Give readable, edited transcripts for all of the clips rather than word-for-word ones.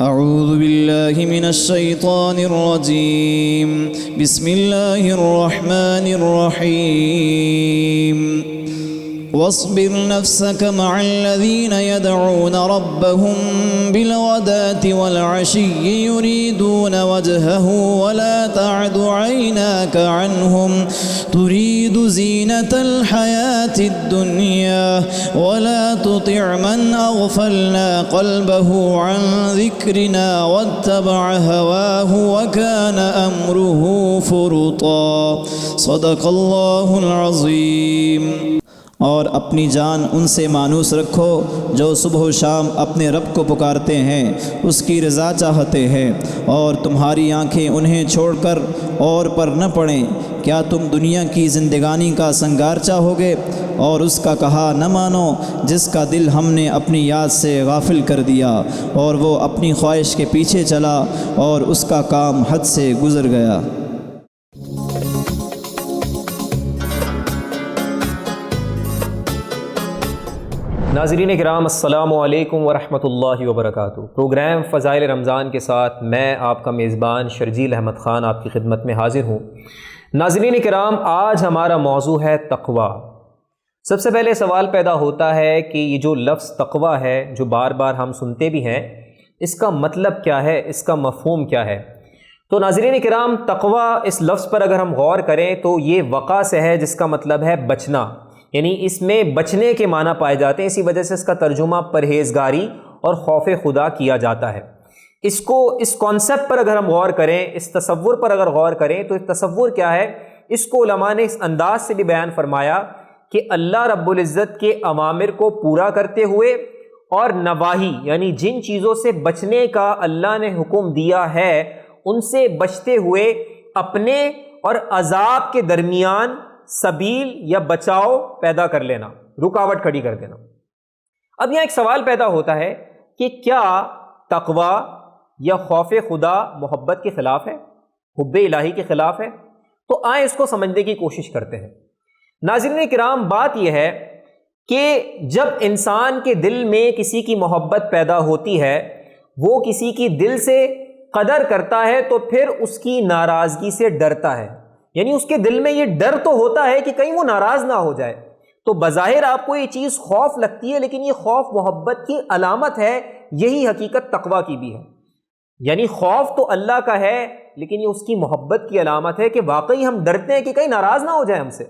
أعوذ بالله من الشيطان الرجيم. بسم الله الرحمن الرحيم. واصبر نفسك مع الذين يدعون ربهم بالغداة والعشي يريدون وجهه ولا تعد عيناك عنهم تريد زينة الحياة الدنيا ولا تطع من أغفلنا قلبه عن ذكرنا واتبع هواه وكان أمره فرطا. صدق الله العظيم. اور اپنی جان ان سے مانوس رکھو جو صبح و شام اپنے رب کو پکارتے ہیں، اس کی رضا چاہتے ہیں، اور تمہاری آنکھیں انہیں چھوڑ کر اور پر نہ پڑیں. کیا تم دنیا کی زندگانی کا سنگار چاہو گے اور اس کا کہا نہ مانو جس کا دل ہم نے اپنی یاد سے غافل کر دیا اور وہ اپنی خواہش کے پیچھے چلا اور اس کا کام حد سے گزر گیا. ناظرین کرام، السلام علیکم ورحمۃ اللہ وبرکاتہ. پروگرام فضائل رمضان کے ساتھ میں آپ کا میزبان شرجیل احمد خان آپ کی خدمت میں حاضر ہوں. ناظرین کرام، آج ہمارا موضوع ہے تقوی. سب سے پہلے سوال پیدا ہوتا ہے کہ یہ جو لفظ تقوی ہے جو بار بار ہم سنتے بھی ہیں، اس کا مطلب کیا ہے، اس کا مفہوم کیا ہے؟ تو ناظرین کرام، تقوی اس لفظ پر اگر ہم غور کریں تو یہ وقع سے ہے، جس کا مطلب ہے بچنا، یعنی اس میں بچنے کے معنی پائے جاتے ہیں. اسی وجہ سے اس کا ترجمہ پرہیزگاری اور خوف خدا کیا جاتا ہے. اس کانسیپٹ پر اگر ہم غور کریں، اس تصور پر اگر غور کریں تو اس تصور کیا ہے، اس کو علماء نے اس انداز سے بھی بیان فرمایا کہ اللہ رب العزت کے اوامر کو پورا کرتے ہوئے اور نواہی یعنی جن چیزوں سے بچنے کا اللہ نے حکم دیا ہے ان سے بچتے ہوئے اپنے اور عذاب کے درمیان سبیل یا بچاؤ پیدا کر لینا، رکاوٹ کھڑی کر دینا. اب یہاں ایک سوال پیدا ہوتا ہے کہ کیا تقوی یا خوف خدا محبت کے خلاف ہے، حب الہی کے خلاف ہے؟ تو آئیں اس کو سمجھنے کی کوشش کرتے ہیں. ناظرین کرام، بات یہ ہے کہ جب انسان کے دل میں کسی کی محبت پیدا ہوتی ہے، وہ کسی کی دل سے قدر کرتا ہے تو پھر اس کی ناراضگی سے ڈرتا ہے. یعنی اس کے دل میں یہ ڈر تو ہوتا ہے کہ کہیں وہ ناراض نہ ہو جائے. تو بظاہر آپ کو یہ چیز خوف لگتی ہے، لیکن یہ خوف محبت کی علامت ہے. یہی حقیقت تقوی کی بھی ہے. یعنی خوف تو اللہ کا ہے، لیکن یہ اس کی محبت کی علامت ہے کہ واقعی ہم ڈرتے ہیں کہ کہیں ناراض نہ ہو جائے ہم سے.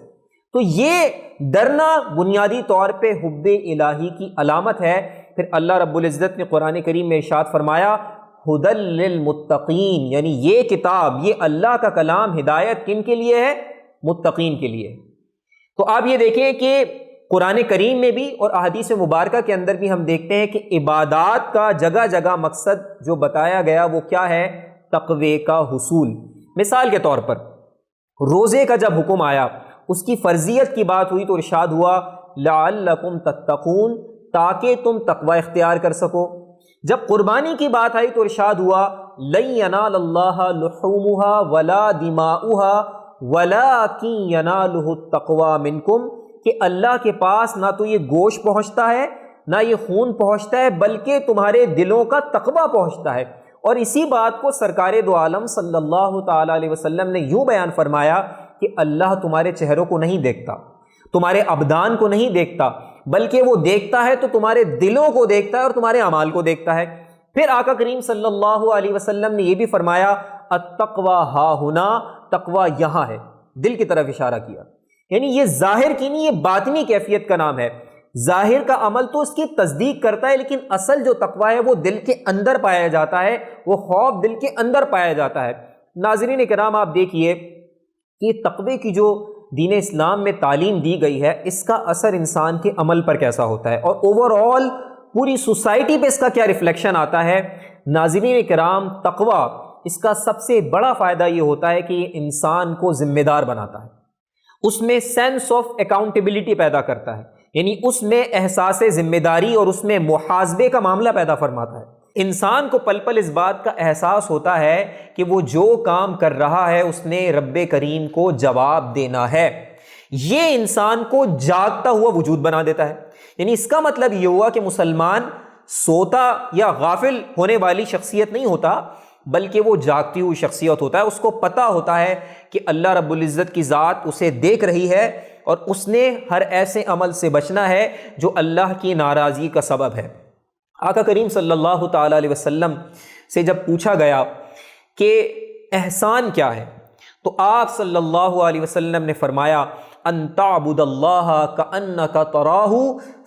تو یہ ڈرنا بنیادی طور پہ حب الہی کی علامت ہے. پھر اللہ رب العزت نے قرآن کریم میں ارشاد فرمایا ہدی للمتقین، یعنی یہ کتاب، یہ اللہ کا کلام ہدایت کن کے لیے ہے؟ متقین کے لیے. تو آپ یہ دیکھیں کہ قرآن کریم میں بھی اور احادیث مبارکہ کے اندر بھی ہم دیکھتے ہیں کہ عبادات کا جگہ جگہ مقصد جو بتایا گیا وہ کیا ہے؟ تقوی کا حصول. مثال کے طور پر روزے کا جب حکم آیا، اس کی فرضیت کی بات ہوئی تو ارشاد ہوا لعلکم تتقون، تاکہ تم تقوی اختیار کر سکو. جب قربانی کی بات آئی تو ارشاد ہوا لن ینال اللہ لحومها ولا دماؤها ولکن ینالہ التقوی منکم، کہ اللہ کے پاس نہ تو یہ گوشت پہنچتا ہے نہ یہ خون پہنچتا ہے، بلکہ تمہارے دلوں کا تقوی پہنچتا ہے. اور اسی بات کو سرکار دو عالم صلی اللہ تعالی علیہ وسلم نے یوں بیان فرمایا کہ اللہ تمہارے چہروں کو نہیں دیکھتا، تمہارے ابدان کو نہیں دیکھتا، بلکہ وہ دیکھتا ہے تو تمہارے دلوں کو دیکھتا ہے اور تمہارے اعمال کو دیکھتا ہے. پھر آقا کریم صلی اللہ علیہ وسلم نے یہ بھی فرمایا التقوی ہا ہنا، تقوی یہاں ہے، دل کی طرف اشارہ کیا. یعنی یہ ظاہر کی نہیں، یہ باطنی کیفیت کا نام ہے. ظاہر کا عمل تو اس کی تصدیق کرتا ہے، لیکن اصل جو تقوی ہے وہ دل کے اندر پایا جاتا ہے، وہ خوف دل کے اندر پایا جاتا ہے. ناظرین کرام، آپ دیکھیے کہ تقوی کی جو دین اسلام میں تعلیم دی گئی ہے، اس کا اثر انسان کے عمل پر کیسا ہوتا ہے اور اوور آل پوری سوسائٹی پہ اس کا کیا ریفلیکشن آتا ہے. ناظرین کرام، تقوی اس کا سب سے بڑا فائدہ یہ ہوتا ہے کہ یہ انسان کو ذمہ دار بناتا ہے، اس میں سینس آف اکاؤنٹیبلٹی پیدا کرتا ہے، یعنی اس میں احساس ذمہ داری اور اس میں محاسبے کا معاملہ پیدا فرماتا ہے. انسان کو پل پل اس بات کا احساس ہوتا ہے کہ وہ جو کام کر رہا ہے اس نے رب کریم کو جواب دینا ہے. یہ انسان کو جاگتا ہوا وجود بنا دیتا ہے. یعنی اس کا مطلب یہ ہوا کہ مسلمان سوتا یا غافل ہونے والی شخصیت نہیں ہوتا، بلکہ وہ جاگتی ہوئی شخصیت ہوتا ہے۔ اس کو پتہ ہوتا ہے کہ اللہ رب العزت کی ذات اسے دیکھ رہی ہے اور اس نے ہر ایسے عمل سے بچنا ہے جو اللہ کی ناراضگی کا سبب ہے۔ آقا کریم صلی اللہ تعالیٰ علیہ وسلم سے جب پوچھا گیا کہ احسان کیا ہے، تو آپ صلی اللہ علیہ وسلم نے فرمایا ان تعبد اللہ کأنک تراہ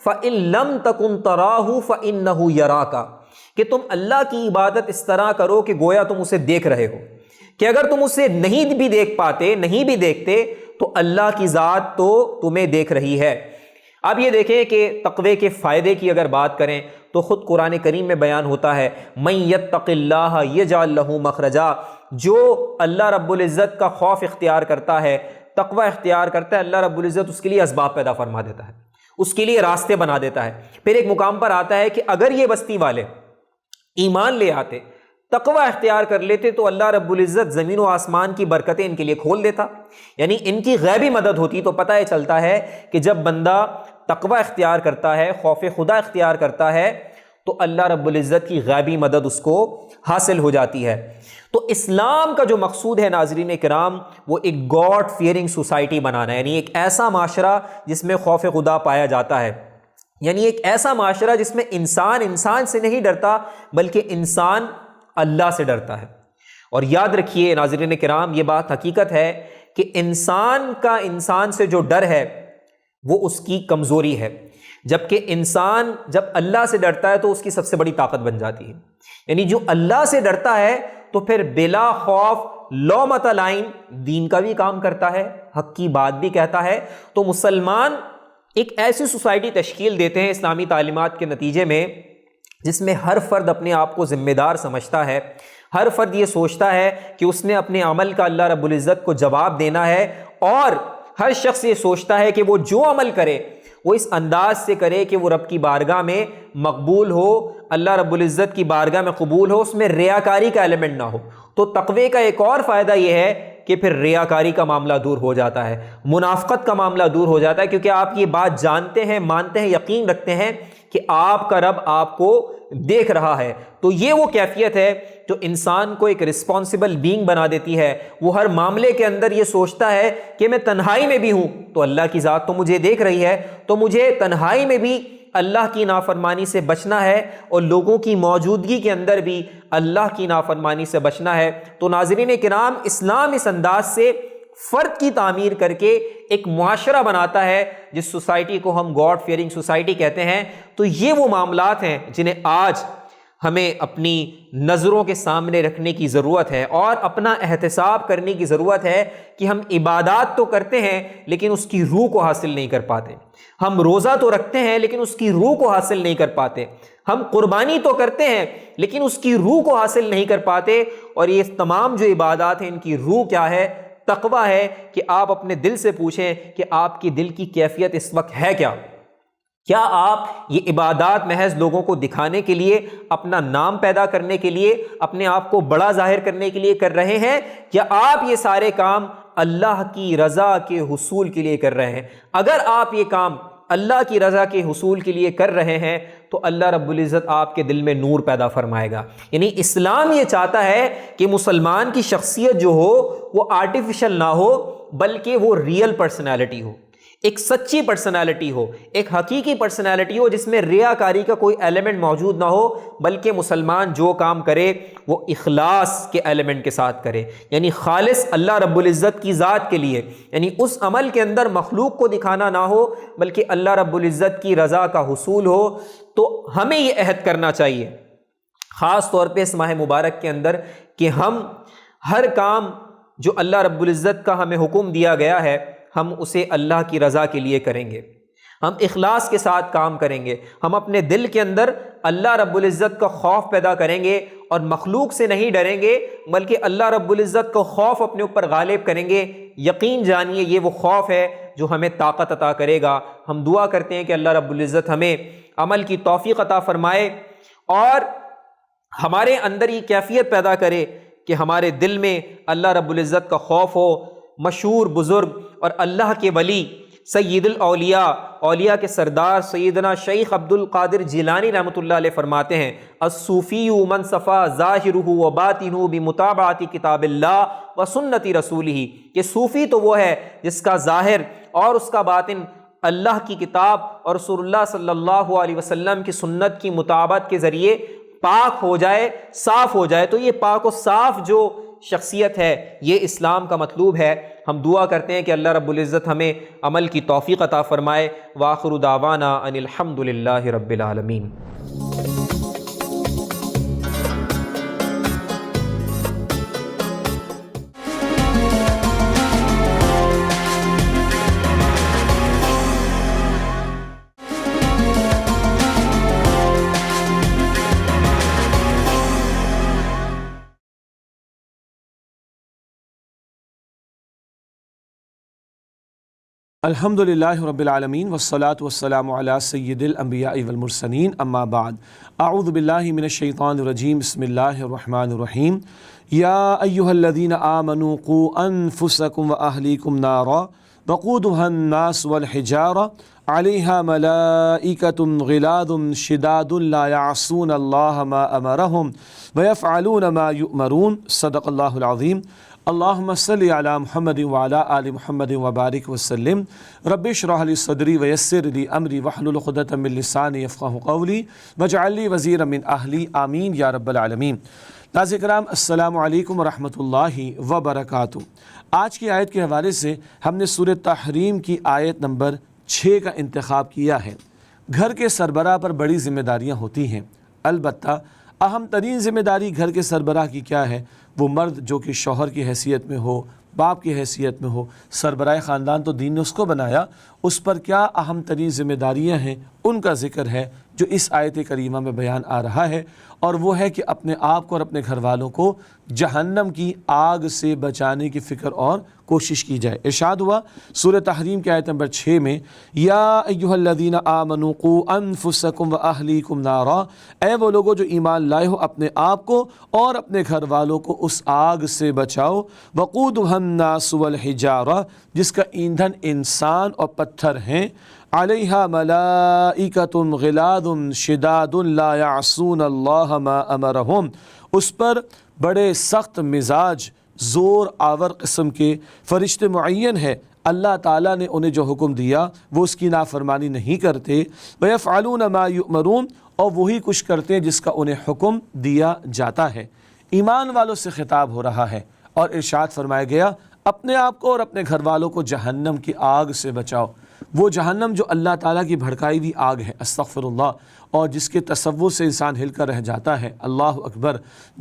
فإن لم تکن تراہ فإنہ یراک، کہ تم اللہ کی عبادت اس طرح کرو کہ گویا تم اسے دیکھ رہے ہو، کہ اگر تم اسے نہیں بھی دیکھ پاتے، نہیں بھی دیکھتے، تو اللہ کی ذات تو تمہیں دیکھ رہی ہے۔ اب یہ دیکھیں کہ تقوی کے فائدے کی اگر بات کریں تو خود قرآن کریم میں بیان ہوتا ہے من یتق اللہ یجعل لہ مخرجا، جو اللہ رب العزت کا خوف اختیار کرتا ہے، تقوی اختیار کرتا ہے، اللہ رب العزت اس کے لیے اسباب پیدا فرما دیتا ہے، اس کے لیے راستے بنا دیتا ہے۔ پھر ایک مقام پر آتا ہے کہ اگر یہ بستی والے ایمان لے آتے، تقوی اختیار کر لیتے، تو اللہ رب العزت زمین و آسمان کی برکتیں ان کے لیے کھول دیتا، یعنی ان کی غیبی مدد ہوتی۔ تو پتہ یہ چلتا ہے کہ جب بندہ تقوی اختیار کرتا ہے، خوف خدا اختیار کرتا ہے، تو اللہ رب العزت کی غیبی مدد اس کو حاصل ہو جاتی ہے۔ تو اسلام کا جو مقصود ہے ناظرین کرام، وہ ایک گاڈ فیئرنگ سوسائٹی بنانا ہے، یعنی ایک ایسا معاشرہ جس میں خوف خدا پایا جاتا ہے، یعنی ایک ایسا معاشرہ جس میں انسان سے نہیں ڈرتا بلکہ انسان اللہ سے ڈرتا ہے۔ اور یاد رکھیے ناظرین کرام، یہ بات حقیقت ہے کہ انسان کا انسان سے جو ڈر ہے وہ اس کی کمزوری ہے، جبکہ انسان جب اللہ سے ڈرتا ہے تو اس کی سب سے بڑی طاقت بن جاتی ہے۔ یعنی جو اللہ سے ڈرتا ہے تو پھر بلا خوف لومۃ لائم دین کا بھی کام کرتا ہے، حق کی بات بھی کہتا ہے۔ تو مسلمان ایک ایسی سوسائٹی تشکیل دیتے ہیں اسلامی تعلیمات کے نتیجے میں جس میں ہر فرد اپنے آپ کو ذمہ دار سمجھتا ہے، ہر فرد یہ سوچتا ہے کہ اس نے اپنے عمل کا اللہ رب العزت کو جواب دینا ہے، اور ہر شخص یہ سوچتا ہے کہ وہ جو عمل کرے وہ اس انداز سے کرے کہ وہ رب کی بارگاہ میں مقبول ہو، اللہ رب العزت کی بارگاہ میں قبول ہو، اس میں ریاکاری کا ایلیمنٹ نہ ہو۔ تو تقوی کا ایک اور فائدہ یہ ہے کہ پھر ریاکاری کا معاملہ دور ہو جاتا ہے، منافقت کا معاملہ دور ہو جاتا ہے، کیونکہ آپ یہ بات جانتے ہیں، مانتے ہیں، یقین رکھتے ہیں کہ آپ کا رب آپ کو دیکھ رہا ہے۔ تو یہ وہ کیفیت ہے جو انسان کو ایک رسپانسبل بینگ بنا دیتی ہے۔ وہ ہر معاملے کے اندر یہ سوچتا ہے کہ میں تنہائی میں بھی ہوں تو اللہ کی ذات تو مجھے دیکھ رہی ہے، تو مجھے تنہائی میں بھی اللہ کی نافرمانی سے بچنا ہے اور لوگوں کی موجودگی کے اندر بھی اللہ کی نافرمانی سے بچنا ہے۔ تو ناظرین کرام، اسلام اس انداز سے فرد کی تعمیر کر کے ایک معاشرہ بناتا ہے جس سوسائٹی کو ہم گاڈ فیئرنگ سوسائٹی کہتے ہیں۔ تو یہ وہ معاملات ہیں جنہیں آج ہمیں اپنی نظروں کے سامنے رکھنے کی ضرورت ہے اور اپنا احتساب کرنے کی ضرورت ہے کہ ہم عبادات تو کرتے ہیں لیکن اس کی روح کو حاصل نہیں کر پاتے، ہم روزہ تو رکھتے ہیں لیکن اس کی روح کو حاصل نہیں کر پاتے، ہم قربانی تو کرتے ہیں لیکن اس کی روح کو حاصل نہیں کر پاتے۔ اور یہ تمام جو عبادات ہیں ان کی روح کیا ہے؟ تقویٰ ہے کہ آپ اپنے دل سے پوچھیں کہ آپ کی دل کی کیفیت اس وقت ہے کیا آپ یہ عبادات محض لوگوں کو دکھانے کے لیے، اپنا نام پیدا کرنے کے لیے، اپنے آپ کو بڑا ظاہر کرنے کے لیے کر رہے ہیں، یا آپ یہ سارے کام اللہ کی رضا کے حصول کے لیے کر رہے ہیں؟ اگر آپ یہ کام اللہ کی رضا کے حصول کے لیے کر رہے ہیں تو اللہ رب العزت آپ کے دل میں نور پیدا فرمائے گا۔ یعنی اسلام یہ چاہتا ہے کہ مسلمان کی شخصیت جو ہو وہ آرٹیفیشل نہ ہو بلکہ وہ ریئل پرسنالٹی ہو، ایک سچی پرسنالٹی ہو، ایک حقیقی پرسنالٹی ہو جس میں ریاکاری کا کوئی ایلیمنٹ موجود نہ ہو، بلکہ مسلمان جو کام کرے وہ اخلاص کے ایلیمنٹ کے ساتھ کرے، یعنی خالص اللہ رب العزت کی ذات کے لیے، یعنی اس عمل کے اندر مخلوق کو دکھانا نہ ہو بلکہ اللہ رب العزت کی رضا کا حصول ہو۔ تو ہمیں یہ عہد کرنا چاہیے خاص طور پہ اس ماہ مبارک کے اندر کہ ہم ہر کام جو اللہ رب العزت کا ہمیں حکم دیا گیا ہے ہم اسے اللہ کی رضا کے لیے کریں گے، ہم اخلاص کے ساتھ کام کریں گے، ہم اپنے دل کے اندر اللہ رب العزت کا خوف پیدا کریں گے اور مخلوق سے نہیں ڈریں گے بلکہ اللہ رب العزت کا خوف اپنے اوپر غالب کریں گے۔ یقین جانیے یہ وہ خوف ہے جو ہمیں طاقت عطا کرے گا۔ ہم دعا کرتے ہیں کہ اللہ رب العزت ہمیں عمل کی توفیق عطا فرمائے اور ہمارے اندر یہ کیفیت پیدا کرے کہ ہمارے دل میں اللہ رب العزت کا خوف ہو۔ مشہور بزرگ اور اللہ کے ولی سید الاولیاء، اولیاء کے سردار سیدنا شیخ عبد القادر جیلانی رحمۃ اللہ علیہ فرماتے ہیں الصوفی من صفا ظاہرہ و باطنہ بمتابعۃ کتاب اللہ و سنت رسولہ، کہ صوفی تو وہ ہے جس کا ظاہر اور اس کا باطن اللہ کی کتاب اور رسول اللہ صلی اللہ علیہ وسلم کی سنت کی مطابقت کے ذریعے پاک ہو جائے، صاف ہو جائے۔ تو یہ پاک و صاف جو شخصیت ہے یہ اسلام کا مطلوب ہے۔ ہم دعا کرتے ہیں کہ اللہ رب العزت ہمیں عمل کی توفیق عطا فرمائے۔ وآخر دعوانا ان الحمد للہ رب العالمین۔ الحمدللہ رب العالمین والصلاة والسلام علی سید الانبیاء والمرسلین، اما بعد، اعوذ باللہ من الشیطان الرجیم، بسم اللہ الرحمن الرحیم۔ یا ایہا الذین آمنوا قوا انفسکم واہلیکم نارا وقودها الناس والحجارہ علیہا ملائکۃ غلاظ شداد لا یعصون اللہ ما امرہم ویفعلون ما یؤمرون، صدق اللہ العظیم۔ اللہم صلی علی محمد وعلی آل محمد وبارک وسلم۔ رب اشرح لی صدری ویسر لی امری واحلل عقدۃ من لسانی یفقہوا قولی واجعل لی وزیرا من اہلی، آمین یا رب العالمین۔ ناظرین کرام، السلام علیکم ورحمۃ اللہ وبرکاتہ۔ آج کی آیت کے حوالے سے ہم نے سورۃ تحریم کی آیت نمبر 6 کا انتخاب کیا ہے۔ گھر کے سربراہ پر بڑی ذمہ داریاں ہوتی ہیں، البتہ اہم ترین ذمہ داری گھر کے سربراہ کی کیا ہے؟ وہ مرد جو کہ شوہر کی حیثیت میں ہو، باپ کی حیثیت میں ہو، سربراہ خاندان تو دین نے اس کو بنایا، اس پر کیا اہم ترین ذمہ داریاں ہیں ان کا ذکر ہے جو اس آیت کریمہ میں بیان آ رہا ہے، اور وہ ہے کہ اپنے آپ کو اور اپنے گھر والوں کو جہنم کی آگ سے بچانے کی فکر اور کوشش کی جائے۔ ارشاد ہوا سورہ تحریم کی آیت نمبر 6 میں، یا ایھا الذین آمنوا قوا انفسکم واہلیکم نارا، اے وہ لوگو جو ایمان لائے ہو، اپنے آپ کو اور اپنے گھر والوں کو اس آگ سے بچاؤ، وقودها الناس والحجارہ، جس کا ایندھن انسان اور پتھر ہیں، علیہا ملائکۃ غلاظ شداد لا یعصون اللہ ما امرہم، اس پر بڑے سخت مزاج زور آور قسم کے فرشتے معین ہے، اللہ تعالیٰ نے انہیں جو حکم دیا وہ اس کی نافرمانی نہیں کرتے، وَيَفْعَلُونَ مَا يُؤْمَرُونَ، اور وہی کچھ کرتے ہیں جس کا انہیں حکم دیا جاتا ہے۔ ایمان والوں سے خطاب ہو رہا ہے اور ارشاد فرمایا گیا اپنے آپ کو اور اپنے گھر والوں کو جہنم کی آگ سے بچاؤ۔ وہ جہنم جو اللہ تعالیٰ کی بھڑکائی ہوئی آگ ہے، استغفر اللہ، اور جس کے تصور سے انسان ہل کر رہ جاتا ہے، اللہ اکبر۔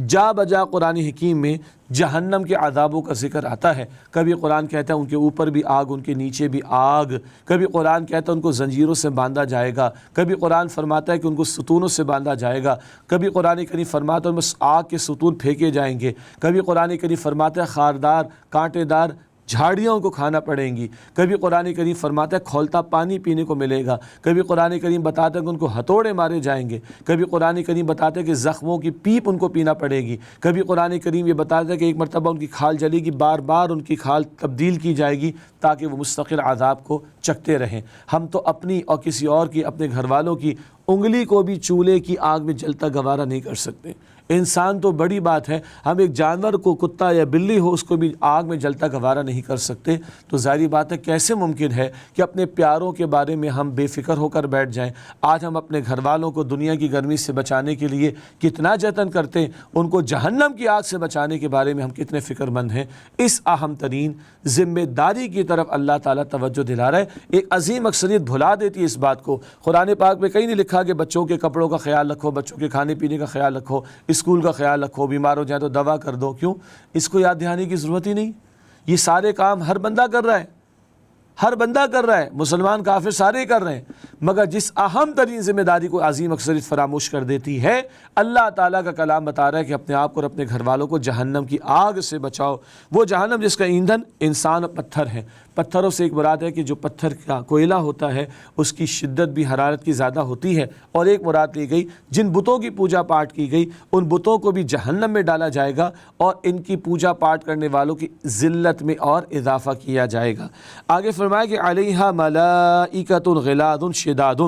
جا بجا قرآن حکیم میں جہنم کے عذابوں کا ذکر آتا ہے۔ کبھی قرآن کہتا ہے ان کے اوپر بھی آگ، ان کے نیچے بھی آگ، کبھی قرآن کہتا ہے ان کو زنجیروں سے باندھا جائے گا، کبھی قرآن فرماتا ہے کہ ان کو ستونوں سے باندھا جائے گا، کبھی قرآن کریم فرماتا ہے ان میں آگ کے ستون پھینکے جائیں گے، کبھی قرآن کریم فرماتا ہے خاردار کانٹے دار جھاڑیوں کو کھانا پڑیں گی، کبھی قرآن کریم فرماتا ہے کھولتا پانی پینے کو ملے گا، کبھی قرآن کریم بتاتا ہے کہ ان کو ہتھوڑے مارے جائیں گے، کبھی قرآن کریم بتاتا ہے کہ زخموں کی پیپ ان کو پینا پڑے گی، کبھی قرآن کریم یہ بتاتا ہے کہ ایک مرتبہ ان کی کھال جلے گی، بار بار ان کی کھال تبدیل کی جائے گی تاکہ وہ مستقل عذاب کو چکھتے رہیں۔ ہم تو اپنی اور کسی اور کی، اپنے گھر والوں کی انگلی کو بھی چولہے کی آگ میں جلتا گوارا نہیں کر سکتے۔ انسان تو بڑی بات ہے، ہم ایک جانور کو، کتا یا بلی ہو، اس کو بھی آگ میں جلتا گوارا نہیں کر سکتے، تو ظاہری بات ہے کیسے ممکن ہے کہ اپنے پیاروں کے بارے میں ہم بے فکر ہو کر بیٹھ جائیں۔ آج ہم اپنے گھر والوں کو دنیا کی گرمی سے بچانے کے لیے کتنا جتن کرتے ہیں، ان کو جہنم کی آگ سے بچانے کے بارے میں ہم کتنے فکر مند ہیں۔ اس اہم ترین ذمہ داری کی طرف اللہ تعالیٰ توجہ دلا رہا ہے۔ ایک عظیم اکثریت بھلا دیتی ہے اس بات کو۔ قرآن پاک میں کہیں نہیں لکھا کہ بچوں کے کپڑوں کا خیال رکھو، بچوں کے کھانے پینے کا خیال رکھو، اسکول کا خیال رکھو، بیمار ہو جائے تو دوا کر دو۔ کیوں؟ اس کو یاد دہانی کی ضرورت ہی نہیں۔ یہ سارے کام ہر بندہ کر رہا ہے، ہر بندہ کر رہا ہے، مسلمان کافر سارے کر رہے ہیں، مگر جس اہم ترین ذمہ داری کو عظیم اکثریت فراموش کر دیتی ہے، اللہ تعالیٰ کا کلام بتا رہا ہے کہ اپنے آپ کو اور اپنے گھر والوں کو جہنم کی آگ سے بچاؤ۔ وہ جہنم جس کا ایندھن انسان اور پتھر ہیں۔ پتھروں سے ایک مراد ہے کہ جو پتھر کا کوئلہ ہوتا ہے اس کی شدت بھی حرارت کی زیادہ ہوتی ہے، اور ایک مراد لی گئی جن بتوں کی پوجا پاٹ کی گئی ان بتوں کو بھی جہنم میں ڈالا جائے گا اور ان کی پوجا پاٹ کرنے والوں کی ذلت میں اور اضافہ کیا جائے گا۔ آگے فرمایا کہ علیہا ملائکۃ غلاد شداد،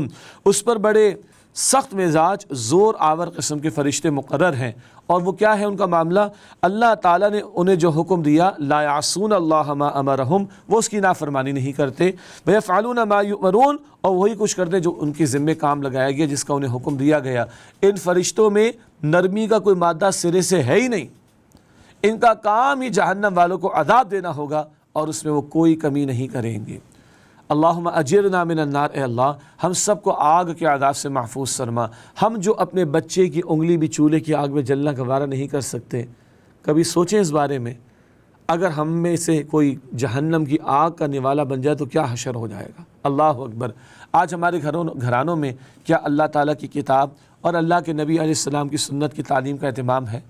اس پر بڑے سخت مزاج زور آور قسم کے فرشتے مقرر ہیں، اور وہ کیا ہے ان کا معاملہ؟ اللہ تعالیٰ نے انہیں جو حکم دیا لا یعصون اللہ ما امرہم، وہ اس کی نافرمانی نہیں کرتے، ویفعلون ما یؤمرون، اور وہی کچھ کرتے جو ان کے ذمے کام لگایا گیا جس کا انہیں حکم دیا گیا۔ ان فرشتوں میں نرمی کا کوئی مادہ سرے سے ہے ہی نہیں، ان کا کام ہی جہنم والوں کو عذاب دینا ہوگا اور اس میں وہ کوئی کمی نہیں کریں گے۔ اللہم اجرنا من النار، اے اللہ ہم سب کو آگ کے عذاب سے محفوظ فرما۔ ہم جو اپنے بچے کی انگلی بھی چولہے کی آگ میں جلنا گوارا نہیں کر سکتے، کبھی سوچیں اس بارے میں، اگر ہم میں سے کوئی جہنم کی آگ کا نوالا بن جائے تو کیا حشر ہو جائے گا۔ اللہ اکبر۔ آج ہمارے گھرانوں میں کیا اللہ تعالیٰ کی کتاب اور اللہ کے نبی علیہ السلام کی سنت کی تعلیم کا اہتمام ہے؟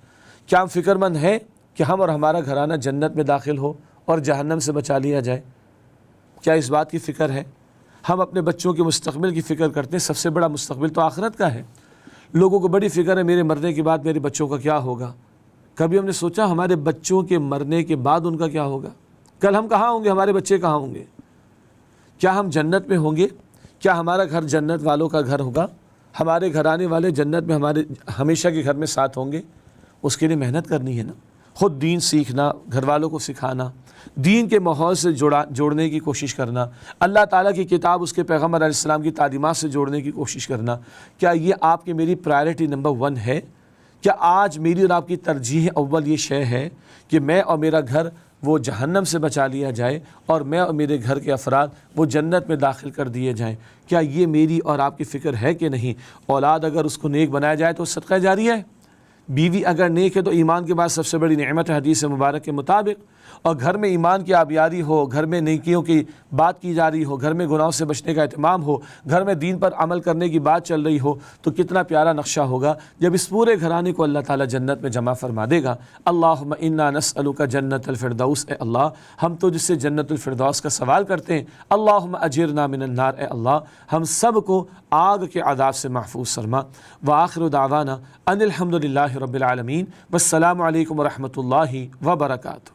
کیا ہم فکر مند ہیں کہ ہم اور ہمارا گھرانہ جنت میں داخل ہو اور جہنم سے بچا لیا جائے؟ کیا اس بات کی فکر ہے؟ ہم اپنے بچوں کے مستقبل کی فکر کرتے ہیں، سب سے بڑا مستقبل تو آخرت کا ہے۔ لوگوں کو بڑی فکر ہے میرے مرنے کے بعد میرے بچوں کا کیا ہوگا۔ کبھی ہم نے سوچا ہمارے بچوں کے مرنے کے بعد ان کا کیا ہوگا؟ کل ہم کہاں ہوں گے، ہمارے بچے کہاں ہوں گے؟ کیا ہم جنت میں ہوں گے؟ کیا ہمارا گھر جنت والوں کا گھر ہوگا؟ ہمارے گھرانے والے جنت میں ہمارے ہمیشہ کے گھر میں ساتھ ہوں گے؟ اس کے لیے محنت کرنی ہے نا، خود دین سیکھنا، گھر والوں کو سکھانا، دین کے ماحول سے جوڑنے کی کوشش کرنا، اللہ تعالیٰ کی کتاب اس کے پیغمبر علیہ السلام کی تعلیمات سے جوڑنے کی کوشش کرنا۔ کیا یہ آپ کی میری پرائرٹی نمبر 1 ہے؟ کیا آج میری اور آپ کی ترجیح اول یہ شے ہے کہ میں اور میرا گھر وہ جہنم سے بچا لیا جائے اور میں اور میرے گھر کے افراد وہ جنت میں داخل کر دیے جائیں؟ کیا یہ میری اور آپ کی فکر ہے کہ نہیں؟ اولاد اگر اس کو نیک بنایا جائے تو صدقہ جاریہ ہے، بیوی اگر نیک ہے تو ایمان کے بعد سب سے بڑی نعمت ہے حدیث مبارک کے مطابق، اور گھر میں ایمان کی آبیاری ہو، گھر میں نیکیوں کی بات کی جا رہی ہو، گھر میں گناہوں سے بچنے کا اہتمام ہو، گھر میں دین پر عمل کرنے کی بات چل رہی ہو، تو کتنا پیارا نقشہ ہوگا جب اس پورے گھرانے کو اللہ تعالیٰ جنت میں جمع فرما دے گا۔ اللہم انا نسألک جنت الفردوس، اے اللہ ہم تو جس سے جنت الفردوس کا سوال کرتے ہیں۔ اللہم اجرنا من النار، اے اللہ ہم سب کو آگ کے عذاب سے محفوظ فرما۔ وآخر دعوانا ان الحمد للہ رب العالمین، والسلام علیکم ورحمۃ اللہ وبرکاتہ۔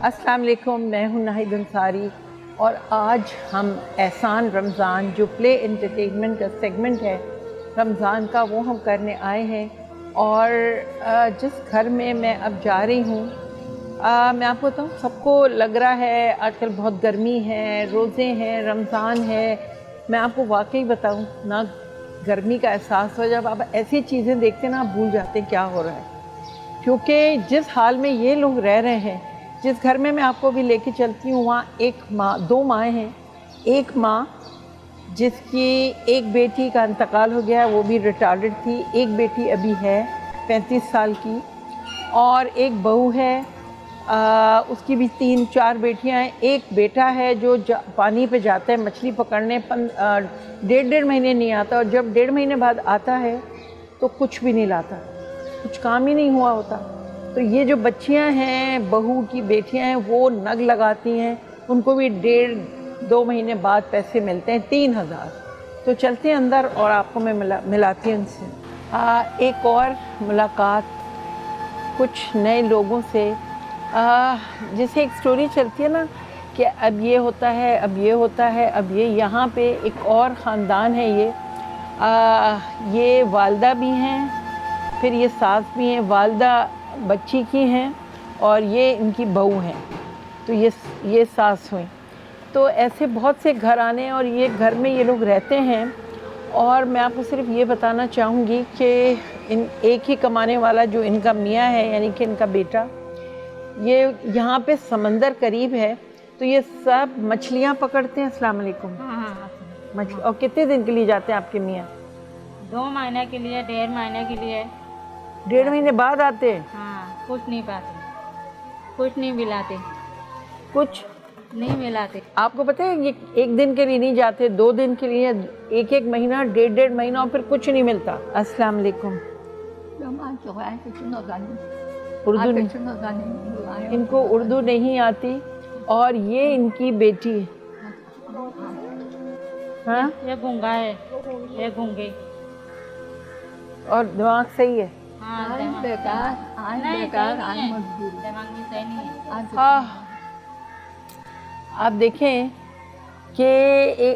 السلام علیکم، میں ہوں ناہید انصاری، اور آج ہم احسان رمضان جو پلے انٹرٹینمنٹ کا سیگمنٹ ہے رمضان کا، وہ ہم کرنے آئے ہیں۔ اور جس گھر میں میں اب جا رہی ہوں، میں آپ کو بتاؤں سب کو لگ رہا ہے آج کل بہت گرمی ہے، روزے ہیں، رمضان ہے۔ میں آپ کو واقعی بتاؤں نا، گرمی کا احساس ہو جب آپ ایسی چیزیں دیکھتے ہیں نا، آپ بھول جاتے ہیں کیا ہو رہا ہے، کیونکہ جس حال میں یہ لوگ رہ رہے ہیں، جس گھر میں آپ کو بھی لے کے چلتی ہوں وہاں 2 ماں ہیں ایک ماں جس کی ایک بیٹی کا انتقال ہو گیا، وہ بھی ریٹارڈڈ تھی، ایک بیٹی ابھی ہے 35 سال کی، اور ایک بہو ہے، اس کی بھی 3-4 بیٹیاں ہیں، ایک بیٹا ہے جو پانی پہ جاتا ہے مچھلی پکڑنے، 1.5 مہینے نہیں آتا، اور جب 1.5 مہینے بعد آتا ہے تو کچھ بھی نہیں لاتا، کچھ کام ہی نہیں ہوا ہوتا۔ تو یہ جو بچیاں ہیں، بہو کی بیٹیاں ہیں، وہ نگ لگاتی ہیں، ان کو بھی 1.5-2 مہینے بعد پیسے ملتے ہیں 3000۔ تو چلتے ہیں اندر اور آپ کو میں ملاتی ہوں ان سے۔ ایک اور ملاقات کچھ نئے لوگوں سے، جیسے ایک سٹوری چلتی ہے نا کہ اب یہ ہوتا ہے، اب یہ ہوتا ہے، اب یہ، یہاں پہ ایک اور خاندان ہے، یہ والدہ بھی ہیں، پھر یہ ساس بھی ہیں، والدہ بچی کی ہیں اور یہ ان کی بہو ہیں، تو یہ ساس ہوئیں۔ تو ایسے بہت سے گھرانے، اور یہ گھر میں یہ لوگ رہتے ہیں۔ اور میں آپ کو صرف یہ بتانا چاہوں گی کہ ایک ہی کمانے والا جو ان کا میاں ہے، یعنی کہ ان کا بیٹا، یہ یہاں پہ سمندر قریب ہے، تو یہ سب مچھلیاں پکڑتے ہیں۔ السلام علیکم۔ اور کتنے دن کے لیے جاتے ہیں آپ کے میاں؟ 2 مہینے کے لیے، 1.5 مہینے کے لیے۔ 1.5 مہینے بعد آتے ہیں؟ ہاں، کچھ نہیں پاتے، کچھ نہیں ملاتے، کچھ نہیں ملاتے۔ آپ کو پتہ ہے یہ 1 دن کے لیے نہیں جاتے، 2 دن کے لیے، 1 مہینہ، 1.5 مہینہ، اور پھر کچھ نہیں ملتا۔ السلام علیکم۔ اردو نہیں، ان کو اردو نہیں آتی، اور یہ ان کی بیٹی ہاں، یہ گونگا ہے، یہ گونگے۔ اور دماغ صحیح ہے؟ ہاں، دماغ میں صحیح نہیں ہے۔ آپ دیکھیں کہ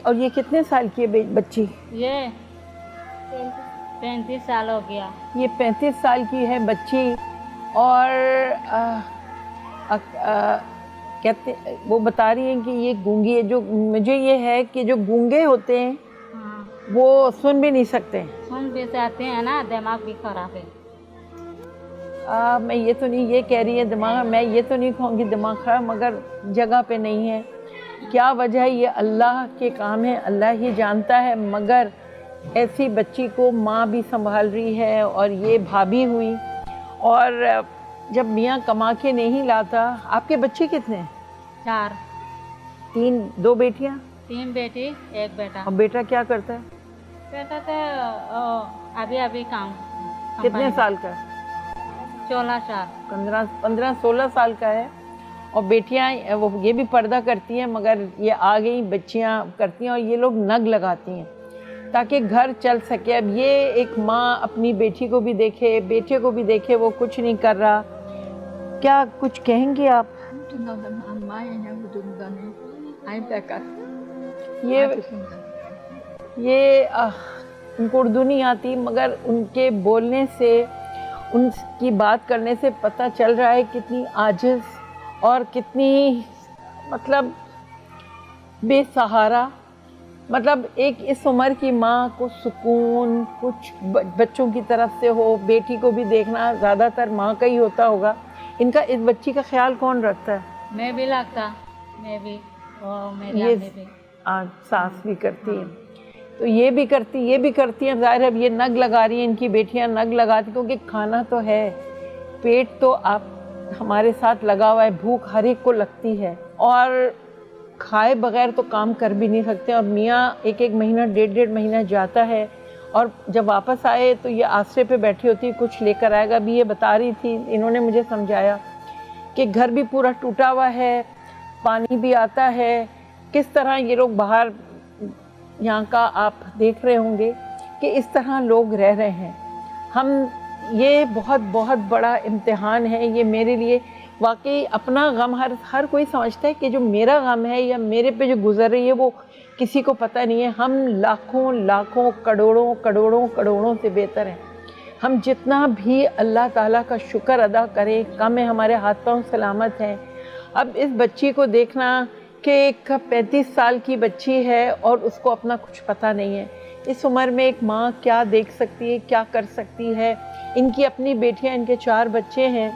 اور یہ کتنے سال کی ہے بچی؟ یہ 35 سال ہو گیا۔ یہ 35 سال کی ہے بچی، اور کہتے وہ بتا رہی ہیں کہ یہ گونگی ہے۔ جو مجھے یہ ہے کہ جو گونگے ہوتے ہیں وہ سن بھی نہیں سکتے، سن بھی سکتے ہیں نا، دماغ بھی خراب ہے۔ میں یہ تو نہیں یہ کہہ رہی ہے دماغ، میں یہ تو نہیں کہوں گی دماغ خراب، مگر جگہ پہ نہیں ہے۔ کیا وجہ ہے؟ یہ اللہ کے کام ہے، اللہ ہی جانتا ہے، مگر ایسی بچی کو ماں بھی سنبھال رہی ہے، اور یہ بھابھی ہوئی، اور جب میاں کما کے نہیں لاتا۔ آپ کے بچے کتنے ہیں؟ 4، 2 بیٹیاں، 3 بیٹی، 1 بیٹا۔ اور بیٹا کیا کرتا ہے؟ بیٹا تو ابھی کام۔ کتنے سال کا ہے؟ 16 سال۔ 15-16 سال کا ہے۔ اور بیٹیاں وہ یہ بھی پردہ کرتی ہیں، مگر یہ آ گئی بچیاں کرتی ہیں، اور یہ لوگ نگ لگاتی ہیں تاکہ گھر چل سکے۔ اب یہ ایک ماں اپنی بیٹی کو بھی دیکھے، بیٹے کو بھی دیکھے، وہ کچھ نہیں کر رہا۔ کیا کچھ کہیں گے آپ؟ یہ ان کو اردو نہیں آتی، مگر ان کے بولنے سے، ان کی بات کرنے سے پتہ چل رہا ہے کتنی عاجز اور کتنی مطلب بے سہارا۔ مطلب ایک اس عمر کی ماں کو سکون کچھ بچوں کی طرف سے ہو، بیٹی کو بھی دیکھنا زیادہ تر ماں کا ہی ہوتا ہوگا۔ ان کا اس بچی کا خیال کون رکھتا ہے؟ میں بھی لگتا، میں بھی، اور میری یہ امی بھی۔ ساس بھی کرتی ہیں، تو یہ بھی کرتی ہیں۔ ظاہر ہے اب یہ نگ لگا رہی ہیں، ان کی بیٹیاں نگ لگاتی، کیونکہ کھانا تو ہے، پیٹ تو آپ ہمارے ساتھ لگا ہوا ہے، بھوک ہر ایک کو لگتی ہے، اور کھائے بغیر تو کام کر بھی نہیں سکتے۔ اور میاں 1 مہینہ 1.5 مہینہ جاتا ہے، اور جب واپس آئے تو یہ آسرے پہ بیٹھی ہوتی، کچھ لے کر آئے گا۔ ابھی یہ بتا رہی تھی، انہوں نے مجھے سمجھایا کہ گھر بھی پورا ٹوٹا ہوا ہے، پانی بھی آتا ہے، کس طرح یہ لوگ باہر، یہاں کا آپ دیکھ رہے ہوں گے کہ اس طرح لوگ رہ رہے ہیں۔ یہ بہت بہت بڑا امتحان ہے یہ میرے لیے، واقعی اپنا غم ہر کوئی سمجھتا ہے کہ جو میرا غم ہے یا میرے پہ جو گزر رہی ہے وہ کسی کو پتہ نہیں ہے۔ ہم لاکھوں کروڑوں سے بہتر ہیں۔ ہم جتنا بھی اللہ تعالیٰ کا شکر ادا کریں کم ہے، ہمارے ہاتھ پاؤں سلامت ہیں۔ اب اس بچی کو دیکھنا کہ ایک 35 سال کی بچی ہے اور اس کو اپنا کچھ پتہ نہیں ہے، اس عمر میں ایک ماں کیا دیکھ سکتی ہے، کیا کر سکتی ہے۔ ان کی اپنی بیٹیاں، ان کے 4 بچے ہیں،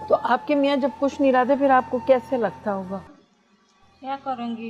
تو آپ کے میاں جب کچھ نہیں لاتے پھر آپ کو کیسے لگتا ہوگا؟ کیا کروں گی؟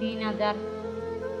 3000।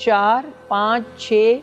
4, 5, 6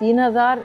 3000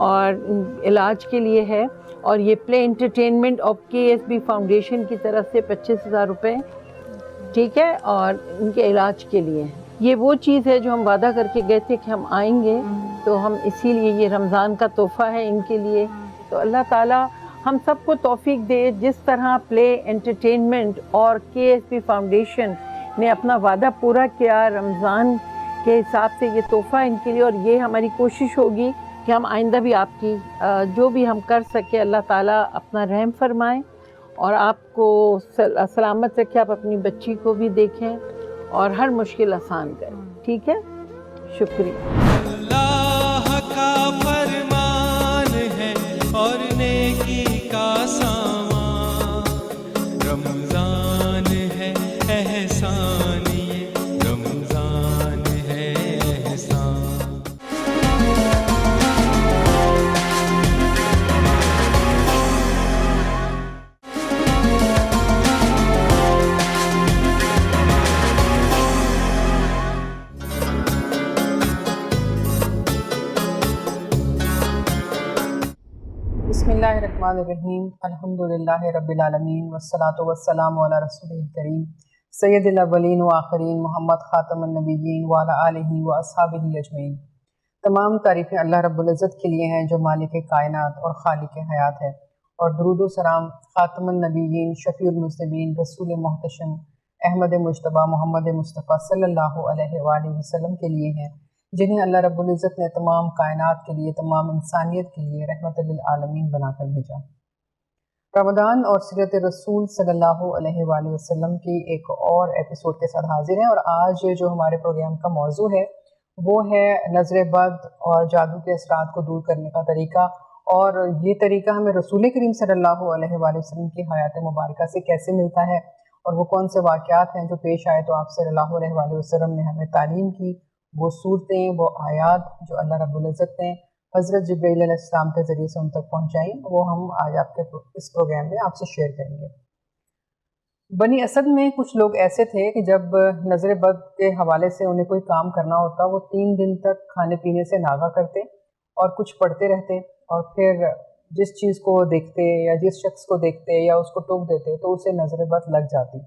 اور علاج کے لیے ہے، اور یہ پلے انٹرٹینمنٹ آف KSB فاؤنڈیشن کی طرف سے 25,000 روپے، ٹھیک ہے، اور ان کے علاج کے لیے. یہ وہ چیز ہے جو ہم وعدہ کر کے گئے تھے کہ ہم آئیں گے، تو ہم اسی لیے یہ رمضان کا تحفہ ہے ان کے لیے. تو اللہ تعالیٰ ہم سب کو توفیق دے، جس طرح پلے انٹرٹینمنٹ اور KSB فاؤنڈیشن نے اپنا وعدہ پورا کیا رمضان کے حساب سے یہ تحفہ ان کے لیے، اور یہ ہماری کوشش ہوگی کہ ہم آئندہ بھی آپ کی جو بھی ہم کر سکے اللہ تعالیٰ اپنا رحم فرمائیں اور آپ کو سلامت رکھے، آپ اپنی بچی کو بھی دیکھیں اور ہر مشکل آسان کریں. ٹھیک ہے، شکریہ. اللہ کا فرمان ہے اور نیکی کا سامان، رمضان ہے احسان، یہ رمضان ہے احسان. بسم اللہ الرحمن الرحیم، الحمد للہ رب العالمین والصلاة والسلام علی رسول الکریم سید الاولین وآخرین محمد خاتم النبیین وعلی آلہ واصحابہ اجمعین. تمام تعریفیں اللہ رب العزت کے لیے ہیں جو مالک کائنات اور خالق حیات ہے، اور درود و سلام خاتم النبیین شفیع المذنبین رسول محتشم احمد مجتبیٰ محمد مصطفیٰ صلی اللہ علیہ وآلہ وسلم کے لیے ہیں، جنہیں اللہ رب العزت نے تمام کائنات کے لیے، تمام انسانیت کے لیے رحمت للعالمین بنا کر بھیجا. رمضان اور سیرت رسول صلی اللہ علیہ وآلہ وسلم کی ایک اور ایپیسوڈ کے ساتھ حاضر ہیں، اور آج جو ہمارے پروگرام کا موضوع ہے وہ ہے نظر بد اور جادو کے اثرات کو دور کرنے کا طریقہ. اور یہ طریقہ ہمیں رسول کریم صلی اللہ علیہ وآلہ وسلم کی حیات مبارکہ سے کیسے ملتا ہے، اور وہ کون سے واقعات ہیں جو پیش آئے تو آپ صلی اللہ علیہ وآلہ وسلم نے ہمیں تعلیم کی، وہ صورتیں، وہ آیات جو اللہ رب العزت نے حضرت جبرائیل علیہ السلام کے ذریعے سے ان تک پہنچائیں، وہ ہم آج آپ کے اس پروگرام میں آپ سے شیئر کریں گے. بنی اسد میں کچھ لوگ ایسے تھے کہ جب نظر بد کے حوالے سے انہیں کوئی کام کرنا ہوتا وہ 3 دن تک کھانے پینے سے ناغہ کرتے اور کچھ پڑھتے رہتے، اور پھر جس چیز کو دیکھتے یا جس شخص کو دیکھتے یا اس کو ٹوک دیتے تو اسے نظر بد لگ جاتی.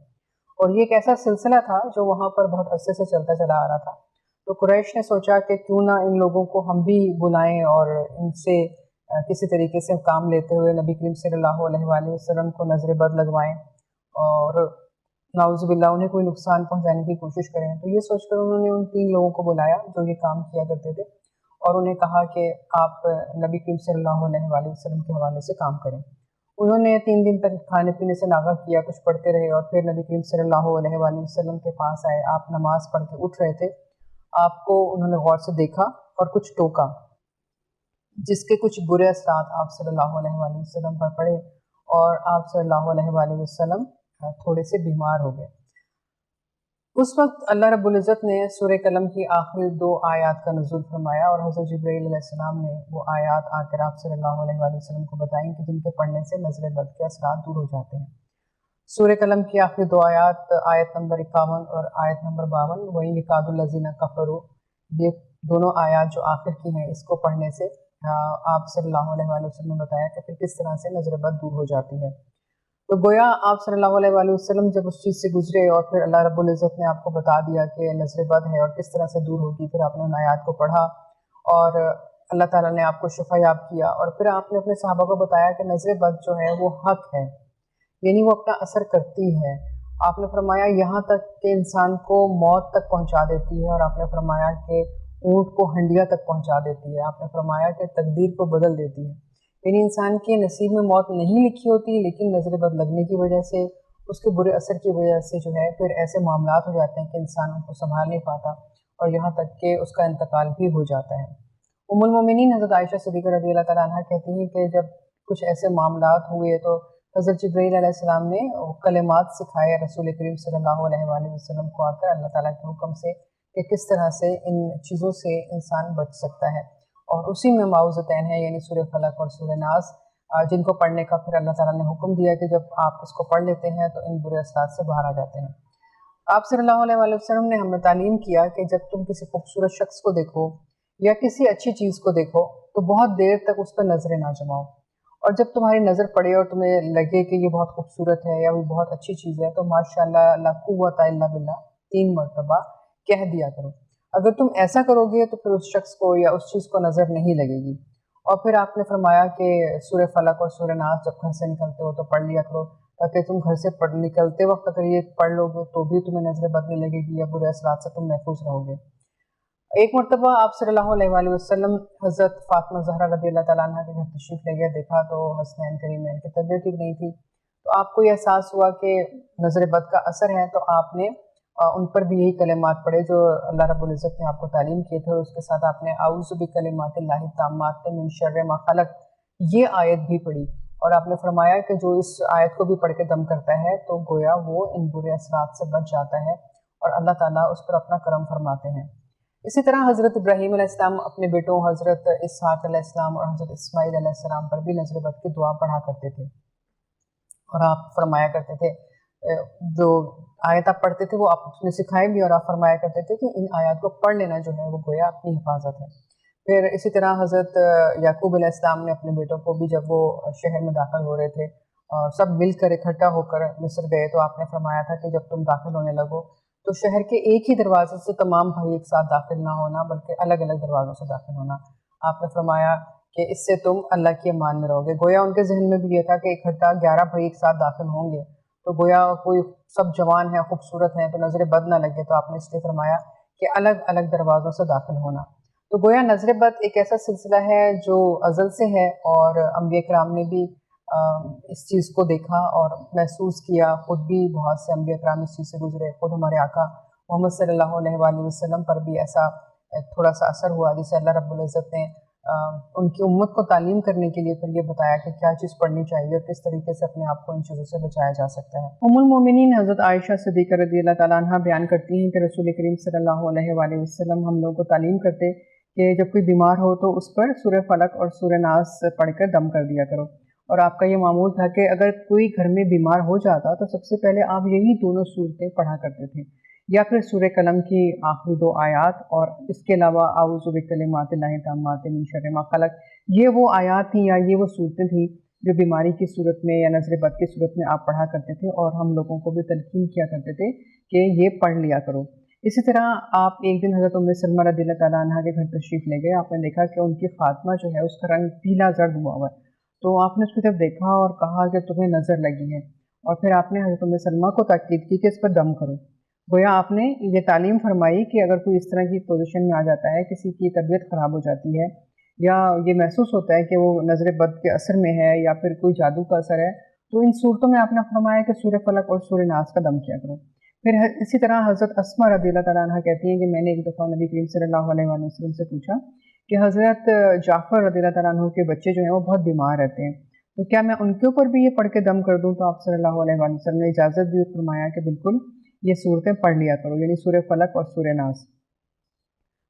اور یہ ایک ایسا سلسلہ تھا جو وہاں پر بہت عرصے سے چلتا چلا آ رہا تھا. تو قریش نے سوچا کہ کیوں نہ ان لوگوں کو ہم بھی بلائیں اور ان سے کسی طریقے سے کام لیتے ہوئے نبی کریم صلی اللہ علیہ وآلہ وسلم کو نظر بد لگوائیں اور نعوذ باللہ انہیں کوئی نقصان پہنچانے کی کوشش کریں. تو یہ سوچ کر انہوں نے ان 3 لوگوں کو بلایا جو یہ کام کیا کرتے تھے، اور انہیں کہا کہ آپ نبی کریم صلی اللہ علیہ وآلہ وسلم کے حوالے سے کام کریں. انہوں نے 3 دن تک کھانے پینے سے ناغہ کیا، کچھ پڑھتے رہے، اور پھر نبی کریم صلی اللہ علیہ وآلہ وسلم کے پاس آئے. آپ نماز پڑھ کے اٹھ رہے تھے، آپ کو انہوں نے غور سے دیکھا اور کچھ ٹوکا، جس کے کچھ برے اثرات آپ صلی اللہ علیہ وآلہ وسلم پر پڑے، اور آپ صلی اللہ علیہ وآلہ وسلم تھوڑے سے بیمار ہو گئے. اس وقت اللہ رب العزت نے سورہ قلم کی آخری 2 آیات کا نزول فرمایا، اور حضرت جبرائیل علیہ السلام نے وہ آیات آ کر آپ صلی اللہ علیہ وآلہ وسلم کو بتائیں کہ جن کے پڑھنے سے نظر بد کے اثرات دور ہو جاتے ہیں. سورہ قلم کی آخری 2 آیات، آیت نمبر 51 اور آیت نمبر 52، وہی یکاد الذین کفروا، یہ دونوں آیات جو آخر کی ہیں، اس کو پڑھنے سے آپ صلی اللہ علیہ وآلہ وسلم نے بتایا کہ پھر کس طرح سے نظر بد دور ہو جاتی ہے. تو گویا آپ صلی اللہ علیہ وآلہ وسلم جب اس چیز سے گزرے اور پھر اللہ رب العزت نے آپ کو بتا دیا کہ نظر بد ہے اور کس طرح سے دور ہوگی، پھر آپ نے ان آیات کو پڑھا اور اللہ تعالیٰ نے آپ کو شفا یاب کیا، اور پھر آپ نے اپنے صحابہ کو بتایا کہ نظر بد جو ہے وہ حق ہے، یعنی وہ اپنا اثر کرتی ہے. آپ نے فرمایا یہاں تک کہ انسان کو موت تک پہنچا دیتی ہے، اور آپ نے فرمایا کہ اونٹ کو ہنڈیا تک پہنچا دیتی ہے. آپ نے فرمایا کہ تقدیر کو بدل دیتی ہے، یعنی انسان کے نصیب میں موت نہیں لکھی ہوتی، لیکن نظر بد لگنے کی وجہ سے، اس کے برے اثر کی وجہ سے جو ہے پھر ایسے معاملات ہو جاتے ہیں کہ انسان ان کو سنبھال نہیں پاتا، اور یہاں تک کہ اس کا انتقال بھی ہو جاتا ہے. ام المومنین حضرت عائشہ صدیقہ رضی اللہ تعالیٰ عنہ کہتی ہیں کہ جب کچھ ایسے معاملات ہوئے تو حضرت جبرائیل علیہ السلام نے کلمات سکھائے رسول کریم صلی اللہ علیہ وآلہ وسلم کو آ کر اللہ تعالیٰ کے حکم سے کہ کس طرح سے ان چیزوں سے انسان بچ سکتا ہے. اور اسی میں معوذتین ہے، یعنی سورہ فلق اور سورہ ناس، جن کو پڑھنے کا پھر اللہ تعالیٰ نے حکم دیا کہ جب آپ اس کو پڑھ لیتے ہیں تو ان برے اثرات سے باہر آ جاتے ہیں. آپ صلی اللہ علیہ وآلہ وسلم نے ہمیں تعلیم کیا کہ جب تم کسی خوبصورت شخص کو دیکھو یا کسی اچھی چیز کو دیکھو تو بہت دیر تک اس پر نظریں نہ جماؤ، اور جب تمہاری نظر پڑے اور تمہیں لگے کہ یہ بہت خوبصورت ہے یا وہ بہت اچھی چیز ہے تو ماشاءاللہ لا قوت الا باللہ 3 مرتبہ کہہ دیا کرو۔ اگر تم ایسا کرو گے تو پھر اس شخص کو یا اس چیز کو نظر نہیں لگے گی۔ اور پھر آپ نے فرمایا کہ سورہ فلق اور سورہ ناس جب گھر سے نکلتے ہو تو پڑھ لیا کرو، تاکہ تم گھر سے نکلتے وقت اگر یہ پڑھ لو گے تو بھی تمہیں نظر بد نہیں لگے گی یا برے اثرات سے تم محفوظ رہو گے۔ ایک مرتبہ آپ صلی اللہ علیہ وآلہ وسلم حضرت فاطمہ زہرا رضی اللہ تعالیٰ عنہ کے گھر تشریف لے گئے، دیکھا تو حسنین کریمین کی طبیعت ٹھیک نہیں تھی، تو آپ کو یہ احساس ہوا کہ نظر بد کا اثر ہے، تو آپ نے ان پر بھی یہی کلمات پڑھے جو اللہ رب العزت نے آپ کو تعلیم کیے تھے، اور اس کے ساتھ آپ نے اعوذ بکلمات اللہ التامات من شر ما خلق یہ آیت بھی پڑھی، اور آپ نے فرمایا کہ جو اس آیت کو بھی پڑھ کے دم کرتا ہے تو گویا وہ ان برے اثرات سے بچ جاتا ہے اور اللہ تعالیٰ اس پر اپنا کرم فرماتے ہیں۔ اسی طرح حضرت ابراہیم علیہ السلام اپنے بیٹوں حضرت اسحاق علیہ السلام اور حضرت اسماعیل علیہ السلام پر بھی نظر بد کی دعا پڑھا کرتے تھے، اور آپ فرمایا کرتے تھے جو آیت آپ پڑھتے تھے وہ آپ نے سکھائے بھی، اور آپ فرمایا کرتے تھے کہ ان آیات کو پڑھ لینا جو ہے وہ گویا اپنی حفاظت ہے۔ پھر اسی طرح حضرت یعقوب علیہ السلام نے اپنے بیٹوں کو بھی جب وہ شہر میں داخل ہو رہے تھے اور سب مل کر اکٹھا ہو کر مصر گئے تو آپ نے فرمایا تھا کہ جب تم داخل ہونے لگو تو شہر کے ایک ہی دروازے سے تمام بھائی ایک ساتھ داخل نہ ہونا بلکہ الگ الگ دروازوں سے داخل ہونا۔ آپ نے فرمایا کہ اس سے تم اللہ کی امان میں رہو گے۔ گویا ان کے ذہن میں بھی یہ تھا کہ اکٹھا 11 بھائی ایک ساتھ داخل ہوں گے تو گویا کوئی سب جوان ہیں خوبصورت ہیں تو نظر بد نہ لگے، تو آپ نے اس لیے فرمایا کہ الگ الگ دروازوں سے داخل ہونا۔ تو گویا نظر بد ایک ایسا سلسلہ ہے جو ازل سے ہے، اور انبیاء کرام نے بھی اس چیز کو دیکھا اور محسوس کیا، خود بھی بہت سے انبیاء کرام اس چیز سے گزرے، خود ہمارے آقا محمد صلی اللہ علیہ وآلہ وسلم پر بھی ایسا تھوڑا سا اثر ہوا، جسے اللہ رب العزت نے ان کی امت کو تعلیم کرنے کے لیے پھر یہ بتایا کہ کیا چیز پڑھنی چاہیے اور کس طریقے سے اپنے آپ کو ان چیزوں سے بچایا جا سکتا ہے۔ ام المومنین حضرت عائشہ صدیقہ رضی اللہ تعالیٰ عنہ بیان کرتی ہیں کہ رسول کریم صلی اللہ علیہ وآلہ وسلم ہم لوگوں کو تعلیم کرتے کہ جب کوئی بیمار ہو تو اس پر سورہ فلق اور سورہ ناس پڑھ کر دم کر دیا کرو، اور آپ کا یہ معمول تھا کہ اگر کوئی گھر میں بیمار ہو جاتا تو سب سے پہلے آپ یہی دونوں صورتیں پڑھا کرتے تھے، یا پھر سورہ قلم کی آخری 2 آیات، اور اس کے علاوہ اعوذ بکلمات اللہ التامات من شر ما خلق، یہ وہ آیات تھیں یا یہ وہ صورتیں تھیں جو بیماری کی صورت میں یا نظر بد کی صورت میں آپ پڑھا کرتے تھے، اور ہم لوگوں کو بھی تلقین کیا کرتے تھے کہ یہ پڑھ لیا کرو۔ اسی طرح آپ ایک دن حضرت ام سلمہ رضی اللہ تعالیٰ عنہ کے گھر تشریف لے گئے، آپ نے دیکھا کہ ان کی خاتمہ جو ہے اس کا رنگ پیلا زرد ہوا ہوا ہے، تو آپ نے اس کی طرف دیکھا اور کہا کہ تمہیں نظر لگی ہے، اور پھر آپ نے حضرت ام سلمہ کو تاکید کی کہ اس پر دم کرو۔ گویا آپ نے یہ تعلیم فرمائی کہ اگر کوئی اس طرح کی پوزیشن میں آ جاتا ہے، کسی کی طبیعت خراب ہو جاتی ہے یا یہ محسوس ہوتا ہے کہ وہ نظر بد کے اثر میں ہے یا پھر کوئی جادو کا اثر ہے، تو ان صورتوں میں آپ نے فرمایا کہ سورہ فلق اور سورہ ناس کا دم کیا کرو۔ پھر اسی طرح حضرت اسماء رضی اللہ تعالیٰ عنہ کہتی ہیں کہ میں نے ایک دفعہ نبی کریم صلی اللہ علیہ وآلہ وسلم سے پوچھا کہ حضرت جعفر رضی اللہ تعالیٰ عنہ کے بچے جو ہیں وہ بہت بیمار رہتے ہیں، تو کیا میں ان کے اوپر بھی یہ پڑھ کے دم کر دوں؟ تو آپ صلی اللہ علیہ وآلہ وسلم نے اجازت دی، فرمایا کہ بالکل یہ صورتیں پڑھ لیا کرو، یعنی سورہ فلق اور سورہ ناس۔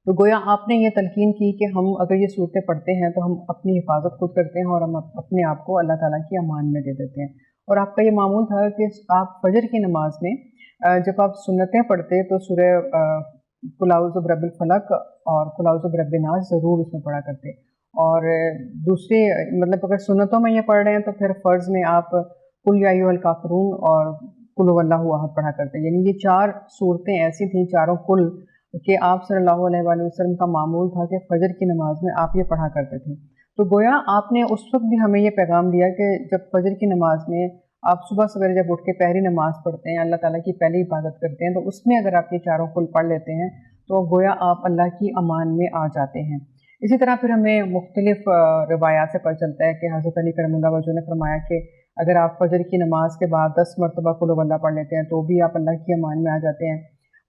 تو گویا آپ نے یہ تلقین کی کہ ہم اگر یہ صورتیں پڑھتے ہیں تو ہم اپنی حفاظت خود کرتے ہیں اور ہم اپنے آپ کو اللہ تعالیٰ کی امان میں دے دیتے ہیں۔ اور آپ کا یہ معمول تھا کہ آپ فجر کی نماز میں جب آپ سنتیں پڑھتے تو سورہ قل اعوذ برب الفلق اور قل اعوذ برب الناس ضرور اس میں پڑھا کرتے، اور دوسری مطلب اگر سنتوں میں یہ پڑھ رہے ہیں تو پھر فرض میں آپ قل یا ایھا الکافرون اور قل هو اللہ احد پڑھا کرتے، یعنی یہ 4 صورتیں ایسی تھیں، چاروں قل، کہ آپ صلی اللہ علیہ وآلہ وسلم کا معمول تھا کہ فجر کی نماز میں آپ یہ پڑھا کرتے تھے۔ تو گویا آپ نے اس وقت بھی ہمیں یہ پیغام دیا کہ جب فجر کی نماز میں آپ صبح سویرے جب اٹھ کے پہلی نماز پڑھتے ہیں، اللہ تعالیٰ کی پہلی عبادت کرتے ہیں، تو اس میں اگر آپ یہ 4 قل پڑھ لیتے ہیں تو گویا آپ اللہ کی امان میں آ جاتے ہیں۔ اسی طرح پھر ہمیں مختلف روایات سے پتہ چلتا ہے کہ حضرت علی کرم اللہ وجہ نے فرمایا کہ اگر آپ فجر کی نماز کے بعد 10 مرتبہ قل هو اللہ پڑھ لیتے ہیں تو بھی آپ اللہ کی امان میں آ جاتے ہیں۔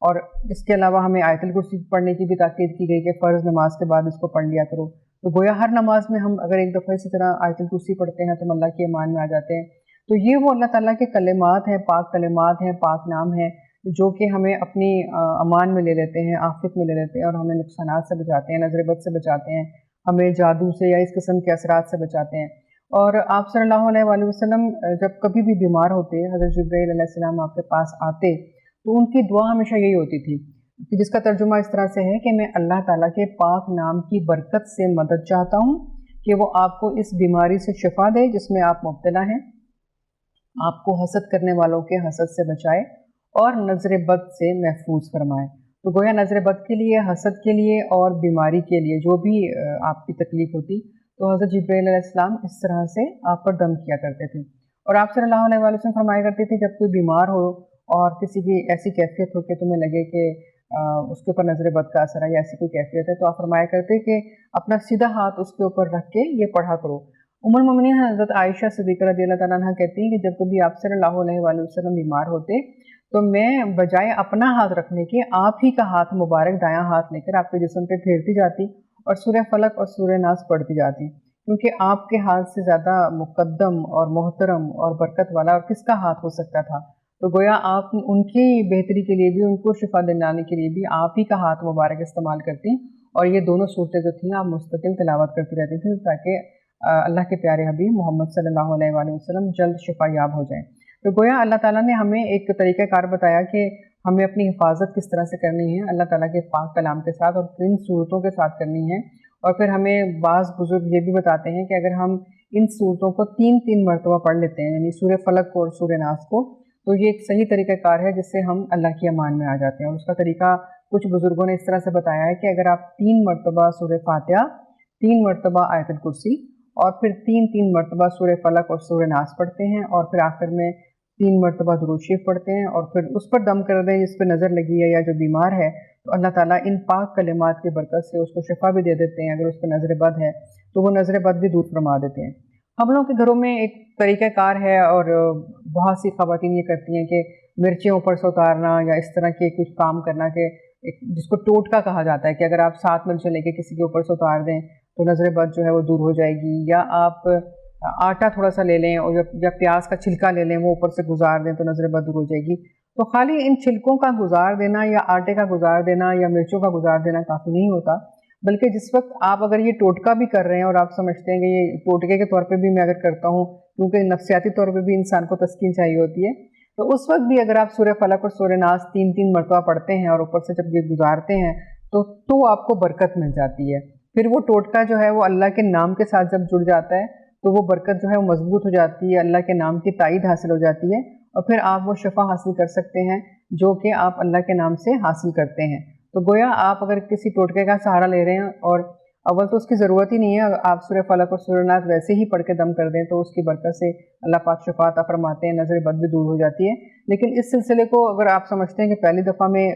اور اس کے علاوہ ہمیں آیت الکرسی پڑھنے کی بھی تاکید کی گئی کہ فرض نماز کے بعد اس کو پڑھ لیا کرو۔ تو گویا ہر نماز میں ہم اگر ایک دفعہ اسی طرح آیت الکرسی پڑھتے ہیں تو ہم اللہ کی امان میں آ جاتے ہیں۔ تو یہ وہ اللہ تعالیٰ کے کلمات ہیں، پاک کلمات ہیں، پاک نام ہیں، جو کہ ہمیں اپنی امان میں لے لیتے ہیں، آفت میں لے لیتے ہیں، اور ہمیں نقصانات سے بچاتے ہیں، نظر بد سے بچاتے ہیں، ہمیں جادو سے یا اس قسم کے اثرات سے بچاتے ہیں۔ اور آپ صلی اللہ علیہ وآلہ وسلم جب کبھی بھی بیمار ہوتے، حضرت جبرائیل علیہ السلام آپ کے پاس آتے تو ان کی دعا ہمیشہ یہی ہوتی تھی، کہ جس کا ترجمہ اس طرح سے ہے کہ میں اللہ تعالیٰ کے پاک نام کی برکت سے مدد چاہتا ہوں کہ وہ آپ کو اس بیماری سے شفا دے جس میں آپ مبتلا ہیں، آپ کو حسد کرنے والوں کے حسد سے بچائے اور نظر بد سے محفوظ فرمائے۔ تو گویا نظر بد کے لیے، حسد کے لیے اور بیماری کے لیے جو بھی آپ کی تکلیف ہوتی تو حضرت جبرائیل علیہ السلام اس طرح سے آپ پر دم کیا کرتے تھے، اور آپ صلی اللہ علیہ وسلم فرمایا کرتے تھے جب کوئی بیمار ہو اور کسی کی ایسی کیفیت ہو کہ تمہیں لگے کہ اس کے اوپر نظر بد کا اثر ہے یا ایسی کوئی کیفیت ہے، تو آپ فرمایا کرتے کہ اپنا سیدھا ہاتھ اس کے اوپر رکھ کے یہ پڑھا کرو۔ ام المومنین حضرت عائشہ صدیقہ رضی اللہ تعالیٰ عنہ کہتی ہیں کہ جب کبھی آپ صلی اللہ علیہ وآلہ وسلم بیمار ہوتے تو میں بجائے اپنا ہاتھ رکھنے کے آپ ہی کا ہاتھ مبارک دایاں ہاتھ لے کر آپ کے جسم پہ پھیرتی جاتی اور سورہ فلق اور سورہ ناس پڑھتی جاتی، کیونکہ آپ کے ہاتھ سے زیادہ مقدم اور محترم اور برکت والا اور کس کا ہاتھ ہو سکتا تھا۔ تو گویا آپ ان کی بہتری کے لیے بھی، ان کو شفا دلانے کے لیے بھی آپ ہی کا ہاتھ مبارک استعمال کرتی، اور یہ دونوں صورتیں جو تھیں آپ مستقل تلاوت کرتی رہتی تھیں تاکہ اللہ کے پیارے حبیب محمد صلی اللہ علیہ وآلہ وسلم جلد شفا یاب ہو جائیں۔ تو گویا اللہ تعالیٰ نے ہمیں ایک طریقہ کار بتایا کہ ہمیں اپنی حفاظت کس طرح سے کرنی ہے اللہ تعالیٰ کے پاک کلام کے ساتھ اور کن صورتوں کے ساتھ کرنی ہے، اور پھر ہمیں بعض بزرگ یہ بھی بتاتے ہیں کہ اگر ہم ان صورتوں کو 3 مرتبہ پڑھ لیتے ہیں، یعنی سورہ فلق اور سورہ ناس کو، تو یہ ایک صحیح طریقہ کار ہے جس سے ہم اللہ کی امان میں آ جاتے ہیں۔ اور اس کا طریقہ کچھ بزرگوں نے اس طرح سے بتایا ہے کہ اگر آپ 3 مرتبہ سورہ فاتحہ، 3 مرتبہ آیت الکرسی اور پھر 3 مرتبہ سورہ فلق اور سورہ ناس پڑھتے ہیں، اور پھر آخر میں 3 مرتبہ درود شریف پڑھتے ہیں اور پھر اس پر دم کر دیں جس پہ نظر لگی ہے یا جو بیمار ہے، تو اللہ تعالیٰ ان پاک کلمات کی برکت سے اس کو شفا بھی دے دیتے ہیں۔ اگر اس پہ نظر بد ہے تو وہ نظر بد بھی دور فرما دیتے ہیں۔ ہم لوگوں کے گھروں میں ایک طریقہ کار ہے، اور بہت سی خواتین یہ کرتی ہیں کہ مرچیں اوپر سے اتارنا یا اس طرح کے کچھ کام کرنا، کہ جس کو ٹوٹکا کہا جاتا ہے کہ اگر آپ 7 مرچیں لے کے کسی کے اوپر سے اتار دیں تو نظر بد جو ہے وہ دور ہو جائے گی، یا آپ آٹا تھوڑا سا لے لیں اور یا پیاز کا چھلکا لے لیں، وہ اوپر سے گزار دیں تو نظر بد دور ہو جائے گی۔ تو خالی ان چھلکوں کا گزار دینا یا آٹے کا گزار دینا یا مرچوں کا گزار دینا کافی نہیں ہوتا، بلکہ جس وقت آپ اگر یہ ٹوٹکا بھی کر رہے ہیں اور آپ سمجھتے ہیں کہ یہ ٹوٹکے کے طور پہ بھی میں اگر کرتا ہوں، کیونکہ نفسیاتی طور پہ بھی انسان کو تسکین چاہیے ہوتی ہے، تو اس وقت بھی اگر آپ سورہ فلق اور سورہ ناس 3 مرتبہ پڑھتے ہیں اور اوپر سے جب یہ گزارتے ہیں تو آپ کو برکت مل جاتی ہے۔ پھر وہ ٹوٹکا جو ہے وہ اللہ کے نام کے ساتھ جب جڑ جاتا ہے تو وہ برکت جو ہے وہ مضبوط ہو جاتی ہے، اللہ کے نام کی تائید حاصل ہو جاتی ہے، اور پھر آپ وہ شفا حاصل کر سکتے ہیں جو کہ آپ اللہ کے نام سے حاصل کرتے ہیں۔ تو گویا آپ اگر کسی ٹوٹکے کا سہارا لے رہے ہیں، اور اول تو اس کی ضرورت ہی نہیں ہے، آپ سورہ فلق اور سورہ ناس ویسے ہی پڑھ کے دم کر دیں تو اس کی برکت سے اللہ پاک شفا عطا فرماتے ہیں، نظر بد بھی دور ہو جاتی ہے۔ لیکن اس سلسلے کو اگر آپ سمجھتے ہیں کہ پہلی دفعہ میں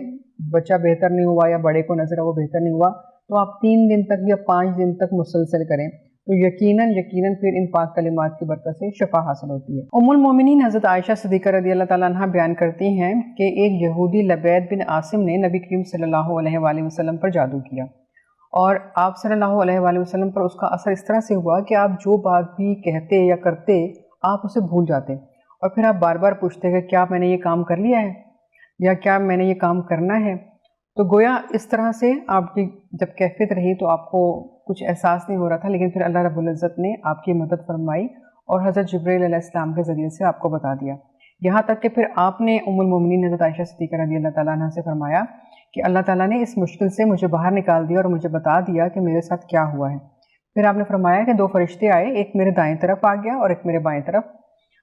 بچہ بہتر نہیں ہوا یا بڑے کو نظر وہ بہتر نہیں ہوا، تو آپ 3 دن تک یا 5 دن تک مسلسل کریں تو یقیناً پھر ان پاک کلمات کی برکت سے شفا حاصل ہوتی ہے۔ ام المومنین حضرت عائشہ صدیقہ رضی اللہ تعالیٰ عنہ بیان کرتی ہیں کہ ایک یہودی لبید بن عاصم نے نبی کریم صلی اللہ علیہ وآلہ وسلم پر جادو کیا، اور آپ صلی اللہ علیہ وآلہ وسلم پر اس کا اثر اس طرح سے ہوا کہ آپ جو بات بھی کہتے یا کرتے آپ اسے بھول جاتے، اور پھر آپ بار بار پوچھتے کہ کیا میں نے یہ کام کر لیا ہے یا کیا میں نے یہ کام کرنا ہے۔ تو گویا اس طرح سے آپ کی جب کیفیت رہی تو آپ کو کچھ احساس نہیں ہو رہا تھا، لیکن پھر اللہ رب العزت نے آپ کی مدد فرمائی اور حضرت جبرائیل علیہ السلام کے ذریعے سے آپ کو بتا دیا، یہاں تک کہ پھر آپ نے ام المومنین حضرت عائشہ صدیقہ رضی اللہ تعالیٰ عنہ سے فرمایا کہ اللہ تعالیٰ نے اس مشکل سے مجھے باہر نکال دیا اور مجھے بتا دیا کہ میرے ساتھ کیا ہوا ہے۔ پھر آپ نے فرمایا کہ 2 فرشتے آئے، ایک میرے دائیں طرف آ گیا اور ایک میرے بائیں طرف،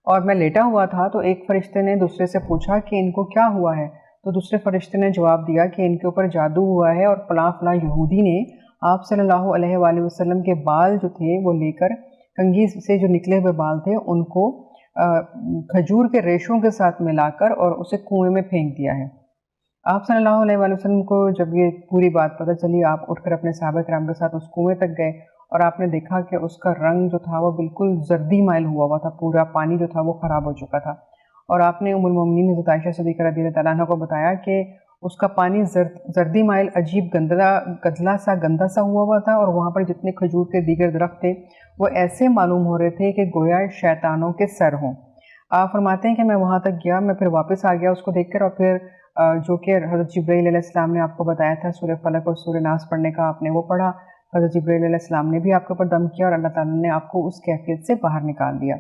اور میں لیٹا ہوا تھا تو ایک فرشتے نے دوسرے سے پوچھا کہ ان کو کیا ہوا ہے، تو دوسرے فرشتے نے جواب دیا کہ ان کے اوپر جادو ہوا ہے، اور فلاں فلاں یہودی نے آپ صلی اللہ علیہ وآلہ وسلم کے بال جو تھے وہ لے کر، کنگھی سے جو نکلے ہوئے بال تھے ان کو کھجور کے ریشوں کے ساتھ ملا کر اور اسے کنویں میں پھینک دیا ہے۔ آپ صلی اللہ علیہ وآلہ وسلم کو جب یہ پوری بات پتہ چلی، آپ اٹھ کر اپنے صحابہ کرام کے ساتھ اس کنویں تک گئے، اور آپ نے دیکھا کہ اس کا رنگ جو تھا وہ بالکل زردی مائل ہوا تھا، پورا پانی جو تھا وہ خراب ہو چکا تھا، اور آپ نے ام المومنین حضرت عائشہ صدیقہ رضی اللہ تعالیٰ عنہ کو بتایا کہ اس کا پانی زردی مائل عجیب گندلا سا ہوا تھا، اور وہاں پر جتنے کھجور کے دیگر درخت تھے وہ ایسے معلوم ہو رہے تھے کہ گویا شیطانوں کے سر ہوں۔ آپ فرماتے ہیں کہ میں وہاں تک گیا، میں پھر واپس آ گیا اس کو دیکھ کر، اور پھر جو کہ حضرت جبرائیل علیہ السلام نے آپ کو بتایا تھا سورہ فلق اور سورہ ناس پڑھنے کا، آپ نے وہ پڑھا، حضرت جبرائیل علیہ السلام نے بھی آپ کے اوپر دم کیا اور اللہ تعالیٰ نے آپ کو اس کیفیت سے باہر نکال دیا۔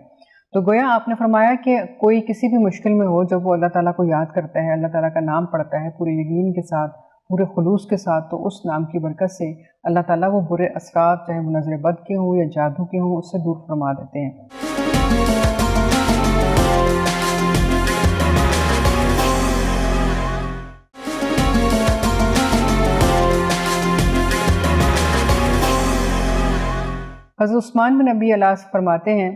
تو گویا آپ نے فرمایا کہ کوئی کسی بھی مشکل میں ہو، جب وہ اللہ تعالیٰ کو یاد کرتا ہے، اللہ تعالیٰ کا نام پڑھتا ہے پورے یقین کے ساتھ پورے خلوص کے ساتھ، تو اس نام کی برکت سے اللہ تعالیٰ وہ برے اثرات چاہے وہ نظر بد کے ہوں یا جادو کے ہوں اس سے دور فرما دیتے ہیں۔ حضرت عثمان بن ابی الاس فرماتے ہیں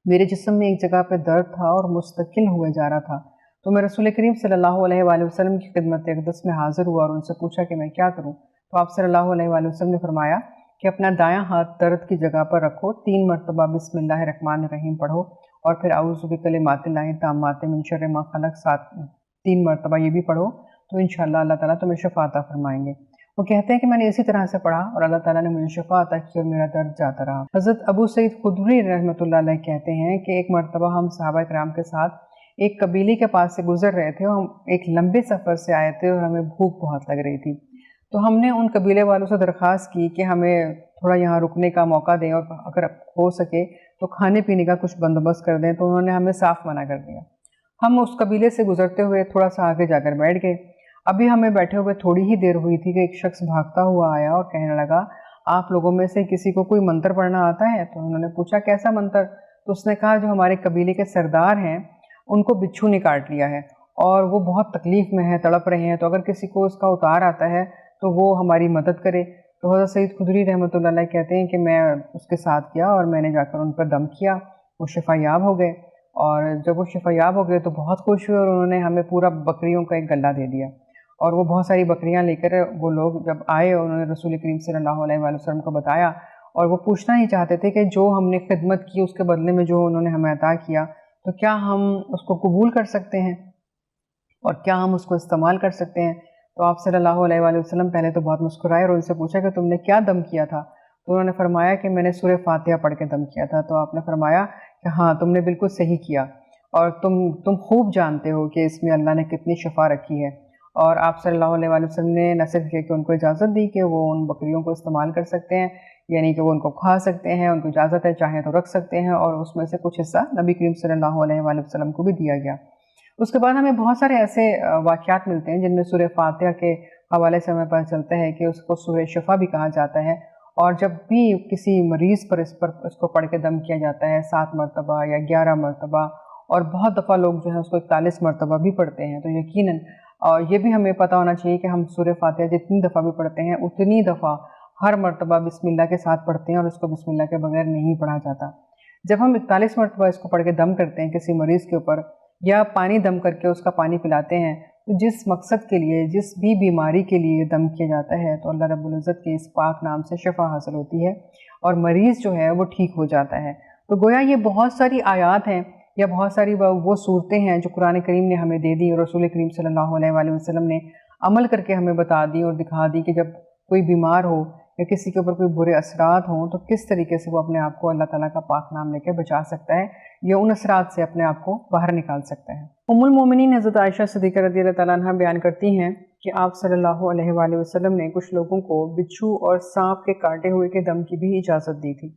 میرے جسم میں ایک جگہ پہ درد تھا اور مستقل ہوئے جا رہا تھا، تو میں رسول کریم صلی اللہ علیہ وآلہ وسلم کی خدمت اقدس میں حاضر ہوا اور ان سے پوچھا کہ میں کیا کروں، تو آپ صلی اللہ علیہ وآلہ وسلم نے فرمایا کہ اپنا دایاں ہاتھ درد کی جگہ پر رکھو، 3 مرتبہ بسم اللہ الرحمن الرحیم پڑھو، اور پھر اعوذ بکلمات اللہ التامات من شر ما خلق 3 مرتبہ یہ بھی پڑھو، تو انشاءاللہ اللہ تعالیٰ تمہیں شفا عطا فرمائیں گے۔ وہ کہتے ہیں کہ میں نے اسی طرح سے پڑھا اور اللہ تعالیٰ نے مجھے شفا عطا کی اور میرا درد جاتا رہا۔ حضرت ابو سعید خدری رحمۃ اللہ علیہ کہتے ہیں کہ ایک مرتبہ ہم صحابہ کرام کے ساتھ ایک قبیلے کے پاس سے گزر رہے تھے، اور ہم ایک لمبے سفر سے آئے تھے اور ہمیں بھوک بہت لگ رہی تھی، تو ہم نے ان قبیلے والوں سے درخواست کی کہ ہمیں تھوڑا یہاں رکنے کا موقع دیں اور اگر ہو سکے تو کھانے پینے کا کچھ بندوبست کر دیں، تو انہوں نے ہمیں صاف منع کر دیا۔ ہم اس قبیلے سے گزرتے ہوئے تھوڑا سا آگے جا کر بیٹھ گئے۔ ابھی ہمیں بیٹھے ہوئے تھوڑی ہی دیر ہوئی تھی کہ ایک شخص بھاگتا ہوا آیا اور کہنے لگا آپ لوگوں میں سے کسی کو کوئی منتر پڑھنا آتا ہے؟ تو انہوں نے پوچھا کیسا منتر؟ تو اس نے کہا جو ہمارے قبیلے کے سردار ہیں ان کو بچھو نے کاٹ لیا ہے اور وہ بہت تکلیف میں ہے، تڑپ رہے ہیں، تو اگر کسی کو اس کا اتار آتا ہے تو وہ ہماری مدد کرے۔ تو حضرت سید خدری رحمۃ اللہ علیہ کہتے ہیں کہ میں اس کے ساتھ گیا اور میں نے جا کر ان پر دم کیا، وہ شفا یاب ہو گئے، اور جب وہ شفا یاب ہو گئے تو بہت خوش ہوئے اور انہوں نے ہمیں پورا بکریوں کا ایک گلہ دے دیا، اور وہ بہت ساری بکریاں لے کر وہ لوگ جب آئے اور انہوں نے رسول کریم صلی اللہ علیہ وآلہ وسلم کو بتایا، اور وہ پوچھنا ہی چاہتے تھے کہ جو ہم نے خدمت کی اس کے بدلے میں جو انہوں نے ہمیں عطا کیا تو کیا ہم اس کو قبول کر سکتے ہیں اور کیا ہم اس کو استعمال کر سکتے ہیں؟ تو آپ صلی اللہ علیہ وآلہ وسلم پہلے تو بہت مسکرائے اور ان سے پوچھا کہ تم نے کیا دم کیا تھا؟ تو انہوں نے فرمایا کہ میں نے سورہ فاتحہ پڑھ کے دم کیا تھا۔ تو آپ نے فرمایا کہ ہاں تم نے بالکل صحیح کیا، اور تم خوب جانتے ہو کہ اس میں اللہ نے کتنی شفا رکھی ہے۔ اور آپ صلی اللہ علیہ وآلہ وسلم نے نہ صرف یہ کہ ان کو اجازت دی کہ وہ ان بکریوں کو استعمال کر سکتے ہیں، یعنی کہ وہ ان کو کھا سکتے ہیں، ان کو اجازت ہے چاہیں تو رکھ سکتے ہیں، اور اس میں سے کچھ حصہ نبی کریم صلی اللہ علیہ وآلہ وسلم کو بھی دیا گیا۔ اس کے بعد ہمیں بہت سارے ایسے واقعات ملتے ہیں جن میں سورہ فاتحہ کے حوالے سے ہمیں پتہ چلتا ہے کہ اس کو سورہ شفا بھی کہا جاتا ہے، اور جب بھی کسی مریض پر اس کو پڑھ کے دم کیا جاتا ہے 7 مرتبہ یا 11 مرتبہ، اور بہت دفعہ لوگ جو ہیں اس کو 41 مرتبہ بھی پڑھتے ہیں، تو یقیناً اور یہ بھی ہمیں پتہ ہونا چاہیے کہ ہم سورہ فاتحہ جتنی دفعہ بھی پڑھتے ہیں اتنی دفعہ ہر مرتبہ بسم اللہ کے ساتھ پڑھتے ہیں، اور اس کو بسم اللہ کے بغیر نہیں پڑھا جاتا۔ جب ہم 41 مرتبہ اس کو پڑھ کے دم کرتے ہیں کسی مریض کے اوپر، یا پانی دم کر کے اس کا پانی پلاتے ہیں، تو جس مقصد کے لیے، جس بھی بیماری کے لیے دم کیا جاتا ہے، تو اللہ رب العزت کے اس پاک نام سے شفا حاصل ہوتی ہے اور مریض جو ہے وہ ٹھیک ہو جاتا ہے۔ تو گویا یہ بہت ساری آیات ہیں یا بہت ساری وہ صورتیں ہیں جو قرآن کریم نے ہمیں دے دی اور رسول کریم صلی اللہ علیہ وآلہ وسلم نے عمل کر کے ہمیں بتا دی اور دکھا دی کہ جب کوئی بیمار ہو یا کسی کے اوپر کوئی برے اثرات ہوں تو کس طریقے سے وہ اپنے آپ کو اللہ تعالیٰ کا پاک نام لے کے بچا سکتا ہے یا ان اثرات سے اپنے آپ کو باہر نکال سکتا ہے۔ ام المومنین حضرت عائشہ صدیقہ رضی اللہ تعالیٰ عنہ بیان کرتی ہیں کہ آپ صلی اللہ علیہ وآلہ وسلم نے کچھ لوگوں کو بچھو اور سانپ کے کاٹے ہوئے کے دم کی بھی اجازت دی تھی،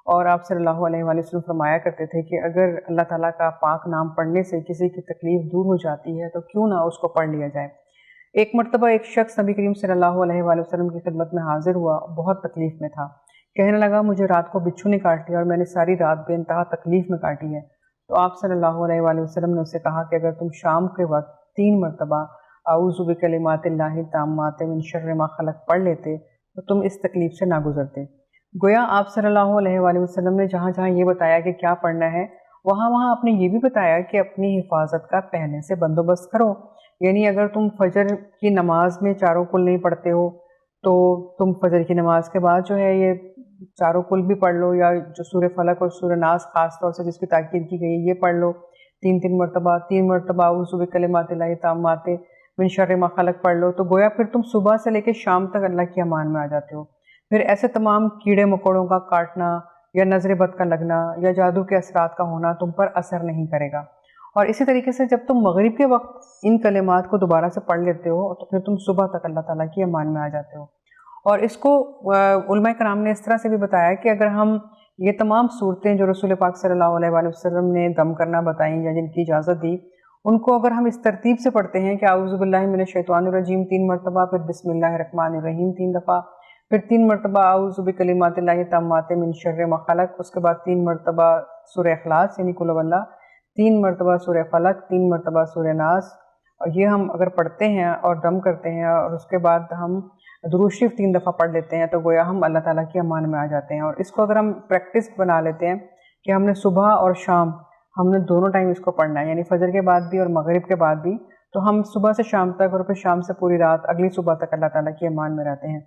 اور آپ صلی اللہ علیہ وآلہ وسلم فرمایا کرتے تھے کہ اگر اللہ تعالیٰ کا پاک نام پڑھنے سے کسی کی تکلیف دور ہو جاتی ہے تو کیوں نہ اس کو پڑھ لیا جائے۔ ایک مرتبہ ایک شخص نبی کریم صلی اللہ علیہ وآلہ وسلم کی خدمت میں حاضر ہوا، بہت تکلیف میں تھا، کہنے لگا مجھے رات کو بچھو نے کاٹ لیا اور میں نے ساری رات بے انتہا تکلیف میں کاٹی ہے۔ تو آپ صلی اللہ علیہ وآلہ وسلم نے اسے کہا کہ اگر تم شام کے وقت 3 مرتبہ اعوذ بکلمات اللہ التامات من شر ما خلق پڑھ لیتے تو تم اس تکلیف سے نہ گزرتے۔ گویا آپ صلی اللہ علیہ وآلہ وسلم نے جہاں جہاں یہ بتایا کہ کیا پڑھنا ہے، وہاں وہاں آپ نے یہ بھی بتایا کہ اپنی حفاظت کا پہلے سے بندوبست کرو، یعنی اگر تم فجر کی نماز میں چاروں کل نہیں پڑھتے ہو تو تم فجر کی نماز کے بعد جو ہے یہ چاروں کل بھی پڑھ لو، یا جو سورہ فلق اور سورہ ناس خاص طور سے جس کی تاکید کی گئی ہے یہ پڑھ لو 3 مرتبہ، 3 مرتبہ اعوذ بکلمات اللہ التامات من شر ما خلق پڑھ لو، تو گویا پھر تم صبح سے لے کے شام تک اللہ کی امان میں آ جاتے ہو۔ پھر ایسے تمام کیڑے مکوڑوں کا کاٹنا یا نظر بد کا لگنا یا جادو کے اثرات کا ہونا تم پر اثر نہیں کرے گا۔ اور اسی طریقے سے جب تم مغرب کے وقت ان کلمات کو دوبارہ سے پڑھ لیتے ہو تو پھر تم صبح تک اللہ تعالیٰ کی امان میں آ جاتے ہو۔ اور اس کو علماء کرام نے اس طرح سے بھی بتایا کہ اگر ہم یہ تمام صورتیں جو رسول پاک صلی اللہ علیہ وآلہ وسلم نے دم کرنا بتائیں یا جن کی اجازت دی ان کو اگر ہم اس ترتیب سے پڑھتے ہیں کہ اعوذ باللہ من الشیطان الرجیم 3 مرتبہ، پھر بسم اللہ الرحمن الرحیم 3 دفعہ، پھر 3 مرتبہ اعوذ بکلمات اللہ التامات من شر ما خلق، اس کے بعد 3 مرتبہ سورہ اخلاص یعنی قل واللہ، 3 مرتبہ سورہ فلق، 3 مرتبہ سورہ ناس، اور یہ ہم اگر پڑھتے ہیں اور دم کرتے ہیں اور اس کے بعد ہم درود شریف 3 دفعہ پڑھ لیتے ہیں تو گویا ہم اللہ تعالیٰ کی امان میں آ جاتے ہیں۔ اور اس کو اگر ہم پریکٹس بنا لیتے ہیں کہ ہم نے صبح اور شام ہم نے دونوں ٹائم اس کو پڑھنا ہے، یعنی فجر کے بعد بھی اور مغرب کے بعد بھی، تو ہم صبح سے شام تک اور پھر شام سے پوری رات اگلی صبح تک اللہ تعالیٰ کی امان میں رہتے ہیں۔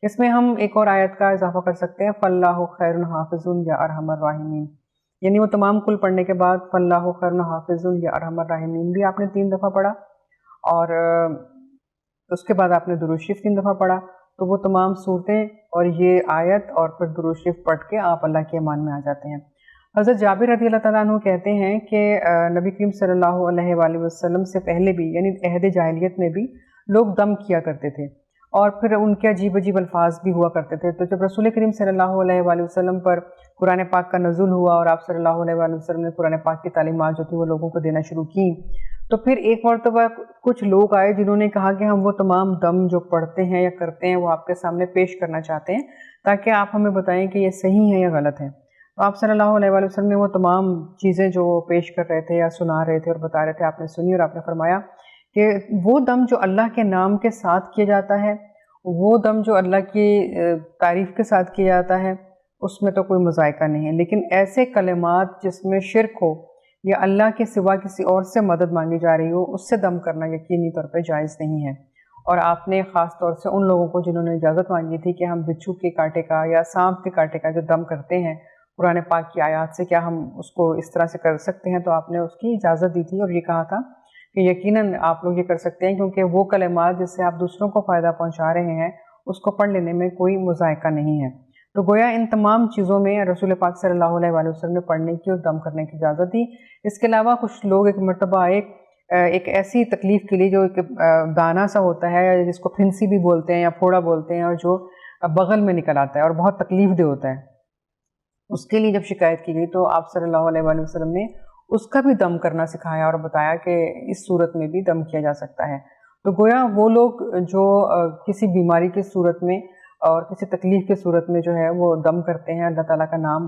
اس میں ہم ایک اور آیت کا اضافہ کر سکتے ہیں، فَاللَّهُ خَيْرٌ حَافِظٌ یا ارحم الراحمین، یعنی وہ تمام کل پڑھنے کے بعد فَاللَّهُ خَيْرٌ حَافِظٌ یا ارحم الراحمین بھی آپ نے 3 دفعہ پڑھا، اور اس کے بعد آپ نے درود شریف 3 دفعہ پڑھا، تو وہ تمام صورتیں اور یہ آیت اور پھر درود شریف پڑھ کے آپ اللہ کے امان میں آ جاتے ہیں۔ حضرت جابر رضی اللہ تعالیٰ عنہ کہتے ہیں کہ نبی کریم صلی اللہ علیہ وآلہ وسلم سے پہلے بھی یعنی عہد جاہلیت میں بھی لوگ دم کیا کرتے تھے، اور پھر ان کے عجیب عجیب الفاظ بھی ہوا کرتے تھے۔ تو جب رسول کریم صلی اللہ علیہ وآلہ وسلم پر قرآن پاک کا نزول ہوا اور آپ صلی اللہ علیہ وآلہ وسلم نے قرآن پاک کی تعلیمات جو تھی وہ لوگوں کو دینا شروع کی، تو پھر ایک مرتبہ کچھ لوگ آئے جنہوں نے کہا کہ ہم وہ تمام دم جو پڑھتے ہیں یا کرتے ہیں وہ آپ کے سامنے پیش کرنا چاہتے ہیں تاکہ آپ ہمیں بتائیں کہ یہ صحیح ہے یا غلط ہے۔ تو آپ صلی اللہ علیہ وآلہ وسلم نے وہ تمام چیزیں جو وہ پیش کر رہے تھے یا سنا رہے تھے اور بتا رہے تھے آپ نے سنی، اور آپ نے فرمایا کہ وہ دم جو اللہ کے نام کے ساتھ کیا جاتا ہے، وہ دم جو اللہ کی تعریف کے ساتھ کیا جاتا ہے، اس میں تو کوئی مذائقہ نہیں ہے، لیکن ایسے کلمات جس میں شرک ہو یا اللہ کے سوا کسی اور سے مدد مانگی جا رہی ہو، اس سے دم کرنا یقینی طور پہ جائز نہیں ہے۔ اور آپ نے خاص طور سے ان لوگوں کو جنہوں نے اجازت مانگی تھی کہ ہم بچھو کے کانٹے کا یا سانپ کے کانٹے کا جو دم کرتے ہیں قرآن پاک کی آیات سے، کیا ہم اس کو اس طرح سے کر سکتے ہیں، تو آپ نے اس کی اجازت دی تھی اور یہ کہا تھا کہ یقیناً آپ لوگ یہ کر سکتے ہیں، کیونکہ وہ کلمات جس سے آپ دوسروں کو فائدہ پہنچا رہے ہیں اس کو پڑھ لینے میں کوئی مذائقہ نہیں ہے۔ تو گویا ان تمام چیزوں میں رسول پاک صلی اللہ علیہ وآلہ وسلم نے پڑھنے کی اور دم کرنے کی اجازت دی۔ اس کے علاوہ کچھ لوگ ایک مرتبہ ایک ایسی تکلیف کے لیے جو ایک دانہ سا ہوتا ہے جس کو پھنسی بھی بولتے ہیں یا پھوڑا بولتے ہیں، اور جو بغل میں نکل آتا ہے اور بہت تکلیف دہ ہوتا ہے، اس کے لیے جب شکایت کی گئی تو آپ صلی اللہ علیہ وآلہ وسلم نے اس کا بھی دم کرنا سکھایا اور بتایا کہ اس صورت میں بھی دم کیا جا سکتا ہے۔ تو گویا وہ لوگ جو کسی بیماری کی صورت میں اور کسی تکلیف کی صورت میں جو ہے وہ دم کرتے ہیں، اللہ تعالیٰ کا نام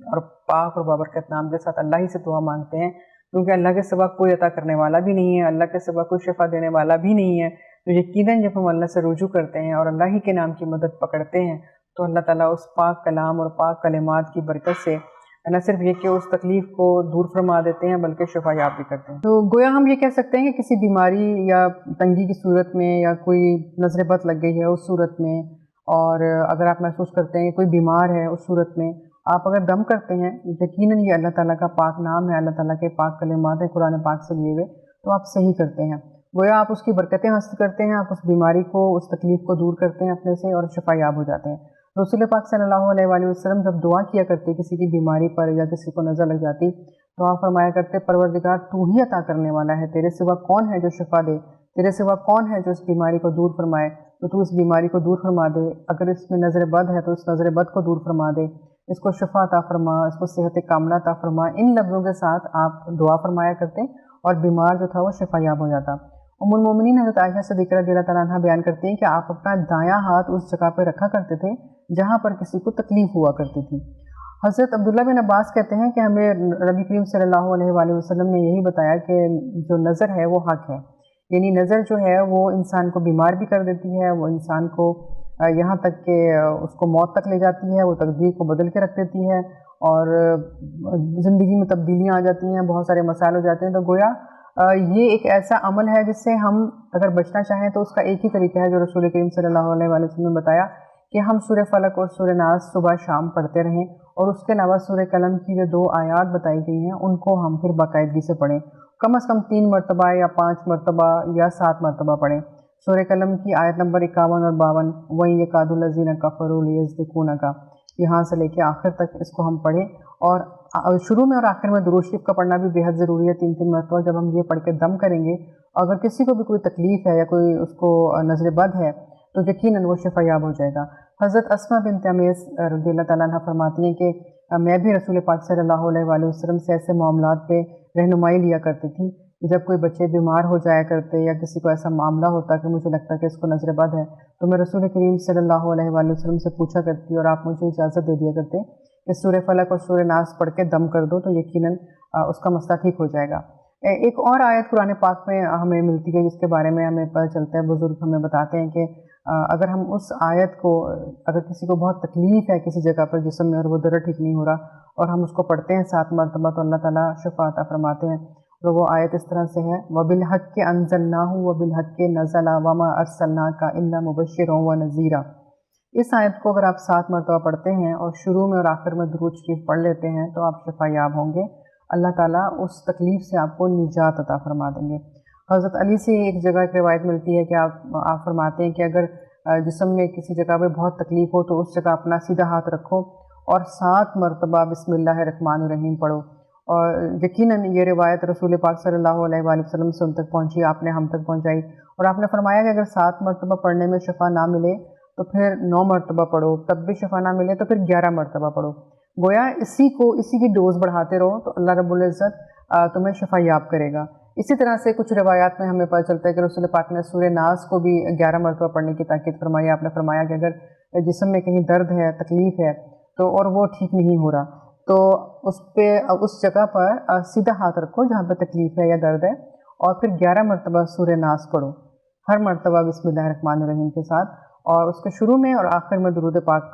اور پاک اور بابرکت نام کے ساتھ اللہ ہی سے دعا مانگتے ہیں، کیونکہ اللہ کے سوا کوئی عطا کرنے والا بھی نہیں ہے، اللہ کے سوا کوئی شفا دینے والا بھی نہیں ہے۔ تو یقیناً جب ہم اللہ سے رجوع کرتے ہیں اور اللہ ہی کے نام کی مدد پکڑتے ہیں تو اللہ تعالیٰ اس پاک کلام اور پاک کلمات کی برکت سے نہ صرف یہ کہ اس تکلیف کو دور فرما دیتے ہیں بلکہ شفا یاب بھی کرتے ہیں۔ تو گویا ہم یہ کہہ سکتے ہیں کہ کسی بیماری یا تنگی کی صورت میں یا کوئی نظر بد لگ گئی ہے اس صورت میں، اور اگر آپ محسوس کرتے ہیں کہ کوئی بیمار ہے اس صورت میں آپ اگر دم کرتے ہیں، یقیناً یہ اللہ تعالیٰ کا پاک نام ہے، اللہ تعالیٰ کے پاک کلمات ہیں قرآن پاک سے لیے ہوئے، تو آپ صحیح کرتے ہیں، گویا آپ اس کی برکتیں حاصل کرتے ہیں، آپ اس بیماری کو اس تکلیف کو دور کرتے ہیں اپنے سے اور شفا یاب ہو جاتے ہیں۔ رسول پاک صلی اللہ علیہ وآلہ وسلم جب دعا کیا کرتے کسی کی بیماری پر یا کسی کو نظر لگ جاتی تو آپ فرمایا کرتے پروردگار تو ہی عطا کرنے والا ہے، تیرے سوا کون ہے جو شفا دے، تیرے سوا کون ہے جو اس بیماری کو دور فرمائے، تو اس بیماری کو دور فرما دے، اگر اس میں نظر بد ہے تو اس نظر بد کو دور فرما دے، اس کو شفا عطا فرما، اس کو صحت کاملہ عطا فرما۔ ان لفظوں کے ساتھ آپ دعا فرمایا کرتے اور بیمار جو تھا وہ شفا یاب ہو جاتا۔ ام المومنین حضرت عائشہ صدیقہ رضی اللہ تعالیٰ عنہ بیان کرتے ہیں کہ آپ اپنا دایاں ہاتھ اس جگہ پہ رکھا کرتے تھے جہاں پر کسی کو تکلیف ہوا کرتی تھی۔ حضرت عبداللہ بن عباس کہتے ہیں کہ ہمیں نبی کریم صلی اللہ علیہ وآلہ وسلم نے یہی بتایا کہ جو نظر ہے وہ حق ہے، یعنی نظر جو ہے وہ انسان کو بیمار بھی کر دیتی ہے، وہ انسان کو یہاں تک کہ اس کو موت تک لے جاتی ہے، وہ تقدیر کو بدل کے رکھ دیتی ہے اور زندگی میں تبدیلیاں آ جاتی ہیں، بہت سارے مسائل ہو جاتے ہیں۔ تو گویا یہ ایک ایسا عمل ہے جس سے ہم اگر بچنا چاہیں تو اس کا ایک ہی طریقہ ہے جو رسول کریم صلی اللہ علیہ وآلہ وسلم نے بتایا کہ ہم سورہ فلق اور سورہ ناس صبح شام پڑھتے رہیں، اور اس کے علاوہ سورہ قلم کی جو 2 آیات بتائی گئی ہیں ان کو ہم پھر باقاعدگی سے پڑھیں، کم از کم 3 مرتبہ یا 5 مرتبہ یا 7 مرتبہ پڑھیں۔ سورہ قلم کی آیت نمبر 51 اور 52 وَإِن يَكَادُ الَّذِينَ كَفَرُوا لِيُزْلِقُونَكَ، یہاں سے لے کے آخر تک اس کو ہم پڑھیں، اور شروع میں اور آخر میں درود شریف کا پڑھنا بھی بے حد ضروری ہے 3 مرتبہ۔ جب ہم یہ پڑھ کے دم کریں گے، اگر کسی کو بھی کوئی تکلیف ہے یا کوئی اس کو نظر بد ہے تو یقیناً وہ شفا یاب ہو جائے گا۔ حضرت اسماء بنت امیس رضی اللہ تعالیٰ عنہ فرماتی ہیں کہ میں بھی رسول پاک صلی اللہ علیہ وآلہ وسلم سے ایسے معاملات پہ رہنمائی لیا کرتی تھی کہ جب کوئی بچے بیمار ہو جایا کرتے یا کسی کو ایسا معاملہ ہوتا کہ مجھے لگتا کہ اس کو نظر بد ہے، تو میں رسول کریم صلی اللہ علیہ وآلہ وسلم سے پوچھا کرتی اور آپ مجھے اجازت دے دیا کرتے کہ سورہ فلق اور سورہ ناس پڑھ کے دم کر دو تو یقیناً اس کا مسئلہ ٹھیک ہو جائے گا۔ ایک اور آیت قرآن پاک میں ہمیں ملتی ہے جس کے بارے میں ہمیں پتہ چلتا ہے، بزرگ ہمیں بتاتے ہیں کہ اگر ہم اس آیت کو، اگر کسی کو بہت تکلیف ہے کسی جگہ پر جسم میں اور وہ درد ٹھیک نہیں ہو رہا اور ہم اس کو پڑھتے ہیں 7 مرتبہ تو اللہ تعالیٰ شفا عطا فرماتے ہیں۔ تو وہ آیت اس طرح سے ہے، وَبِالْحَقِّ أَنزَلْنَاهُ وَبِالْحَقِّ نَزَلَ وَمَا أَرْسَلْنَاكَ إِلَّا مُبَشِّرًا وَنَذِيرًا۔ اس آیت کو اگر آپ 7 مرتبہ پڑھتے ہیں اور شروع میں اور آخر میں درود شریف پڑھ لیتے ہیں تو آپ شفا یاب ہوں گے، اللہ تعالیٰ اس تکلیف سے آپ کو نجات عطا فرما دیں گے۔ حضرت علی سے ایک جگہ ایک روایت ملتی ہے کہ آپ فرماتے ہیں کہ اگر جسم میں کسی جگہ پہ بہت تکلیف ہو تو اس جگہ اپنا سیدھا ہاتھ رکھو اور 7 مرتبہ بسم اللہ الرحمن الرحیم پڑھو، اور یقیناً یہ روایت رسول پاک صلی اللہ علیہ وآلہ وسلم سے ان تک پہنچی، آپ نے ہم تک پہنچائی، اور آپ نے فرمایا کہ اگر 7 مرتبہ پڑھنے میں شفا نہ ملے تو پھر 9 مرتبہ پڑھو، تب بھی شفا نہ ملے تو پھر 11 مرتبہ پڑھو۔ گویا اسی کی ڈوز بڑھاتے رہو تو اللہ رب العزت تمہیں شفا یاب کرے گا۔ اسی طرح سے کچھ روایات میں ہمیں پتہ چلتا ہے کہ رسول پاک نے سورہ ناس کو بھی 11 مرتبہ پڑھنے کی تاکید فرمائی۔ آپ نے فرمایا کہ اگر جسم میں کہیں درد ہے، تکلیف ہے تو اور وہ ٹھیک نہیں ہو رہا تو اس جگہ پر سیدھا ہاتھ رکھو جہاں پہ تکلیف ہے یا درد ہے، اور پھر 11 مرتبہ سورہ ناس پڑھو، ہر مرتبہ بسم اللہ الرحمن الرحیم کے ساتھ، اور اس کے شروع میں اور آخر میں درود پاک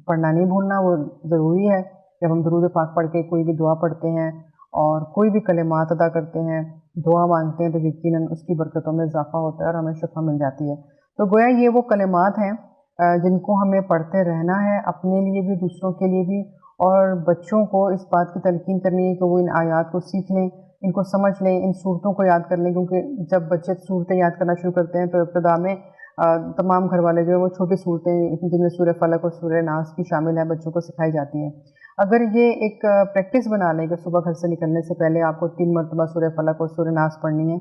پڑھنا نہیں بھولنا، وہ ضروری ہے۔ جب ہم درود پاک پڑھ کے کوئی بھی دعا پڑھتے ہیں اور کوئی بھی کلمات ادا کرتے ہیں، دعا مانگتے ہیں، تو یقیناً اس کی برکتوں میں اضافہ ہوتا ہے اور ہمیں شفا مل جاتی ہے۔ تو گویا یہ وہ کلمات ہیں جن کو ہمیں پڑھتے رہنا ہے، اپنے لیے بھی دوسروں کے لیے بھی، اور بچوں کو اس بات کی تلقین کرنی ہے کہ وہ ان آیات کو سیکھ لیں، ان کو سمجھ لیں، ان صورتوں کو یاد کر لیں، کیونکہ جب بچے صورتیں یاد کرنا شروع کرتے ہیں تو ابتدا میں تمام گھر والے جو ہیں وہ چھوٹی صورتیں جن میں سورہ فلق اور سورہ ناس بھی شامل ہے بچوں کو سکھائی جاتی ہیں۔ اگر یہ ایک پریکٹس بنا لیں کہ صبح گھر سے نکلنے سے پہلے آپ کو 3 مرتبہ سورہ فلق اور سورہ ناس پڑھنی ہے،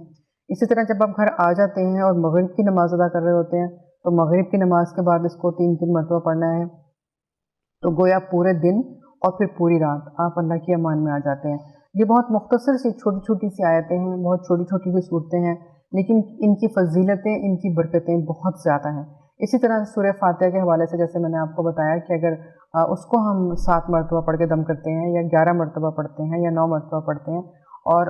اسی طرح جب آپ گھر آ جاتے ہیں اور مغرب کی نماز ادا کر رہے ہوتے ہیں تو مغرب کی نماز کے بعد اس کو 3 مرتبہ پڑھنا ہے، تو گویا پورے دن اور پھر پوری رات آپ اللہ کی امان میں آ جاتے ہیں۔ یہ بہت مختصر سی چھوٹی چھوٹی سی آیتیں ہیں، بہت چھوٹی چھوٹی سی صورتیں ہیں، لیکن ان کی فضیلتیں، ان کی برکتیں بہت زیادہ ہیں۔ اسی طرح سورہ فاتحہ کے حوالے سے جیسے میں نے آپ کو بتایا کہ اگر اس کو ہم 7 مرتبہ پڑھ کے دم کرتے ہیں یا 11 مرتبہ پڑھتے ہیں یا 9 مرتبہ پڑھتے ہیں اور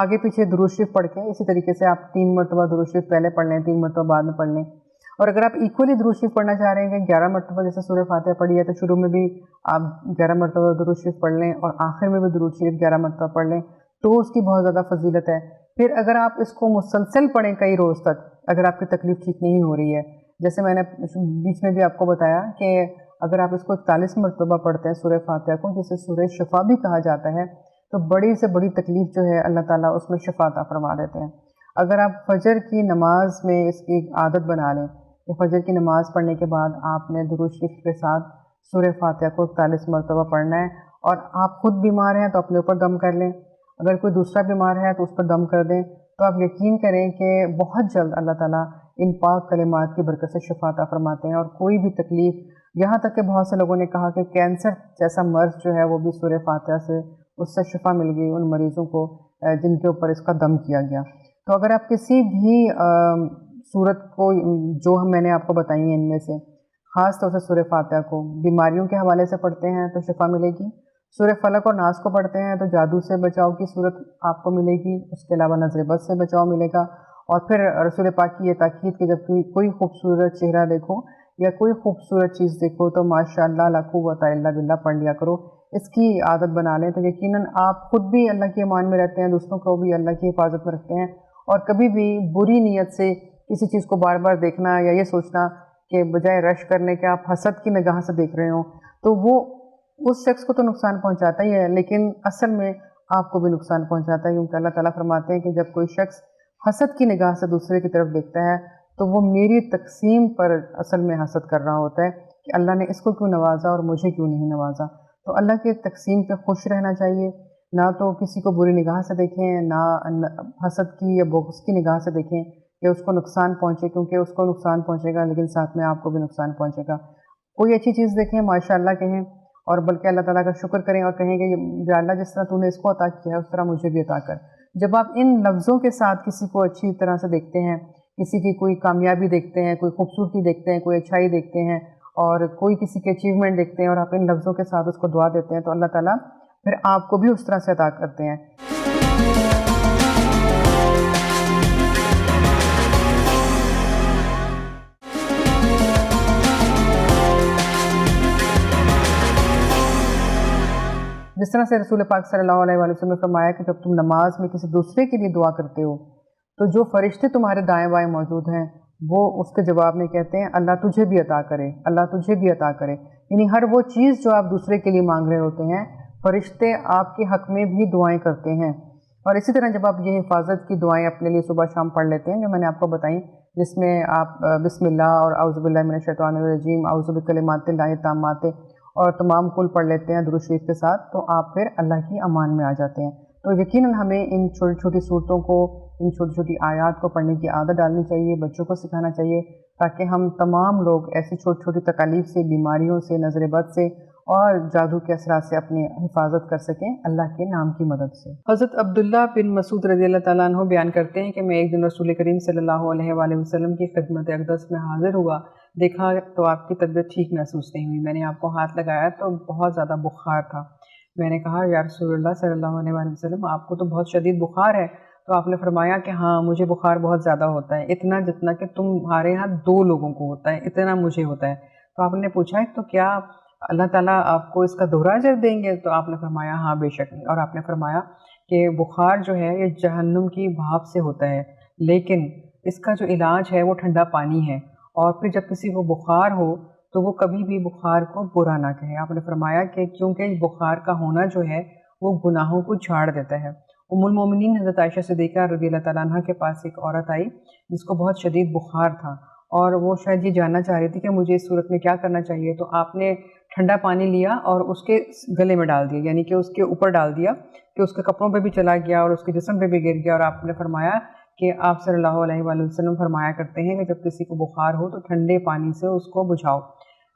آگے پیچھے درود شریف پڑھ کے، اسی طریقے سے آپ 3 مرتبہ درود شریف پہلے پڑھ لیں، 3 مرتبہ بعد میں پڑھ لیں، اور اگر آپ ایکولی درود شریف پڑھنا چاہ رہے ہیں کہ 11 مرتبہ جیسے سورہ فاتحہ پڑھی ہے تو شروع میں بھی آپ 11 مرتبہ درود شریف پڑھ لیں اور آخر میں بھی درود شریف 11 مرتبہ پڑھ لیں تو اس کی بہت زیادہ فضیلت ہے۔ پھر اگر آپ اس کو مسلسل پڑھیں کئی روز تک، اگر آپ کی تکلیف ٹھیک نہیں ہو رہی ہے، جیسے میں نے بیچ میں بھی آپ کو بتایا کہ اگر آپ اس کو 41 مرتبہ پڑھتے ہیں سورہ فاتحہ کو، جسے سورہ شفا بھی کہا جاتا ہے، تو بڑی سے بڑی تکلیف جو ہے اللہ تعالیٰ اس میں شفا عطا فرما دیتے ہیں۔ اگر آپ فجر کی نماز میں اس کی ایک عادت بنا لیں کہ فجر کی نماز پڑھنے کے بعد آپ نے درود شریف کے ساتھ سورہ فاتحہ کو 41 مرتبہ پڑھنا ہے، اور آپ خود بیمار ہیں تو اپنے اوپر دم کر لیں، اگر کوئی دوسرا بیمار ہے تو اس پر دم کر دیں، تو آپ یقین کریں کہ بہت جلد اللہ تعالیٰ ان پاک کلمات کی برکت سے شفا عطا فرماتے ہیں، اور کوئی بھی تکلیف، یہاں تک کہ بہت سے لوگوں نے کہا کہ کینسر جیسا مرض جو ہے وہ بھی سورہ فاتحہ سے اس سے شفا مل گئی ان مریضوں کو جن کے اوپر اس کا دم کیا گیا۔ تو اگر آپ کسی بھی صورت کو جو میں نے آپ کو بتائی ہیں ان میں سے، خاص طور سے سورہ فاتحہ کو بیماریوں کے حوالے سے پڑھتے ہیں تو شفا ملے گی، سورہ فلق اور ناس کو پڑھتے ہیں تو جادو سے بچاؤ کی صورت آپ کو ملے گی، اس کے علاوہ نظر بد سے بچاؤ ملے گا، اور پھر رسول پاک کی یہ تاکید کہ جب کوئی خوبصورت چہرہ دیکھو یا کوئی خوبصورت چیز دیکھو تو ماشاءاللہ لا قوت الا باللہ پڑھ لیا کرو، اس کی عادت بنا لیں تو یقیناً آپ خود بھی اللہ کی امان میں رہتے ہیں، دوسروں کو بھی اللہ کی حفاظت میں رکھتے ہیں، اور کبھی بھی بری نیت سے کسی چیز کو بار بار دیکھنا یا یہ سوچنا کہ بجائے رش کرنے کے آپ حسد کی نگاہ سے دیکھ رہے ہوں تو وہ اس شخص کو تو نقصان پہنچاتا ہی ہے، لیکن اصل میں آپ کو بھی نقصان پہنچاتا ہے، کیونکہ اللہ تعالیٰ فرماتے ہیں کہ جب کوئی شخص حسد کی نگاہ سے دوسرے کی طرف دیکھتا ہے تو وہ میری تقسیم پر اصل میں حسد کر رہا ہوتا ہے کہ اللہ نے اس کو کیوں نوازا اور مجھے کیوں نہیں نوازا۔ تو اللہ کی تقسیم پہ خوش رہنا چاہیے، نہ تو کسی کو بری نگاہ سے دیکھیں، نہ حسد کی یا بغض کی نگاہ سے دیکھیں کہ اس کو نقصان پہنچے، کیونکہ اس کو نقصان پہنچے گا لیکن ساتھ میں آپ کو بھی نقصان پہنچے گا۔ کوئی اچھی چیز دیکھیں ماشاءاللہ کہیں، اور بلکہ اللہ تعالیٰ کا شکر کریں اور کہیں کہ یا اللہ جس طرح تو نے اس کو عطا کیا ہے اس طرح مجھے بھی عطا کر، جب آپ ان لفظوں کے ساتھ کسی کو اچھی طرح سے دیکھتے ہیں، کسی کی کوئی کامیابی دیکھتے ہیں، کوئی خوبصورتی دیکھتے ہیں، کوئی اچھائی دیکھتے ہیں، اور کوئی کسی کے اچیومنٹ دیکھتے ہیں، اور آپ ان لفظوں کے ساتھ اس کو دعا دیتے ہیں، تو اللہ تعالیٰ پھر آپ کو بھی اس طرح سے عطا کرتے ہیں۔ جس طرح سے رسول پاک صلی اللہ علیہ وسلم نے فرمایا کہ جب تم نماز میں کسی دوسرے کے لیے دعا کرتے ہو تو جو فرشتے تمہارے دائیں بائیں موجود ہیں وہ اس کے جواب میں کہتے ہیں اللہ تجھے بھی عطا کرے، اللہ تجھے بھی عطا کرے، یعنی ہر وہ چیز جو آپ دوسرے کے لیے مانگ رہے ہوتے ہیں فرشتے آپ کے حق میں بھی دعائیں کرتے ہیں۔ اور اسی طرح جب آپ یہ حفاظت کی دعائیں اپنے لیے صبح شام پڑھ لیتے ہیں جو میں نے آپ کو بتائیں، جس میں آپ بسم اللہ اور اعوذ باللہ من الشیطان الرجیم، اعوذ بکلمات اللہ التامات اور تمام کل پڑھ لیتے ہیں درود شریف کے ساتھ، تو آپ پھر اللہ کی امان میں آ جاتے ہیں۔ تو یقیناً ہمیں ان چھوٹی چھوٹی صورتوں کو، ان چھوٹی چھوٹی آیات کو پڑھنے کی عادت ڈالنی چاہیے، بچوں کو سکھانا چاہیے، تاکہ ہم تمام لوگ ایسی چھوٹی چھوٹی تکالیف سے، بیماریوں سے، نظر بد سے اور جادو کے اثرات سے اپنی حفاظت کر سکیں اللہ کے نام کی مدد سے۔ حضرت عبداللہ بن مسعود رضی اللہ تعالیٰ عنہ بیان کرتے ہیں کہ میں ایک دن رسول کریم صلی اللہ علیہ وآلہ وسلم کی خدمت اقدس میں حاضر ہوا، دیکھا تو آپ کی طبیعت ٹھیک محسوس نہیں ہوئی، میں نے آپ کو ہاتھ لگایا تو بہت زیادہ بخار تھا۔ میں نے کہا یا رسول اللہ صلی اللہ علیہ وآلہ وسلم آپ کو تو بہت شدید بخار ہے، تو آپ نے فرمایا کہ ہاں مجھے بخار بہت زیادہ ہوتا ہے، اتنا جتنا کہ تمہارے یہاں 2 لوگوں کو ہوتا ہے، اتنا مجھے ہوتا ہے۔ تو آپ نے پوچھا تو کیا اللہ تعالیٰ آپ کو اس کا دوہرا اجر دیں گے؟ تو آپ نے فرمایا ہاں بے شک، اور آپ نے فرمایا کہ بخار جو ہے یہ جہنم کی بھاپ سے ہوتا ہے، لیکن اس کا جو علاج ہے وہ ٹھنڈا پانی ہے، اور پھر جب کسی کو بخار ہو تو وہ کبھی بھی بخار کو برا نہ کہے۔ آپ نے فرمایا کہ کیونکہ بخار کا ہونا جو ہے وہ گناہوں کو جھاڑ دیتا ہے۔ ام المومنین حضرت عائشہ صدیقہ رضی اللہ تعالیٰ عنہ کے پاس ایک عورت آئی جس کو بہت شدید بخار تھا، اور وہ شاید یہ جاننا چاہ رہی تھی کہ مجھے اس صورت میں کیا کرنا چاہیے۔ تو آپ نے ٹھنڈا پانی لیا اور اس کے گلے میں ڈال دیا، یعنی کہ اس کے اوپر ڈال دیا کہ اس کے کپڑوں پہ بھی چلا گیا اور اس کے جسم پہ بھی گر گیا، اور آپ نے فرمایا کہ آپ صلی اللہ علیہ وآلہ وسلم فرمایا کرتے ہیں کہ جب کسی کو بخار ہو تو ٹھنڈے پانی سے اس کو بجھاؤ۔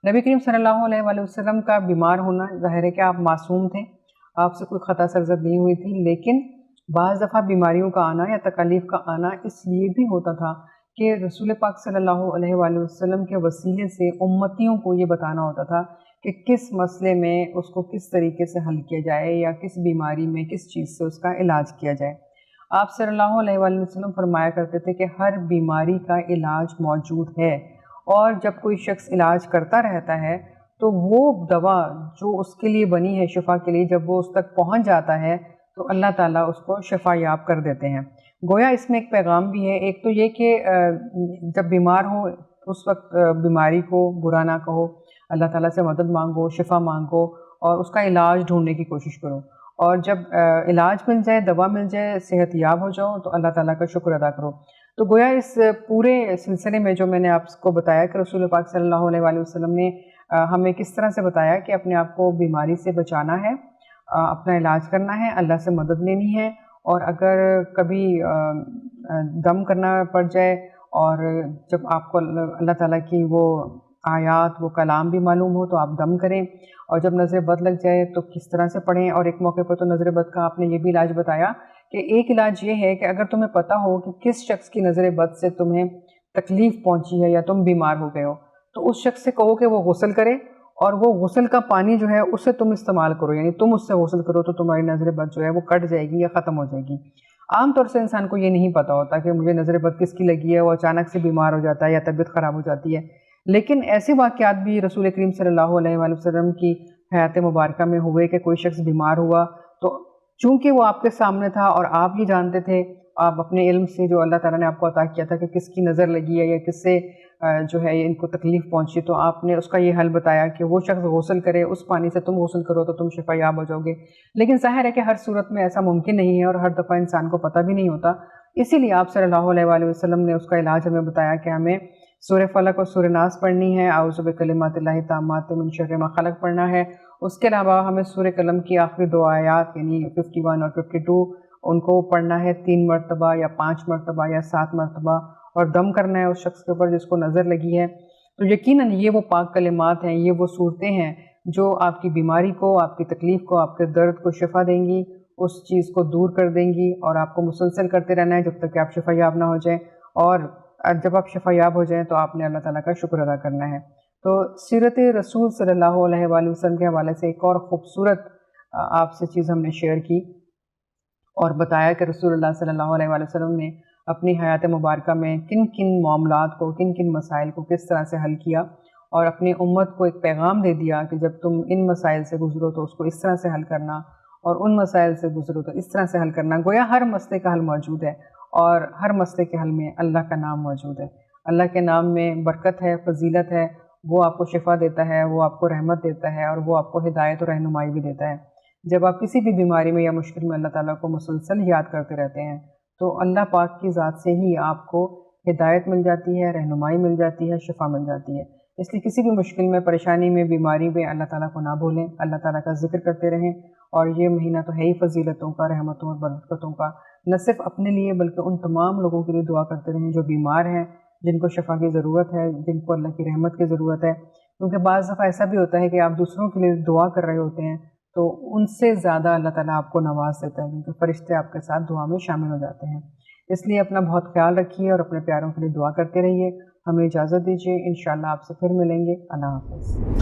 نبی کریم صلی اللہ علیہ وآلہ وسلم کا بیمار ہونا، ظاہر ہے کہ آپ معصوم تھے، آپ سے کوئی خطا سرزد نہیں ہوئی تھی، لیکن بعض دفعہ بیماریوں کا آنا یا تکالیف کا آنا اس لیے بھی ہوتا تھا کہ رسول پاک صلی اللہ علیہ وآلہ وسلم کے وسیلے سے امتیوں کو یہ بتانا ہوتا تھا کہ کس مسئلے میں اس کو کس طریقے سے حل کیا جائے، یا کس بیماری میں کس چیز سے اس کا علاج کیا جائے۔ آپ صلی اللہ علیہ وآلہ وسلم فرمایا کرتے تھے کہ ہر بیماری کا علاج موجود ہے، اور جب کوئی شخص علاج کرتا رہتا ہے تو وہ دوا جو اس کے لیے بنی ہے شفا کے لیے، جب وہ اس تک پہنچ جاتا ہے تو اللہ تعالیٰ اس کو شفا یاب کر دیتے ہیں۔ گویا اس میں ایک پیغام بھی ہے، ایک تو یہ کہ جب بیمار ہو اس وقت بیماری کو برا نہ کہو، اللہ تعالیٰ سے مدد مانگو، شفا مانگو، اور اس کا علاج ڈھونڈنے کی کوشش کرو، اور جب علاج مل جائے، دوا مل جائے، صحت یاب ہو جاؤ تو اللہ تعالیٰ کا شکر ادا کرو۔ تو گویا اس پورے سلسلے میں جو میں نے آپ کو بتایا کہ رسول پاک صلی اللہ علیہ وآلہ وسلم نے ہمیں کس طرح سے بتایا کہ اپنے آپ کو بیماری سے بچانا ہے، اپنا علاج کرنا ہے، اللہ سے مدد لینی ہے، اور اگر کبھی دم کرنا پڑ جائے اور جب آپ کو اللہ تعالیٰ کی وہ آیات، وہ کلام بھی معلوم ہو تو آپ دم کریں، اور جب نظر بد لگ جائے تو کس طرح سے پڑھیں۔ اور ایک موقع پر تو نظر بد کا آپ نے یہ بھی علاج بتایا کہ ایک علاج یہ ہے کہ اگر تمہیں پتہ ہو کہ کس شخص کی نظر بد سے تمہیں تکلیف پہنچی ہے یا تم بیمار ہو گئے ہو، تو اس شخص سے کہو کہ وہ غسل کرے، اور وہ غسل کا پانی جو ہے اسے تم استعمال کرو، یعنی تم اس سے غسل کرو تو تمہاری نظر بد جو ہے وہ کٹ جائے گی یا ختم ہو جائے گی۔ عام طور سے انسان کو یہ نہیں پتہ ہوتا کہ مجھے نظر بد کس کی لگی ہے، وہ اچانک سے بیمار ہو جاتا ہے یا طبیعت خراب ہو جاتی ہے، لیکن ایسے واقعات بھی رسول کریم صلی اللہ علیہ وآلہ وسلم کی حیات مبارکہ میں ہوئے کہ کوئی شخص بیمار ہوا تو چونکہ وہ آپ کے سامنے تھا اور آپ یہ جانتے تھے، آپ اپنے علم سے جو اللہ تعالیٰ نے آپ کو عطا کیا تھا کہ کس کی نظر لگی ہے یا کس سے جو ہے ان کو تکلیف پہنچی، تو آپ نے اس کا یہ حل بتایا کہ وہ شخص غسل کرے، اس پانی سے تم غسل کرو تو تم شفا یاب ہو جاؤ گے۔ لیکن ظاہر ہے کہ ہر صورت میں ایسا ممکن نہیں ہے اور ہر دفعہ انسان کو پتہ بھی نہیں ہوتا، اسی لیے آپ صلی اللہ علیہ وآلہ وسلم نے اس کا علاج ہمیں بتایا کہ ہمیں سورہ فلق اور سورہ ناس پڑھنی ہے، اعوذ بکلمات اللہ التامات من شر ما خلق پڑھنا ہے، اس کے علاوہ ہمیں سورہ قلم کی آخری 2 آیات یعنی 51 اور 52 ان کو پڑھنا ہے 3 مرتبہ یا 5 مرتبہ یا 7 مرتبہ، اور دم کرنا ہے اس شخص کے اوپر جس کو نظر لگی ہے۔ تو یقیناً یہ وہ پاک کلمات ہیں، یہ وہ صورتیں ہیں جو آپ کی بیماری کو، آپ کی تکلیف کو، آپ کے درد کو شفا دیں گی، اس چیز کو دور کر دیں گی، اور آپ کو مسلسل کرتے رہنا ہے جب تک کہ آپ شفا یاب نہ ہو جائیں، اور جب آپ شفا یاب ہو جائیں تو آپ نے اللہ تعالیٰ کا شکر ادا کرنا ہے۔ تو سیرت رسول صلی اللہ علیہ وآلہ وسلم کے حوالے سے ایک اور خوبصورت آپ سے چیز ہم نے شیئر کی اور بتایا کہ رسول اللہ صلی اللہ علیہ وآلہ وسلم نے اپنی حیات مبارکہ میں کن کن معاملات کو، کن کن مسائل کو کس طرح سے حل کیا، اور اپنی امت کو ایک پیغام دے دیا کہ جب تم ان مسائل سے گزرو تو اس کو اس طرح سے حل کرنا، اور ان مسائل سے گزرو تو اس طرح سے حل کرنا۔ گویا ہر مسئلے کا حل موجود ہے، اور ہر مسئلے کے حل میں اللہ کا نام موجود ہے۔ اللہ کے نام میں برکت ہے، فضیلت ہے، وہ آپ کو شفا دیتا ہے، وہ آپ کو رحمت دیتا ہے، اور وہ آپ کو ہدایت اور رہنمائی بھی دیتا ہے۔ جب آپ کسی بھی بیماری میں یا مشکل میں اللہ تعالیٰ کو مسلسل یاد کرتے رہتے ہیں تو اللہ پاک کی ذات سے ہی آپ کو ہدایت مل جاتی ہے، رہنمائی مل جاتی ہے، شفا مل جاتی ہے۔ اس لیے کسی بھی مشکل میں، پریشانی میں، بیماری میں اللہ تعالیٰ کو نہ بھولیں، اللہ تعالیٰ کا ذکر کرتے رہیں۔ اور یہ مہینہ تو ہے ہی فضیلتوں کا، رحمتوں اور برکتوں کا، نہ صرف اپنے لیے بلکہ ان تمام لوگوں کے لیے دعا کرتے رہیں جو بیمار ہیں، جن کو شفا کی ضرورت ہے، جن کو اللہ کی رحمت کی ضرورت ہے۔ کیونکہ بعض دفعہ ایسا بھی ہوتا ہے کہ آپ دوسروں کے لیے دعا کر رہے ہوتے ہیں تو ان سے زیادہ اللہ تعالیٰ آپ کو نواز دیتا ہے، کیونکہ فرشتے آپ کے ساتھ دعا میں شامل ہو جاتے ہیں۔ اس لیے اپنا بہت خیال رکھیے اور اپنے پیاروں کے لیے دعا کرتے رہیے۔ ہمیں اجازت دیجیے، انشاءاللہ آپ سے پھر ملیں گے۔ اللہ حافظ۔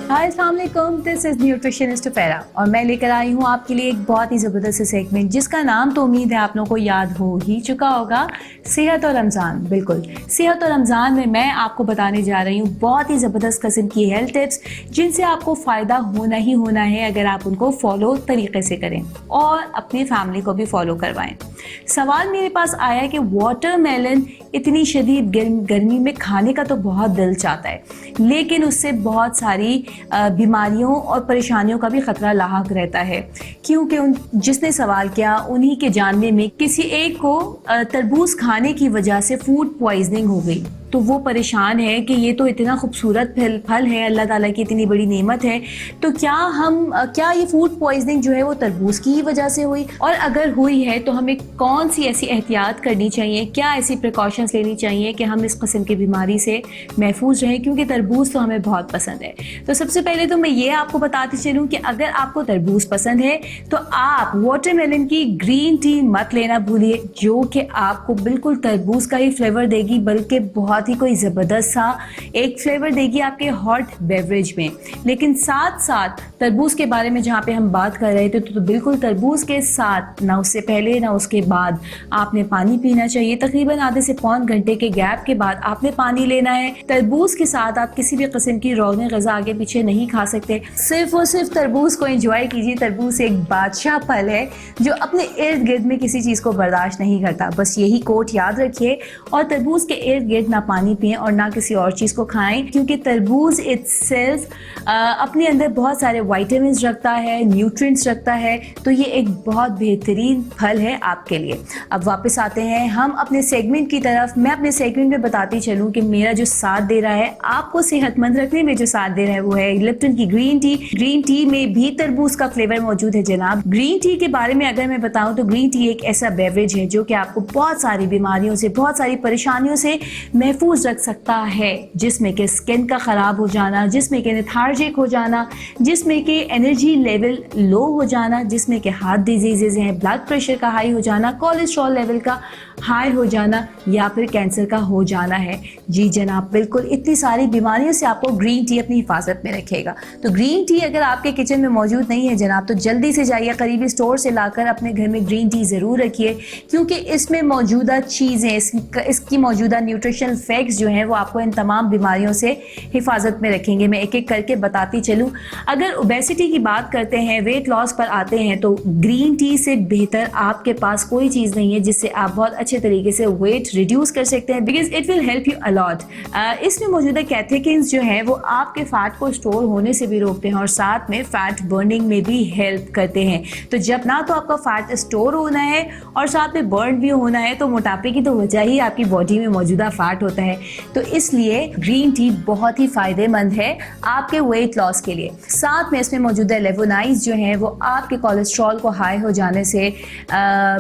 ہائی السلام علیکم، دس از نیوٹریشنسٹ فیرا، اور میں لے کر آئی ہوں آپ کے لیے ایک بہت ہی زبردست سیگمنٹ جس کا نام تو امید ہے آپ لوگوں کو یاد ہو ہی چکا ہوگا، صحت اور رمضان۔ بالکل، صحت اور رمضان میں آپ کو بتانے جا رہی ہوں بہت ہی زبردست قسم کی ہیلتھ ٹپس جن سے آپ کو فائدہ ہونا ہی ہونا ہے اگر آپ ان کو فالو طریقے سے کریں اور اپنی فیملی کو بھی فالو کروائیں۔ سوال میرے پاس آیا کہ واٹر میلن اتنی شدید گرمی میں کھانے کا تو بہت دل چاہتا ہے، لیکن اس سے بہت ساری بیماریوں اور پریشانیوں کا بھی خطرہ لاحق رہتا ہے، کیونکہ جس نے سوال کیا انہی کے جاننے میں کسی ایک کو تربوز کھانے کی وجہ سے فوڈ پوائزننگ ہو گئی۔ تو وہ پریشان ہے کہ یہ تو اتنا خوبصورت پھل ہے، اللہ تعالیٰ کی اتنی بڑی نعمت ہے، تو کیا یہ فوڈ پوائزننگ جو ہے وہ تربوز کی ہی وجہ سے ہوئی؟ اور اگر ہوئی ہے تو ہمیں کون سی ایسی احتیاط کرنی چاہیے، کیا ایسی پریکاشنز لینی چاہیے کہ ہم اس قسم کی بیماری سے محفوظ رہیں، کیونکہ تربوز تو ہمیں بہت پسند ہے۔ تو سب سے پہلے تو میں یہ آپ کو بتاتی چلوں کہ اگر آپ کو تربوز پسند ہے تو آپ واٹر میلن کی گرین ٹی مت لینا بھولیے، جو کہ آپ کو بالکل تربوز کا ہی فلیور دے گی، بلکہ بہت ہی کوئی زبردست سا ایک فلیور دے گی آپ کے ہاٹ بیوریج میں۔ لیکن ساتھ ساتھ تربوز کے بارے میں جہاں پہ ہم بات کر رہے تھے تو بالکل تربوز کے ساتھ نہ اس سے پہلے نہ اس کے بعد آپ نے پانی پینا چاہیے۔ تقریباً آدھے سے پون گھنٹے کے گیپ کے بعد آپ نے پانی لینا ہے۔ تربوز کے ساتھ آپ کسی بھی قسم کی روغن غذا آگے پیچھے نہیں کھا سکتے، صرف اور صرف تربوز کو انجوائے کیجیے۔ تربوز ایک بادشاہ پھل ہے جو اپنے ارد گرد میں کسی چیز کو برداشت نہیں کرتا، بس یہی کوٹ یاد رکھیے۔ اور تربوز کے ارد گرد نہ پانی پئیں اور نہ کسی اور چیز کو کھائیں، کیونکہ تربوز اٹسیلف اپنے اندر بہت سارے وائٹامنس رکھتا ہے، نیوٹرینٹس رکھتا ہے، تو یہ ایک بہت بہترین پھل ہے آپ کے لیے۔ اب واپس آتے ہیں ہم اپنے سیگمنٹ کی طرف۔ میں اپنے سیگمنٹ میں بتاتی چلوں کہ میرا جو ساتھ دے رہا ہے، آپ کو صحت مند رکھنے میں جو ساتھ دے رہا ہے وہ ہے لپٹن کی گرین ٹی۔ گرین ٹی میں بھی تربوز کا فلیور موجود ہے جناب۔ گرین ٹی کے بارے میں اگر میں بتاؤں تو گرین ٹی ایک ایسا بیوریج ہے جو کہ آپ کو بہت ساری بیماریوں سے، بہت ساری پریشانیوں سے محفوظ رکھ سکتا ہے، جس میں کہ اسکن کا خراب ہو جانا، جس میں کہ لیتھارجک ہو جانا، جس میں کہ انرجی لیول لو ہو جانا، جس میں کہ ہارٹ ڈیزیزز ہیں، بلڈ پریشر کا ہائی ہو جانا، کولیسٹرول لیول کا ہائی ہو جانا، یا پھر کینسر کا ہو جانا ہے۔ جی جناب، بالکل اتنی ساری بیماریوں سے آپ کو گرین ٹی اپنی حفاظت میں رکھے گا۔ تو گرین ٹی اگر آپ کے کچن میں موجود نہیں ہے جناب تو جلدی سے جائیے قریبی اسٹور سے لا کر اپنے گھر میں گرین ٹی ضرور رکھیے، کیونکہ اس میں موجودہ چیزیں، اس کی موجودہ نیوٹریشنل فیکٹس جو ہیں وہ آپ کو ان تمام بیماریوں سے حفاظت میں رکھیں گے۔ میں ایک ایک کر کے بتاتی چلوں۔ اگر اوبیسٹی کی بات کرتے ہیں، ویٹ لاس پر آتے ہیں، تو گرین ٹی سے بہتر آپ کے پاس کوئی چیز نہیں ہے جس سے آپ بہت اچھے طریقے سے ویٹ ریڈیوس کر سکتے ہیں، because it will help you a lot. اس میں موجودہ کیتھیکنز جو ہیں وہ آپ کے فیٹ کو اسٹور ہونے سے بھی روکتے ہیں اور ساتھ میں فیٹ برننگ میں بھی ہیلپ کرتے ہیں۔ تو جب نہ تو آپ کا فیٹ اسٹور ہونا ہے اور ساتھ میں برن بھی ہونا ہے، تو موٹاپے کی تو وجہ ہی آپ کی باڈی میں موجودہ فیٹ ہوتا ہے۔ تو اس لیے گرین ٹی بہت ہی فائدہ مند ہے آپ کے ویٹ لاس کے لیے۔ ساتھ میں اس میں موجودہ لیوونائز جو ہیں وہ آپ کے کولیسٹرول کو ہائی ہو جانے سے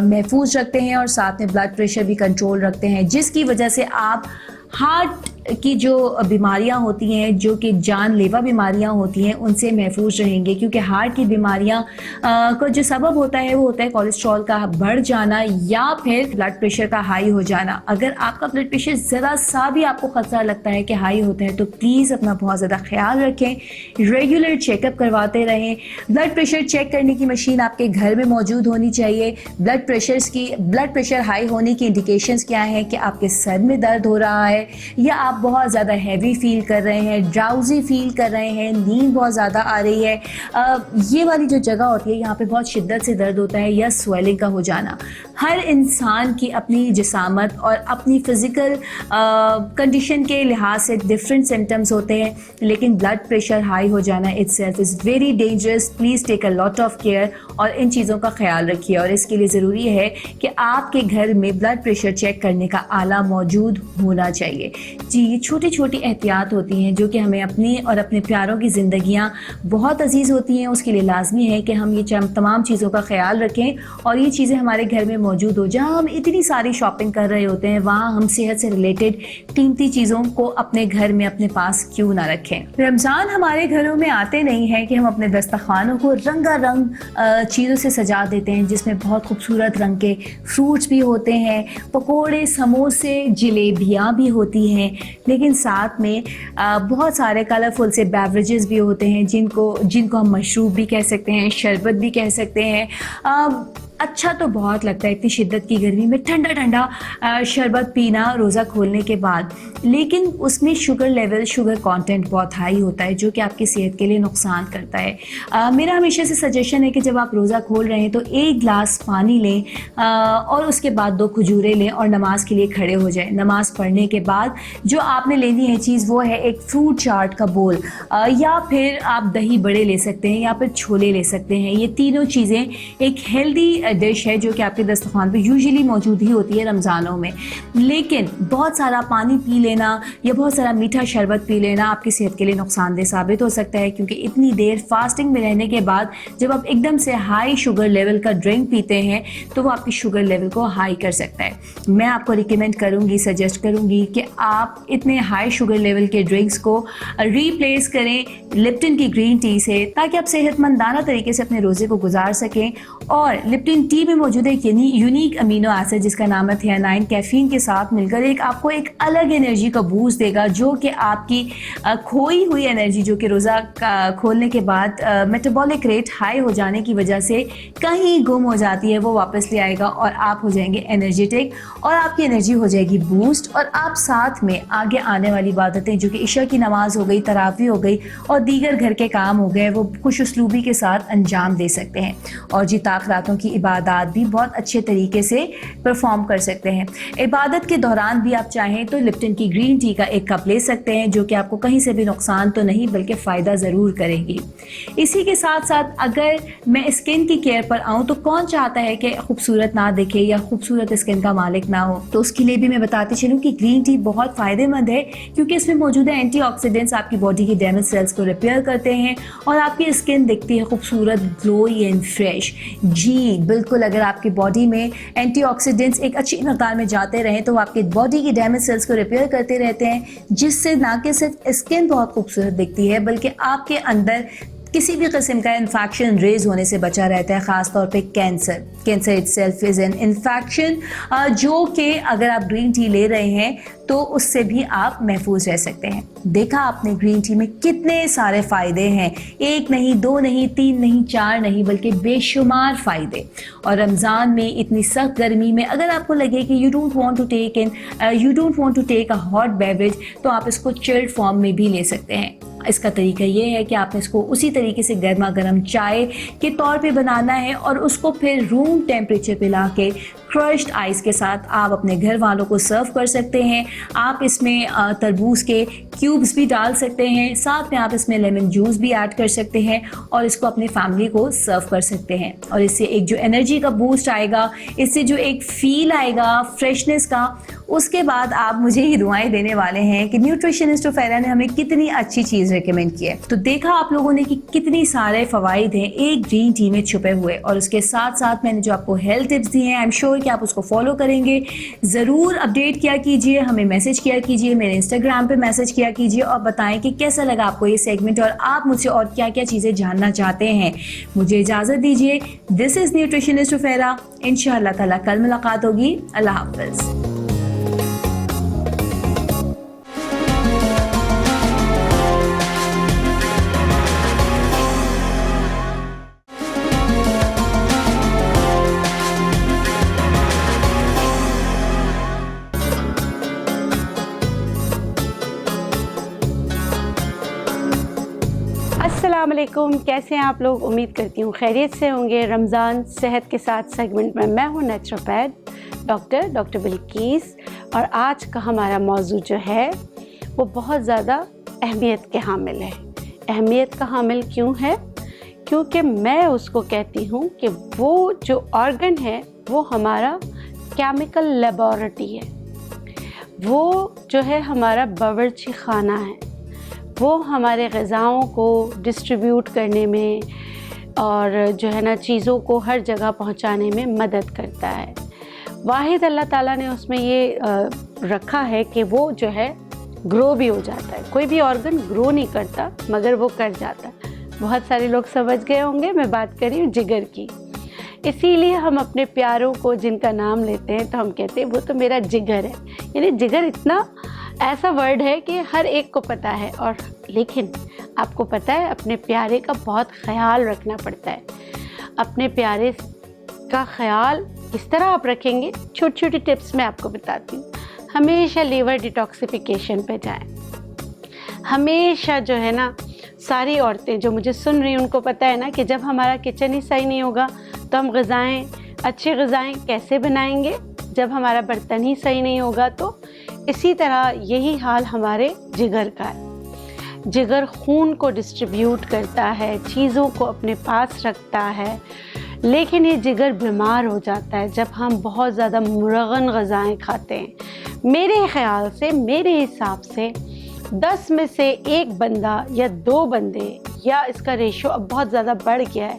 محفوظ رکھتے ہیں اور ساتھ میں بلڈ پریشر بھی کنٹرول رکھتے ہیں، جس کی وجہ سے آپ ہارٹ کی جو بیماریاں ہوتی ہیں جو کہ جان لیوا بیماریاں ہوتی ہیں ان سے محفوظ رہیں گے، کیونکہ ہارٹ کی بیماریاں کا جو سبب ہوتا ہے وہ ہوتا ہے کولیسٹرول کا بڑھ جانا یا پھر بلڈ پریشر کا ہائی ہو جانا۔ اگر آپ کا بلڈ پریشر ذرا سا بھی آپ کو خطرہ لگتا ہے کہ ہائی ہوتا ہے تو پلیز اپنا بہت زیادہ خیال رکھیں، ریگولر چیک اپ کرواتے رہیں۔ بلڈ پریشر چیک کرنے کی مشین آپ کے گھر میں موجود ہونی چاہیے۔ بلڈ پریشر ہائی ہونے کی انڈیکیشنز کیا ہیں کہ آپ کے سر میں درد ہو رہا ہے یا آپ بہت زیادہ ہیوی فیل کر رہے ہیں، ڈراؤزی فیل کر رہے ہیں، نیند بہت زیادہ آ رہی ہے، یہ والی جو جگہ ہوتی ہے یہاں پہ بہت شدت سے درد ہوتا ہے، یا سویلنگ کا ہو جانا۔ ہر انسان کی اپنی جسامت اور اپنی فزیکل کنڈیشن کے لحاظ سے ڈفرینٹ سمٹمز ہوتے ہیں، لیکن بلڈ پریشر ہائی ہو جانا it self is very dangerous. Please take a lot of care اور ان چیزوں کا خیال رکھیے، اور اس کے لیے ضروری ہے کہ آپ کے گھر میں بلڈ پریشر چیک کرنے کا آلہ موجود ہونا چاہیے۔ جی، یہ چھوٹی چھوٹی احتیاط ہوتی ہیں جو کہ ہمیں اپنی اور اپنے پیاروں کی زندگیاں بہت عزیز ہوتی ہیں، اس کے لیے لازمی ہے کہ ہم یہ تمام چیزوں کا خیال رکھیں اور یہ چیزیں ہمارے گھر میں موجود ہو۔ جہاں ہم اتنی ساری شاپنگ کر رہے ہوتے ہیں وہاں ہم صحت سے ریلیٹڈ قیمتی چیزوں کو اپنے گھر میں اپنے پاس کیوں نہ رکھیں۔ رمضان ہمارے گھروں میں آتے نہیں ہیں کہ ہم اپنے دسترخوانوں کو رنگا رنگ چیزوں سے سجا دیتے ہیں، جس میں بہت خوبصورت رنگ کے فروٹس بھی ہوتے ہیں، پکوڑے، سموسے، جلیبیاں بھی ہوتی ہیں، لیکن ساتھ میں بہت سارے کلرفل سے بیوریجز بھی ہوتے ہیں جن کو ہم مشروب بھی کہہ سکتے ہیں، شربت بھی کہہ سکتے ہیں۔ اچھا تو بہت لگتا ہے اتنی شدت کی گرمی میں ٹھنڈا ٹھنڈا شربت پینا روزہ کھولنے کے بعد، لیکن اس میں شوگر کانٹینٹ بہت ہائی ہوتا ہے جو کہ آپ کی صحت کے لیے نقصان کرتا ہے۔ میرا ہمیشہ سے سجیشن ہے کہ جب آپ روزہ کھول رہے ہیں تو 1 گلاس پانی لیں اور اس کے بعد 2 کھجوریں لیں اور نماز کے لیے کھڑے ہو جائیں۔ نماز پڑھنے کے بعد جو آپ نے لینی ہے چیز وہ ہے ایک فروٹ چاٹ کا بول، یا پھر آپ دہی بڑے لے سکتے ہیں یا پھر چھولے لے سکتے ہیں۔ یہ تینوں چیزیں ایک ہیلدی ڈش ہے جو کہ آپ کے دسترخوان پہ یوزلی موجود ہی ہوتی ہے رمضانوں میں، لیکن بہت سارا پانی پی لینا یا بہت سارا میٹھا شربت پی لینا آپ کی صحت کے لیے نقصان دہ ثابت ہو سکتا ہے، کیونکہ اتنی دیر فاسٹنگ میں رہنے کے بعد جب آپ ایک دم سے ہائی شوگر لیول کا ڈرنک پیتے ہیں تو وہ آپ کی شوگر لیول کو ہائی کر سکتا ہے۔ میں آپ کو ریکمینڈ کروں گی، سجیسٹ کروں گی کہ آپ اتنے ہائی شوگر لیول کے ڈرنکس کو ریپلیس کریں لپٹن کی گرین ٹی سے، تاکہ آپ صحت مندانہ طریقے سے اپنے روزے کو گزار سکیں۔ اور لپٹن ٹی میں موجود ہے ایک یونیک امینو ایسڈ جس کا نام ہے تھیانائن، کیفین کے ساتھ مل کر آپ کو ایک الگ انرجی کا بوسٹ دے گا، جو کہ آپ کی کھوئی ہوئی انرجی جو کہ روزہ کھولنے کے بعد میٹابولک ریٹ ہائی ہو جانے کی وجہ سے کہیں گم ہو جاتی ہے، وہ واپس لے آئے گا اور آپ ہو جائیں گے انرجیٹک اور آپ کی انرجی ہو جائے گی بوسٹ، اور آپ ساتھ میں آگے آنے والی عبادتیں جو کہ عشاء کی نماز ہو گئی، تراویح ہو گئی اور دیگر گھر کے کام ہو گئے وہ خوش اسلوبی کے ساتھ انجام دے سکتے ہیں، اور جی راتوں کی عبادات بھی بہت اچھے طریقے سے پرفارم کر سکتے ہیں۔ عبادت کے دوران بھی آپ چاہیں تو لپٹن کی گرین ٹی کا 1 کپ لے سکتے ہیں، جو کہ آپ کو کہیں سے بھی نقصان تو نہیں بلکہ فائدہ ضرور کرے گی۔ اسی کے ساتھ ساتھ اگر میں اسکن کی کیئر پر آؤں تو کون چاہتا ہے کہ خوبصورت نہ دکھے یا خوبصورت اسکن کا مالک نہ ہو، تو اس کے لیے بھی میں بتاتی چلوں کہ گرین ٹی بہت فائدہ مند ہے، کیونکہ اس میں موجود ہے اینٹی آکسیڈنٹس، آپ کی باڈی کی ڈیمیج سیلز کو ریپیئر کرتے ہیں اور آپ کی اسکن دکھتی ہے خوبصورت، گلوئی اینڈ فریش۔ جی بالکل، اگر آپ کی باڈی میں اینٹی آکسیڈنٹس ایک اچھی مقدار میں جاتے رہیں تو وہ آپ کی باڈی کی ڈیمیج سیلز کو ریپیئر کرتے رہتے ہیں، جس سے نہ کہ صرف اسکن بہت خوبصورت دکھتی ہے بلکہ آپ کے اندر کسی بھی قسم کا انفیکشن ریز ہونے سے بچا رہتا ہے، خاص طور پہ cancer it self is an infection, جو کہ اگر آپ گرین ٹی لے رہے ہیں تو اس سے بھی آپ محفوظ رہ سکتے ہیں۔ دیکھا آپ نے گرین ٹی میں کتنے سارے فائدے ہیں، 1 نہیں، 2 نہیں، 3 نہیں، 4 نہیں، بلکہ بے شمار فائدے۔ اور رمضان میں اتنی سخت گرمی میں اگر آپ کو لگے کہ you don't want to take a hot beverage, تو آپ اس کو چلڈ فارم میں بھی لے سکتے ہیں۔ اس کا طریقہ یہ ہے کہ آپ نے اس کو اسی طریقے سے گرما گرم چائے کے طور پہ بنانا ہے اور اس کو پھر روم ٹیمپریچر پہ لا کے کرشڈ آئس کے ساتھ آپ اپنے گھر والوں کو سرو کر سکتے ہیں۔ آپ اس میں تربوز کے کیوبس بھی ڈال سکتے ہیں، ساتھ میں آپ اس میں لیمن جوس بھی ایڈ کر سکتے ہیں اور اس کو اپنے فیملی کو سرو کر سکتے ہیں. اور اس سے ایک جو انرجی کا بوسٹ آئے گا، اس سے جو ایک فیل آئے گا فریشنس کا، اس کے بعد آپ مجھے ہی دعائیں دینے والے ہیں کہ نیوٹریشنسٹ آف ایرا نے ہمیں کتنی اچھی چیز ریکمینڈ کی ہے. تو دیکھا آپ لوگوں نے کہ کتنی سارے فوائد ہیں ایک گرین ٹی میں چھپے ہوئے، اور اس کے ساتھ ساتھ میں نے جو آپ کو ہیلتھ ٹپس دی ہیں آئی ایم شیور کہ آپ اس کو فالو کریں گے. ضرور اپڈیٹ کیا کیجیے، ہمیں میسج کیا کیجیے، میرے انسٹاگرام پہ میسج کیا کیجیے اور بتائیں کہ کیسا لگا آپ کو یہ سیگمنٹ اور آپ مجھ سے اور کیا کیا چیزیں جاننا چاہتے ہیں. مجھے اجازت دیجیے. دس از نیوٹریشنسٹ آف ایرا. انشاءاللہ تعالیٰ کل ملاقات ہوگی. اللہ حافظ. السلام علیکم، کیسے ہیں آپ لوگ؟ امید کرتی ہوں خیریت سے ہوں گے. رمضان صحت کے ساتھ سیگمنٹ میں ہوں نیچروپیتھ ڈاکٹر بلقیس، اور آج کا ہمارا موضوع جو ہے وہ بہت زیادہ اہمیت کے حامل ہے. اہمیت کا حامل کیوں ہے؟ کیونکہ میں اس کو کہتی ہوں کہ وہ جو آرگن ہے وہ ہمارا کیمیکل لیبارٹری ہے، وہ جو ہے ہمارا باورچی خانہ ہے، وہ ہمارے غذاؤں کو ڈسٹریبیوٹ کرنے میں اور جو ہے نا چیزوں کو ہر جگہ پہنچانے میں مدد کرتا ہے. واحد اللہ تعالیٰ نے اس میں یہ رکھا ہے کہ وہ جو ہے گرو بھی ہو جاتا ہے. کوئی بھی آرگن گرو نہیں کرتا مگر وہ کر جاتا ہے. بہت سارے لوگ سمجھ گئے ہوں گے میں بات کر رہی ہوں جگر کی. اسی لیے ہم اپنے پیاروں کو جن کا نام لیتے ہیں تو ہم کہتے ہیں وہ تو میرا جگر ہے. یعنی جگر اتنا ایسا ورڈ ہے کہ ہر ایک کو پتہ ہے، اور لیکن آپ کو پتہ ہے اپنے پیارے کا بہت خیال رکھنا پڑتا ہے. اپنے پیارے کا خیال کس طرح آپ رکھیں گے؟ چھوٹی چھوٹی ٹپس میں آپ کو بتاتی ہوں. ہمیشہ لیور ڈیٹاکسیفیکیشن پہ جائیں. ہمیشہ جو ہے نا ساری عورتیں جو مجھے سن رہی ہیں ان کو پتہ ہے نا کہ جب ہمارا کچن ہی صحیح نہیں ہوگا تو ہم اچھی غذائیں کیسے بنائیں گے؟ جب ہمارا برتن ہی صحیح نہیں ہوگا تو. اسی طرح یہی حال ہمارے جگر کا ہے. جگر خون کو ڈسٹریبیوٹ کرتا ہے، چیزوں کو اپنے پاس رکھتا ہے، لیکن یہ جگر بیمار ہو جاتا ہے جب ہم بہت زیادہ مرغن غذائیں کھاتے ہیں. میرے خیال سے، میرے حساب سے 10 میں سے 1 بندہ یا 2 بندے، یا اس کا ریشو اب بہت زیادہ بڑھ گیا ہے،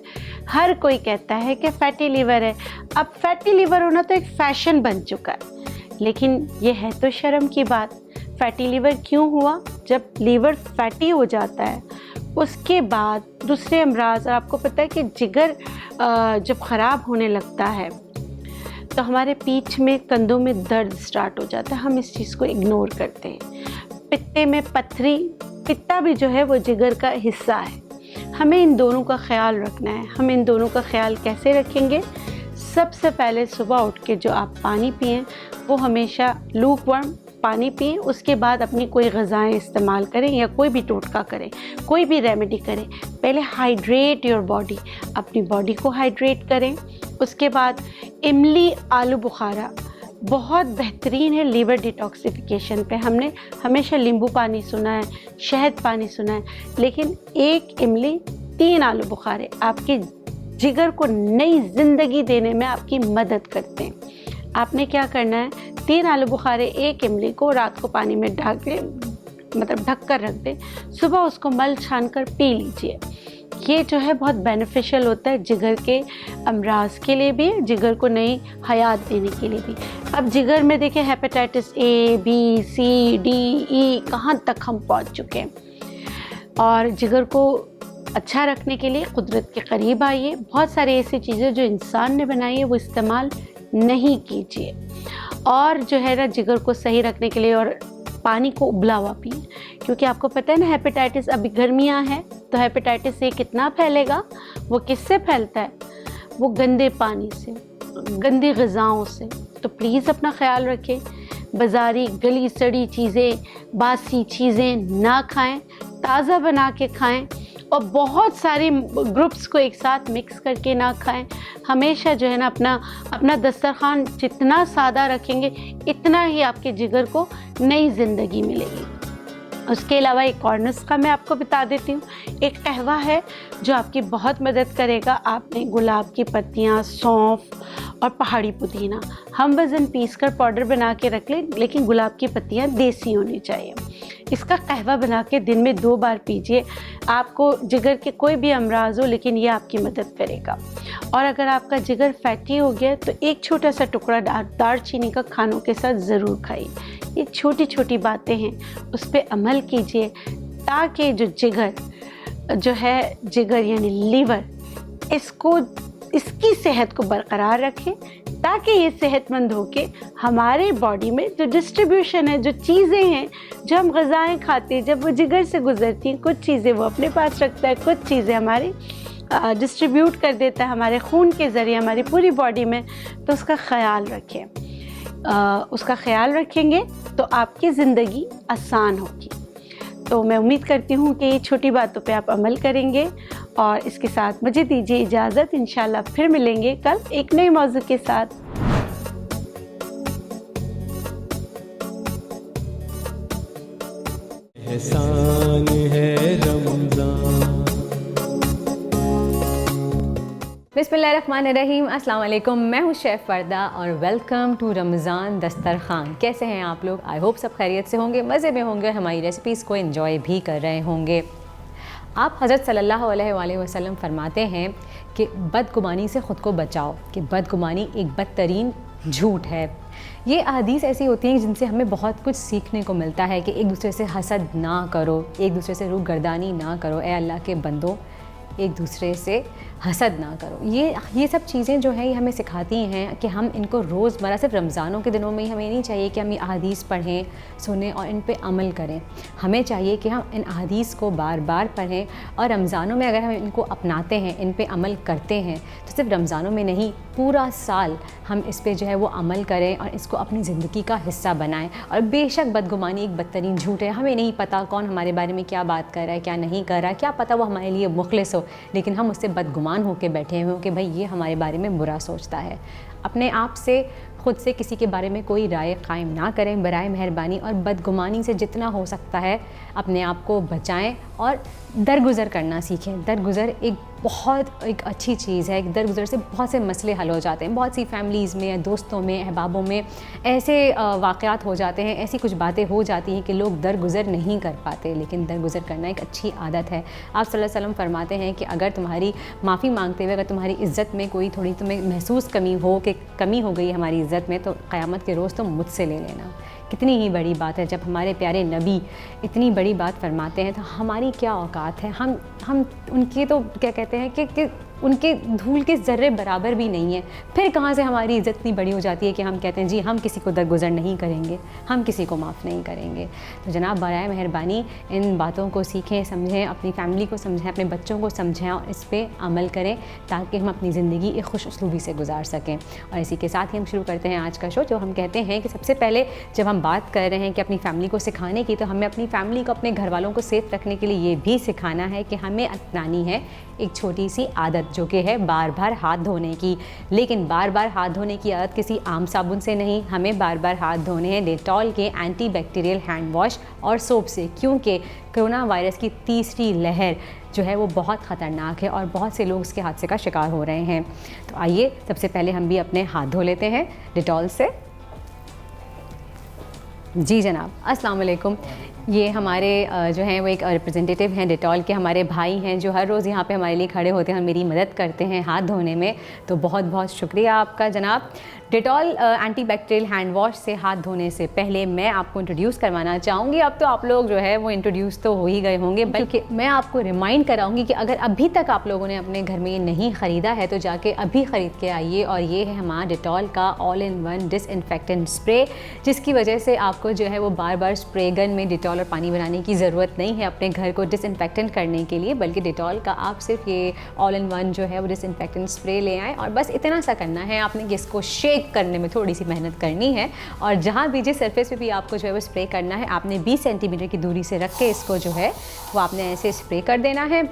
ہر کوئی کہتا ہے کہ فیٹی لیور ہے. اب فیٹی لیور ہونا تو ایک فیشن بن چکا ہے، لیکن یہ ہے تو شرم کی بات. فیٹی لیور کیوں ہوا؟ جب لیور فیٹی ہو جاتا ہے اس کے بعد دوسرے امراض، اور آپ کو پتہ ہے کہ جگر جب خراب ہونے لگتا ہے تو ہمارے پیٹھ میں، کندھوں میں درد سٹارٹ ہو جاتا ہے. ہم اس چیز کو اگنور کرتے ہیں. پتے میں پتھری، پتا بھی جو ہے وہ جگر کا حصہ ہے. ہمیں ان دونوں کا خیال رکھنا ہے. ہم ان دونوں کا خیال کیسے رکھیں گے؟ سب سے پہلے صبح اٹھ کے جو آپ پانی پئیں وہ ہمیشہ لوک وارم پانی پئیں. اس کے بعد اپنی کوئی غذائیں استعمال کریں یا کوئی بھی ٹوٹکا کریں، کوئی بھی ریمیڈی کریں. پہلے ہائیڈریٹ یور باڈی، اپنی باڈی کو ہائیڈریٹ کریں. اس کے بعد املی آلو بخارا بہت بہترین ہے لیور ڈیٹاکسیفیکیشن پہ. ہم نے ہمیشہ لیمبو پانی سنا ہے، شہد پانی سنا ہے، لیکن 1 املی 3 آلو بخارے آپ کے جگر کو نئی زندگی دینے میں آپ کی مدد کرتے ہیں. آپ نے کیا کرنا ہے؟ 3 آلو بخارے 1 املی کو رات کو پانی میں ڈھک کر رکھ دیں. صبح اس کو مل چھان کر پی لیجئے. یہ جو ہے بہت بینیفیشل ہوتا ہے جگر کے امراض کے لیے بھی، جگر کو نئی حیات دینے کے لیے بھی. اب جگر میں دیکھیں hepatitis A B C D E کہاں تک ہم پہنچ چکے ہیں. اور جگر کو اچھا رکھنے کے لیے قدرت کے قریب آئیے. بہت ساری ایسی چیزیں جو انسان نے بنائی ہے وہ استعمال نہیں کیجیے. اور جو ہے نا جگر کو صحیح رکھنے کے لیے اور پانی کو ابلا ہوا پئیں، کیونکہ آپ کو پتہ ہے نا ہیپیٹائٹس، ابھی گرمیاں ہیں تو ہیپیٹائٹس یہ کتنا پھیلے گا؟ وہ کس سے پھیلتا ہے؟ وہ گندے پانی سے، گندی غذاؤں سے. تو پلیز اپنا خیال رکھیں. بازاری گلی سڑی چیزیں، باسی چیزیں نہ کھائیں، تازہ بنا کے کھائیں. اور بہت ساری گروپس کو ایک ساتھ مکس کر کے نہ کھائیں. ہمیشہ جو ہے نا اپنا دسترخوان جتنا سادہ رکھیں گے اتنا ہی آپ کے جگر کو نئی زندگی ملے گی. اس کے علاوہ ایک اور نسخہ میں آپ کو بتا دیتی ہوں. ایک قہوہ ہے جو آپ کی بہت مدد کرے گا. آپ نے گلاب کی پتیاں، سونف اور پہاڑی پودینہ ہم وزن پیس کر پاؤڈر بنا کے رکھ لیں، لیکن گلاب کی پتیاں دیسی ہونی چاہیے. اس کا قہوہ بنا کے دن میں 2 بار پیجیے. آپ کو جگر کے کوئی بھی امراض ہو لیکن یہ آپ کی مدد کرے گا. اور اگر آپ کا جگر فیٹی ہو گیا تو ایک چھوٹا سا ٹکڑا دار چینی کا کھانوں کے ساتھ ضرور کھائیے. یہ چھوٹی چھوٹی باتیں ہیں، اس پہ عمل کیجیے تاکہ جو جگر یعنی لیور، اس کی صحت کو برقرار رکھیں، تاکہ یہ صحت مند ہو کے ہمارے باڈی میں جو ڈسٹریبیوشن ہے، جو چیزیں ہیں، جو ہم غذائیں کھاتے ہیں، جب وہ جگر سے گزرتی ہیں، کچھ چیزیں وہ اپنے پاس رکھتا ہے، کچھ چیزیں ہماری ڈسٹریبیوٹ کر دیتا ہے ہمارے خون کے ذریعے ہماری پوری باڈی میں. تو اس کا خیال رکھیں. اس کا خیال رکھیں گے تو آپ کی زندگی آسان ہوگی. تو میں امید کرتی ہوں کہ یہ چھوٹی باتوں پہ آپ عمل کریں گے. اور اس کے ساتھ مجھے دیجیے اجازت. انشاءاللہ پھر ملیں گے کل ایک نئے موضوع کے ساتھ. احسان ہے رمضان. بسم اللہ الرحمن الرحیم. السلام علیکم. میں ہوں شیف وردہ اور ویلکم ٹو رمضان دسترخوان. کیسے ہیں آپ لوگ؟ آئی ہوپ سب خیریت سے ہوں گے، مزے میں ہوں گے، ہماری ریسیپیز کو انجوائے بھی کر رہے ہوں گے. آپ حضرت صلی اللہ علیہ وآلہ وسلم فرماتے ہیں کہ بدگمانی سے خود کو بچاؤ، کہ بدگمانی ایک بدترین جھوٹ ہے. یہ احادیث ایسی ہوتی ہیں جن سے ہمیں بہت کچھ سیکھنے کو ملتا ہے کہ ایک دوسرے سے حسد نہ کرو، ایک دوسرے سے روگردانی نہ کرو. اے اللہ کے بندوں، ایک دوسرے سے حسد نہ کرو. یہ سب چیزیں جو ہیں یہ ہمیں سکھاتی ہیں کہ ہم ان کو روزمرہ، صرف رمضانوں کے دنوں میں ہی ہمیں نہیں چاہیے کہ ہم یہ احادیث پڑھیں، سنیں اور ان پہ عمل کریں. ہمیں چاہیے کہ ہم ان احادیث کو بار بار پڑھیں، اور رمضانوں میں اگر ہم ان کو اپناتے ہیں، ان پہ عمل کرتے ہیں، تو صرف رمضانوں میں نہیں، پورا سال ہم اس پہ جو ہے وہ عمل کریں اور اس کو اپنی زندگی کا حصہ بنائیں. اور بے شک بدگمانی ایک بدترین جھوٹ ہے. ہمیں نہیں پتہ کون ہمارے بارے میں کیا بات کر رہا ہے، کیا نہیں کر رہا ہے، کیا پتہ وہ ہمارے لیے مخلص ہو، لیکن ہم اس سے بدگمان ہو کے بیٹھے ہوئے کہ بھائی یہ ہمارے بارے میں برا سوچتا ہے. اپنے آپ سے، خود سے کسی کے بارے میں کوئی رائے قائم نہ کریں برائے مہربانی. اور بدگمانی سے جتنا ہو سکتا ہے اپنے آپ کو بچائیں اور درگزر کرنا سیکھیں. درگزر ایک اچھی چیز ہے. درگزر سے بہت سے مسئلے حل ہو جاتے ہیں. بہت سی فیملیز میں، دوستوں میں، احبابوں میں ایسے واقعات ہو جاتے ہیں، ایسی کچھ باتیں ہو جاتی ہیں کہ لوگ درگزر نہیں کر پاتے. لیکن درگزر کرنا ایک اچھی عادت ہے. آپ صلی اللہ علیہ وسلم فرماتے ہیں کہ اگر تمہاری معافی مانگتے ہوئے اگر تمہاری عزت میں کوئی تھوڑی تمہیں محسوس کمی ہو کہ کمی ہو گئی ہماری عزت میں، تو قیامت کے روز تم مجھ سے لے لینا. کتنی ہی بڑی بات ہے. جب ہمارے پیارے نبی اتنی بڑی بات فرماتے ہیں تو ہماری کیا اوقات ہے. ہم ان کی تو کیا کہتے ہیں کہ ان کے دھول کے ذرے برابر بھی نہیں ہیں. پھر کہاں سے ہماری عزت اتنی بڑی ہو جاتی ہے کہ ہم کہتے ہیں جی ہم کسی کو درگزر نہیں کریں گے، ہم کسی کو معاف نہیں کریں گے. تو جناب برائے مہربانی ان باتوں کو سیکھیں، سمجھیں، اپنی فیملی کو سمجھیں، اپنے بچوں کو سمجھیں اور اس پہ عمل کریں تاکہ ہم اپنی زندگی ایک خوش اسلوبی سے گزار سکیں. اور اسی کے ساتھ ہی ہم شروع کرتے ہیں آج کا شو، جو ہم کہتے ہیں کہ سب سے پہلے جب ہم بات کر رہے ہیں کہ اپنی فیملی کو سکھانے کی، تو ہمیں اپنی فیملی کو، اپنے گھر والوں کو سیف رکھنے کے لیے یہ بھی سکھانا ہے کہ ہمیں اپنانی ہے ایک چھوٹی سی عادت، جو کہ ہے بار بار ہاتھ دھونے کی. لیکن بار بار ہاتھ دھونے کی عادت کسی عام صابن سے نہیں، ہمیں بار بار ہاتھ دھونے ہیں ڈیٹول کے اینٹی بیکٹیریل ہینڈ واش اور سوپ سے. کیونکہ کرونا وائرس کی تیسری لہر جو ہے وہ بہت خطرناک ہے اور بہت سے لوگ اس کے حادثے کا شکار ہو رہے ہیں. تو آئیے سب سے پہلے ہم بھی اپنے ہاتھ دھو لیتے ہیں ڈیٹول سے. جی جناب السلام علیکم. یہ ہمارے جو ہیں وہ ایک ریپرزینٹیو ہیں ڈیٹول کے، ہمارے بھائی ہیں جو ہر روز یہاں پہ ہمارے لیے کھڑے ہوتے ہیں، میری مدد کرتے ہیں ہاتھ دھونے میں. تو بہت بہت شکریہ آپ کا جناب. Dettol antibacterial hand wash سے ہاتھ دھونے سے پہلے میں آپ کو انٹروڈیوس کروانا چاہوں گی. اب تو آپ لوگ جو ہے وہ انٹروڈیوس تو ہو ہی گئے ہوں گے، بلکہ میں آپ کو ریمائنڈ کراؤں گی کہ اگر ابھی تک آپ لوگوں نے اپنے گھر میں یہ نہیں خریدا ہے تو جا کے ابھی خرید کے آئیے. اور یہ ہے ہمارا ڈیٹول کا all in one disinfectant spray, جس کی وجہ سے آپ کو جو ہے وہ بار بار اسپرے گن میں ڈیٹول اور پانی بنانے کی ضرورت نہیں ہے اپنے گھر کو ڈس انفیکٹنٹ کرنے کے لیے، بلکہ ڈیٹول کا آپ صرف یہ آل ان ون جو ہے وہ ڈس انفیکٹنٹ اسپرے لے آئیں. اور بس اتنا سا کرنا ہے آپ نے کہ اس کو شیک کرنے میں تھوڑی سی محنت کرنی ہے. اور جہاں بھی جس سرفیس پہ بھی آپ کو جو ہے وہ اسپرے کرنا ہے، آپ نے 20 سینٹی میٹر کی دوری سے رکھ کے اس کو جو ہے وہ آپ نے ایسے اسپرے کر دینا ہے.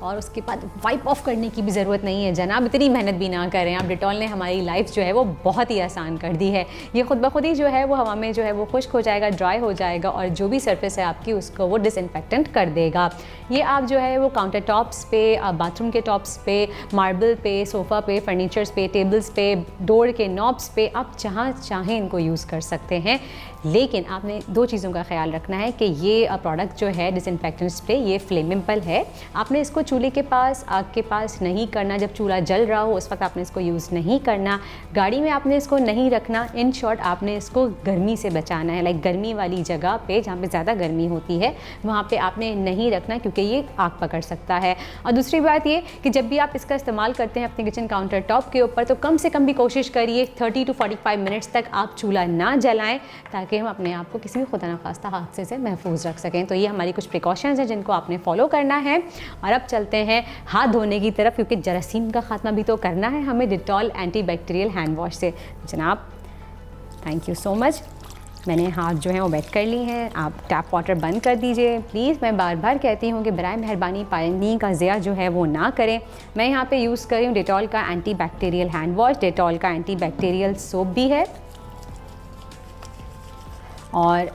اور اس کے بعد وائپ آف کرنے کی بھی ضرورت نہیں ہے جناب, اتنی محنت بھی نہ کریں آپ. ڈیٹول نے ہماری لائف جو ہے وہ بہت ہی آسان کر دی ہے. یہ خود بخود ہی جو ہے وہ ہوا میں جو ہے وہ خشک ہو جائے گا, ڈرائی ہو جائے گا, اور جو بھی سرفیس ہے آپ کی اس کو وہ ڈس انفیکٹنٹ کر دے گا. یہ آپ جو ہے وہ کاؤنٹر ٹاپس پہ, باتھ روم کے ٹاپس پہ, ماربل پہ, صوفہ پہ, فرنیچرز پہ, ٹیبلز پہ, ڈور کے نابس پہ, آپ جہاں چاہیں ان کو یوز کر سکتے ہیں. لیکن آپ نے 2 چیزوں کا خیال رکھنا ہے کہ یہ پروڈکٹ جو ہے ڈس انفیکٹنٹ اسپرے یہ فلیمیبل ہے. آپ نے اس کو چولہے کے پاس, آگ کے پاس نہیں کرنا. جب چولہا جل رہا ہو اس وقت آپ نے اس کو یوز نہیں کرنا. گاڑی میں آپ نے اس کو نہیں رکھنا. ان شارٹ آپ نے اس کو گرمی سے بچانا ہے. لائک گرمی والی جگہ پہ جہاں پہ زیادہ گرمی ہوتی ہے وہاں پہ آپ نے نہیں رکھنا, کیونکہ یہ آگ پکڑ سکتا ہے. اور دوسری بات یہ کہ جب بھی آپ اس کا استعمال کرتے ہیں اپنے کچن کاؤنٹر ٹاپ کے اوپر, تو کم سے کم بھی کوشش کریے 30 to 45 منٹس تک آپ چولہا نہ جلائیں, تاکہ ہم اپنے آپ کو کسی بھی خدا نخواستہ حادثے سے محفوظ رکھ سکیں. تو یہ ہماری کچھ پریکاشنز ہیں جن کو آپ نے فالو کرنا ہے. اور اب چلتے ہیں ہاتھ دھونے کی طرف, کیونکہ جراثیم کا خاتمہ بھی تو کرنا ہے ہمیں Dettol antibacterial hand wash سے. جناب تھینک یو سو مچ. میں نے ہاتھ جو ہیں وہ ویٹ کر لی ہیں. آپ ٹیپ واٹر بند کر دیجئے پلیز. میں بار بار کہتی ہوں کہ برائے مہربانی پانی کا ضیاع جو ہے وہ نہ کریں. میں یہاں پہ یوز کر رہی ہوں ڈیٹول کا antibacterial hand wash. Dettol کا اینٹی بیکٹیریل سوپ بھی ہے, اور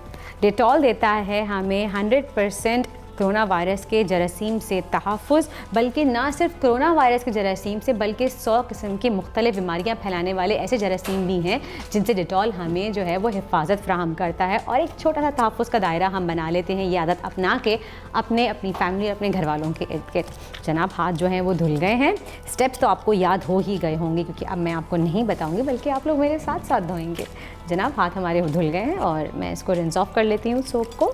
ڈیٹول دیتا ہے ہمیں 100% کرونا وائرس کے جراثیم سے تحفظ. بلکہ نہ صرف کرونا وائرس کے جراثیم سے, بلکہ 100 قسم کی مختلف بیماریاں پھیلانے والے ایسے جراثیم بھی ہیں جن سے ڈیٹول ہمیں جو ہے وہ حفاظت فراہم کرتا ہے. اور ایک چھوٹا سا تحفظ کا دائرہ ہم بنا لیتے ہیں یہ عادت اپنا کے اپنی فیملی اور اپنے گھر والوں کے ارد گرد. جناب ہاتھ جو ہیں وہ دھل گئے ہیں. اسٹیپس تو آپ کو یاد ہو ہی گئے ہوں گے, کیونکہ اب میں آپ کو نہیں بتاؤں گی بلکہ آپ لوگ میرے ساتھ ساتھ دھوئیں گے. جناب ہاتھ ہمارے دھل گئے ہیں اور میں اس کو رنس آف کر لیتی ہوں سوپ کو.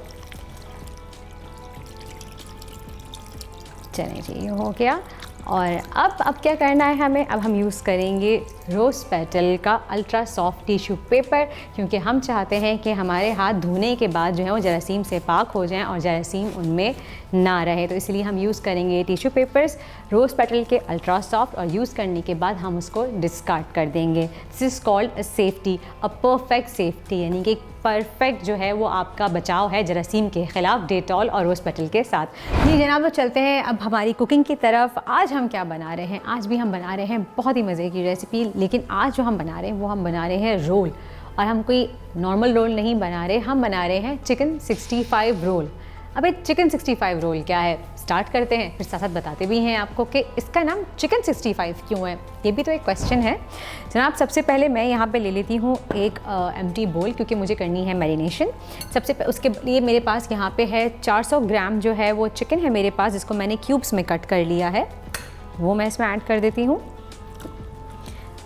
چلیں جی یہ ہو گیا. اور اب کیا کرنا ہے ہمیں, اب ہم یوز کریں گے روز پیٹل کا الٹرا سافٹ ٹیشو پیپر, کیونکہ ہم چاہتے ہیں کہ ہمارے ہاتھ دھونے کے بعد جو ہے وہ جراثیم سے پاک ہو جائیں اور جراثیم ان میں نہ رہے. تو اس لیے ہم یوز کریں گے ٹیشو پیپرز روز پیٹل کے الٹرا سافٹ, اور یوز کرنے کے بعد ہم اس کو ڈسکارڈ کر دیں گے. This is called safety, perfect safety, یعنی کہ پرفیکٹ جو ہے وہ آپ کا بچاؤ ہے جراثیم کے خلاف ڈیٹول اور روز پیٹل کے ساتھ. جی جناب تو چلتے ہیں اب ہماری کوکنگ کی طرف. آج ہم کیا بنا رہے ہیں, آج بھی ہم بنا رہے ہیں بہت ہی مزے کی ریسیپی, لیکن آج جو ہم بنا رہے ہیں وہ ہم بنا رہے ہیں رول. اور ہم کوئی نارمل رول نہیں بنا رہے, ہم بنا رہے ہیں چکن 65 رول. اب یہ چکن 65 رول کیا ہے, اسٹارٹ کرتے ہیں, پھر ساتھ ساتھ بتاتے بھی ہیں آپ کو کہ اس کا نام چکن 65 کیوں ہے, یہ بھی تو ایک کویسچن ہے. جناب سب سے پہلے میں یہاں پہ لے لیتی ہوں ایک ایمٹی بول, کیونکہ مجھے کرنی ہے میرینیشن. سب سے اس کے لیے میرے پاس یہاں پہ ہے 400 گرام جو ہے وہ چکن ہے میرے پاس, جس کو میں نے کیوبس میں کٹ کر لیا ہے, وہ میں اس میں ایڈ کر دیتی ہوں.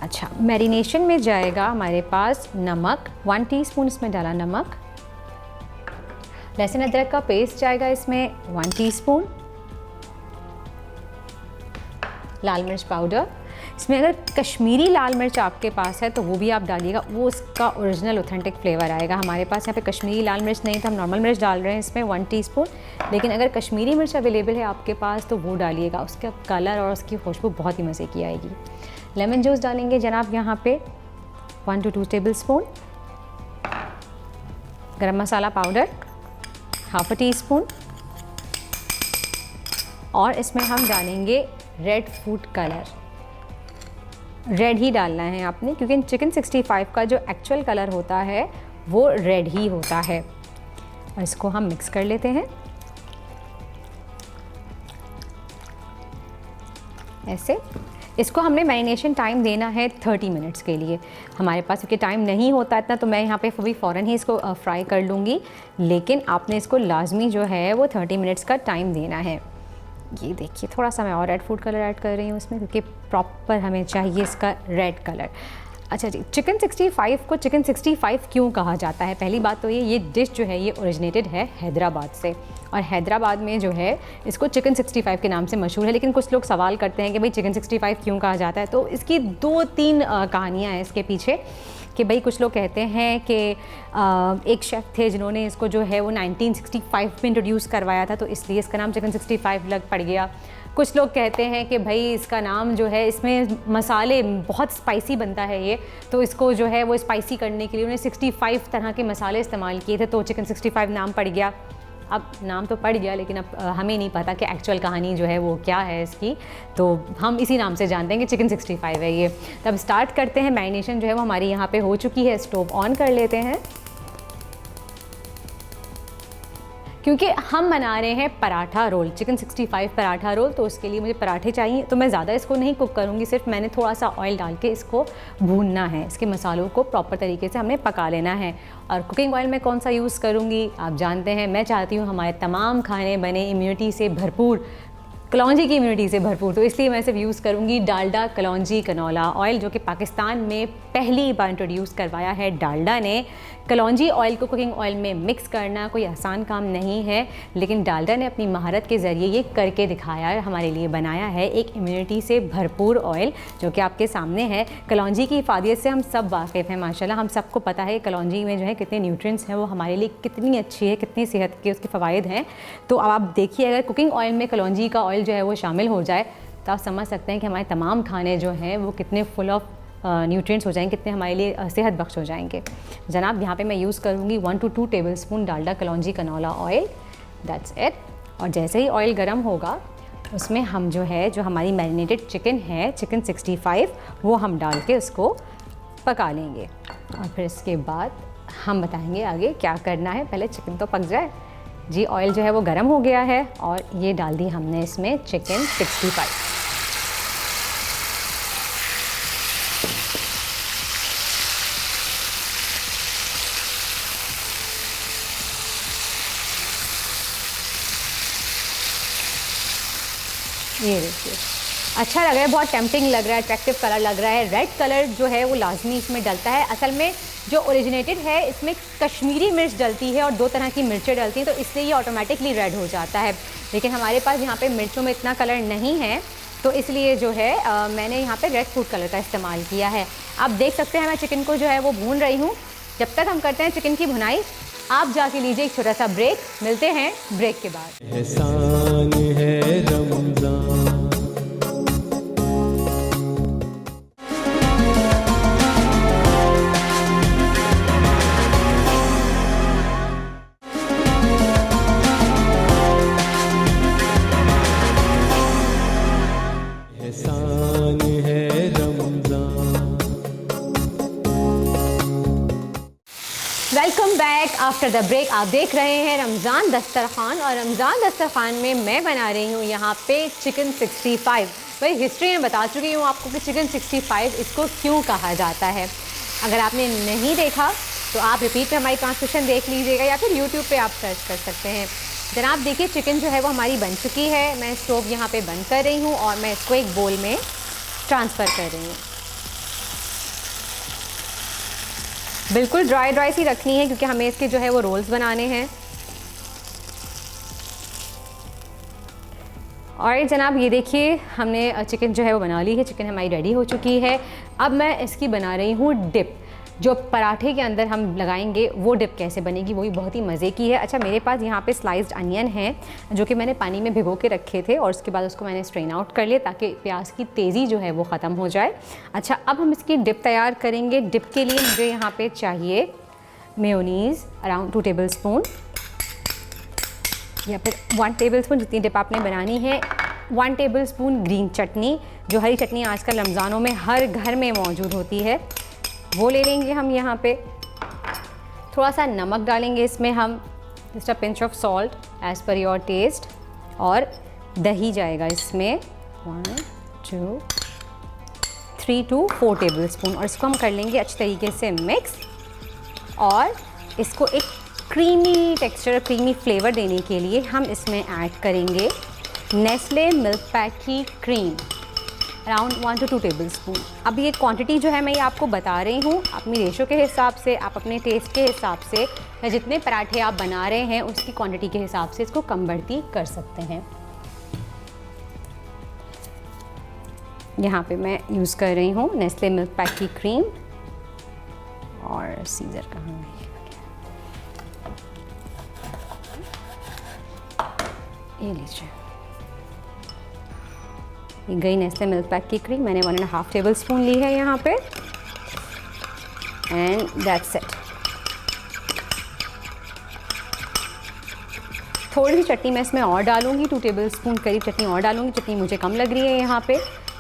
اچھا میرینیشن میں جائے گا ہمارے پاس نمک, 1 ٹی اسپون اس میں ڈالا نمک. لہسن ادرک کا پیسٹ جائے گا اس میں 1 ٹی اسپون. لال مرچ پاؤڈر, اس میں اگر کشمیری لال مرچ آپ کے پاس ہے تو وہ بھی آپ ڈالیے گا, وہ اس کا اوریجنل اوتھینٹک فلیور آئے گا. ہمارے پاس یہاں پہ کشمیری لال مرچ نہیں تھا, ہم نارمل مرچ ڈال رہے ہیں اس میں 1 ٹی اسپون. لیکن اگر کشمیری مرچ اویلیبل ہے آپ کے پاس تو وہ ڈالیے گا, اس کا کلر اور اس کی خوشبو بہت ہی مزے کی آئے گی. لیمن جوس ڈالیں گے جناب یہاں پہ 1 to 2 ٹیبل اسپون. گرم مسالہ پاؤڈر 1/2 ٹی اسپون. اور اس میں ہم ڈالیں گے ریڈ فوڈ کلر. ریڈ ہی ڈالنا ہے آپ نے, کیونکہ چکن 65 کا جو ایکچوئل کلر ہوتا ہے وہ ریڈ ہی ہوتا ہے. اور اس کو ہم مکس کر لیتے ہیں ایسے. اس کو ہم نے میرینیشن ٹائم دینا ہے 30 منٹس کے لیے. ہمارے پاس کیونکہ ٹائم نہیں ہوتا اتنا تو میں یہاں پہ فوراً ہی اس کو فرائی کر لوں گی, لیکن آپ نے اس کو لازمی جو ہے وہ 30 منٹس کا ٹائم دینا ہے. یہ دیکھیے تھوڑا سا میں اور ریڈ فوڈ کلر ایڈ کر رہی ہوں اس میں, کیونکہ پراپر ہمیں چاہیے اس کا ریڈ کلر. اچھا جی, چکن 65 کو چکن 65 کیوں کہا جاتا ہے؟ پہلی بات تو یہ ڈش جو ہے یہ اوریجنیٹڈ ہے حیدرآباد سے, اور حیدرآباد میں جو ہے اس کو چکن 65 کے نام سے مشہور ہے. لیکن کچھ لوگ سوال کرتے ہیں کہ بھئی چکن 65 کیوں کہا جاتا ہے, تو اس کی 2-3 کہانیاں ہیں اس کے پیچھے. کہ بھئی کچھ لوگ کہتے ہیں کہ ایک شیف تھے جنہوں نے اس کو جو ہے وہ 1965 میں انٹروڈیوس کروایا تھا, تو اس لیے اس کا نام چکن 65 لگ پڑ گیا. کچھ لوگ کہتے ہیں کہ بھائی اس کا نام جو ہے, اس میں مسالے بہت اسپائسی بنتا ہے یہ, تو اس کو جو ہے وہ اسپائسی کرنے کے لیے انہیں 65 طرح کے مسالے استعمال کیے تھے, تو چکن 65 نام پڑ گیا. اب نام تو پڑ گیا لیکن اب ہمیں نہیں پتہ کہ ایکچوئل کہانی جو ہے وہ کیا ہے اس کی, تو ہم اسی نام سے جانتے ہیں کہ چکن 65 ہے یہ. تب اسٹارٹ کرتے ہیں. میرینیشن جو ہے وہ ہماری یہاں پہ ہو چکی ہے, اسٹوو آن کر لیتے ہیں کیونکہ ہم بنا رہے ہیں paratha roll, chicken 65 paratha roll, تو اس کے لیے مجھے پراٹھے چاہیے. تو میں زیادہ اس کو نہیں کوک کروں گی, صرف میں نے تھوڑا سا آئل ڈال کے اس کو بھوننا ہے, اس کے مسالوں کو پراپر طریقے سے ہم نے پکا لینا ہے. اور کوکنگ آئل میں کون سا یوز کروں گی آپ جانتے ہیں, میں چاہتی ہوں ہمارے تمام کھانے بنے امیونٹی سے بھرپور, کلونجی کی امیونٹی سے بھرپور, تو اس لیے میں صرف یوز کروں گی ڈالڈا کلونجی کنولا آئل, جو کہ پاکستان میں پہلی بار انٹروڈیوس کروایا ہے ڈالڈا نے. کلونجی آئل کو کوکنگ آئل میں مکس کرنا کوئی آسان کام نہیں ہے, لیکن ڈالڈا نے اپنی مہارت کے ذریعے یہ کر کے دکھایا ہے, ہمارے لیے بنایا ہے ایک امیونٹی سے بھرپور آئل جو کہ آپ کے سامنے ہے. کلونجی کی افادیت سے ہم سب واقف ہیں ماشاءاللہ, ہم سب کو پتہ ہے کلونجی میں جو ہے کتنے نیوٹرینٹس ہیں, وہ ہمارے لیے کتنی اچھی ہے, کتنی صحت کے اس کے فوائد ہیں. تو اب آپ دیکھیے اگر کوکنگ آئل میں کلونجی کا آئل جو ہے وہ شامل ہو جائے تو آپ سمجھ سکتے ہیں کہ ہمارے تمام کھانے جو ہیں وہ کتنے فل آف نیوٹرینٹس ہو جائیں گے, کتنے ہمارے لیے صحت بخش ہو جائیں گے. جناب یہاں پہ میں یوز کروں گی 1 to 2 table spoon Dalda kalonji canola oil, that's it. اور جیسے ہی آئل گرم ہوگا اس میں ہم جو ہے جو ہماری میرینیٹڈ چکن ہے چکن 65 وہ ہم ڈال کے اس کو پکا لیں گے, اور پھر اس کے بعد ہم بتائیں گے آگے کیا کرنا ہے. پہلے چکن تو پک جائے. جی آئل جو ہے وہ گرم ہو گیا ہے اور یہ ڈال دی ہم نے اس میں چکن 65. یہ دیکھیے اچھا لگ رہا ہے, بہت ٹیمپٹنگ لگ رہا ہے, اٹریکٹیو کلر لگ رہا ہے. ریڈ کلر جو ہے وہ لازمی اس میں ڈلتا ہے. اصل میں جو اوریجنیٹڈ ہے اس میں کشمیری مرچ ڈلتی ہے اور 2 طرح کی مرچیں ڈلتی ہیں, تو اس لیے یہ آٹومیٹکلی ریڈ ہو جاتا ہے. لیکن ہمارے پاس یہاں پہ مرچوں میں اتنا کلر نہیں ہے, تو اس لیے جو ہے میں نے یہاں پہ ریڈ فوڈ کلر کا استعمال کیا ہے. آپ دیکھ سکتے ہیں میں چکن کو جو ہے وہ بھون رہی ہوں. جب تک ہم کرتے ہیں چکن کی بھنائی آپ جا کے لیجیے ایک چھوٹا سا بریک, ملتے ہیں بریک کے بعد. احسان ہے Ramzan. Welcome back after the break. آپ دیکھ رہے ہیں رمضان دسترخوان, اور رمضان دسترخوان میں میں بنا رہی ہوں یہاں پہ چکن 65. بھائی ہسٹری میں بتا چکی ہوں آپ کو کہ چکن 65 اس کو کیوں کہا جاتا ہے. اگر آپ نے نہیں دیکھا تو آپ ریپیٹ پہ ہماری ٹرانسلیشن دیکھ لیجیے گا, یا پھر یوٹیوب پہ آپ سرچ کر سکتے ہیں. جناب دیکھیے چکن جو ہے وہ ہماری بن چکی ہے. میں اسٹوو یہاں پہ بند کر رہی ہوں اور میں اس کو ایک بول میں ٹرانسفر کر رہی ہوں. بالکل ڈرائی سی رکھنی ہے کیونکہ ہمیں اس کے جو ہے وہ رولز بنانے ہیں. اور جناب یہ دیکھیے ہم نے چکن جو ہے وہ بنا لی ہے, چکن ہماری ریڈی ہو چکی ہے. اب میں اس کی بنا رہی ہوں ڈپ. جو پراٹھے کے اندر ہم لگائیں گے وہ ڈپ کیسے بنے گی, وہ بھی بہت ہی مزے کی ہے. اچھا میرے پاس یہاں پہ سلائسڈ انین ہیں جو کہ میں نے پانی میں بھگو کے رکھے تھے, اور اس کے بعد اس کو میں نے اسٹرین آؤٹ کر لیا تاکہ پیاز کی تیزی جو ہے وہ ختم ہو جائے. اچھا اب ہم اس کی ڈپ تیار کریں گے. ڈپ کے لیے مجھے یہاں پہ چاہیے میونیز اراؤنڈ 2 ٹیبل اسپون, یا پھر 1 ٹیبل اسپون جتنی ڈپ آپ نے بنانی ہے. 1 ٹیبل اسپون گرین چٹنی, جو ہری چٹنی آج کل رمضانوں میں ہر گھر میں موجود ہوتی ہے, وہ لے لیں گے ہم. یہاں پہ تھوڑا سا نمک ڈالیں گے اس میں ہم, just a pinch of salt as per your taste. اور دہی جائے گا اس میں 1 2 3 to 4 ٹیبل اسپون, اور اس کو ہم کر لیں گے اچھی طریقے سے مکس. اور اس کو ایک کریمی ٹیکسچر, کریمی فلیور دینے کے لیے ہم اس میں ایڈ کریں گے نیسلے ملک پیک کی کریم اراؤنڈ 1 to 2 ٹیبل اسپون. اب یہ کوانٹٹی جو ہے میں یہ آپ کو بتا رہی ہوں اپنی ریشو کے حساب سے, آپ اپنے ٹیسٹ کے حساب سے, یا جتنے پراٹھے آپ بنا رہے ہیں اس کی کوانٹٹی کے حساب سے اس کو کم بڑھتی کر سکتے ہیں. یہاں پہ میں یوز کر رہی ہوں نیسلے ملک پیک کی کریم, اور سیزر کہاں ہے, یہ لیجیے. یہ گئی نیسلے ملک پیک کی کریم, میں نے 1.5 ٹیبل اسپون لی ہے یہاں پہ, اینڈ دیٹس اٹ. تھوڑی سی چٹنی میں اس میں اور ڈالوں گی, 2 ٹیبل اسپون قریب چٹنی اور ڈالوں گی. چٹنی مجھے کم لگ رہی ہے یہاں پہ,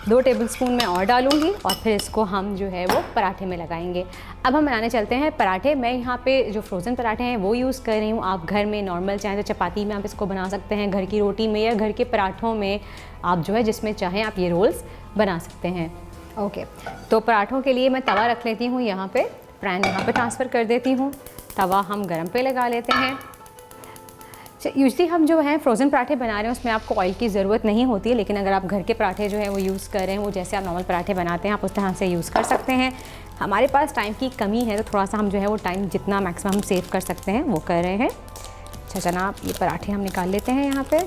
2 ٹیبل اسپون میں اور ڈالوں گی اور پھر اس کو ہم جو ہے وہ پراٹھے میں لگائیں گے. اب ہم بنانے چلتے ہیں پراٹھے. میں یہاں پہ جو فروزن پراٹھے ہیں وہ یوز کر رہی ہوں. آپ گھر میں نارمل چاہیں تو چپاتی میں آپ اس کو بنا سکتے ہیں, گھر کی روٹی میں یا گھر کے پراٹھوں میں آپ جو ہے جس میں چاہیں آپ یہ رولز بنا سکتے ہیں. اوکے, تو پراٹھوں کے لیے میں توا رکھ لیتی ہوں یہاں پہ, پین یہاں پہ ٹرانسفر کر دیتی ہوں. توا ہم گرم پہ لگا لیتے ہیں. یوزلی ہم جو ہیں فروزن پراٹھے بنا رہے ہیں اس میں آپ کو آئل کی ضرورت نہیں ہوتی ہے, لیکن اگر آپ گھر کے پراٹھے جو ہیں وہ یوز کر رہے ہیں, وہ جیسے آپ نارمل پراٹھے بناتے ہیں آپ اس طرح سے یوز کر سکتے ہیں. ہمارے پاس ٹائم کی کمی ہے تو تھوڑا سا ہم جو ہے وہ ٹائم جتنا میکسیمم سیو کر سکتے ہیں وہ کر رہے ہیں. اچھا جناب, یہ پراٹھے ہم نکال لیتے ہیں یہاں پہ.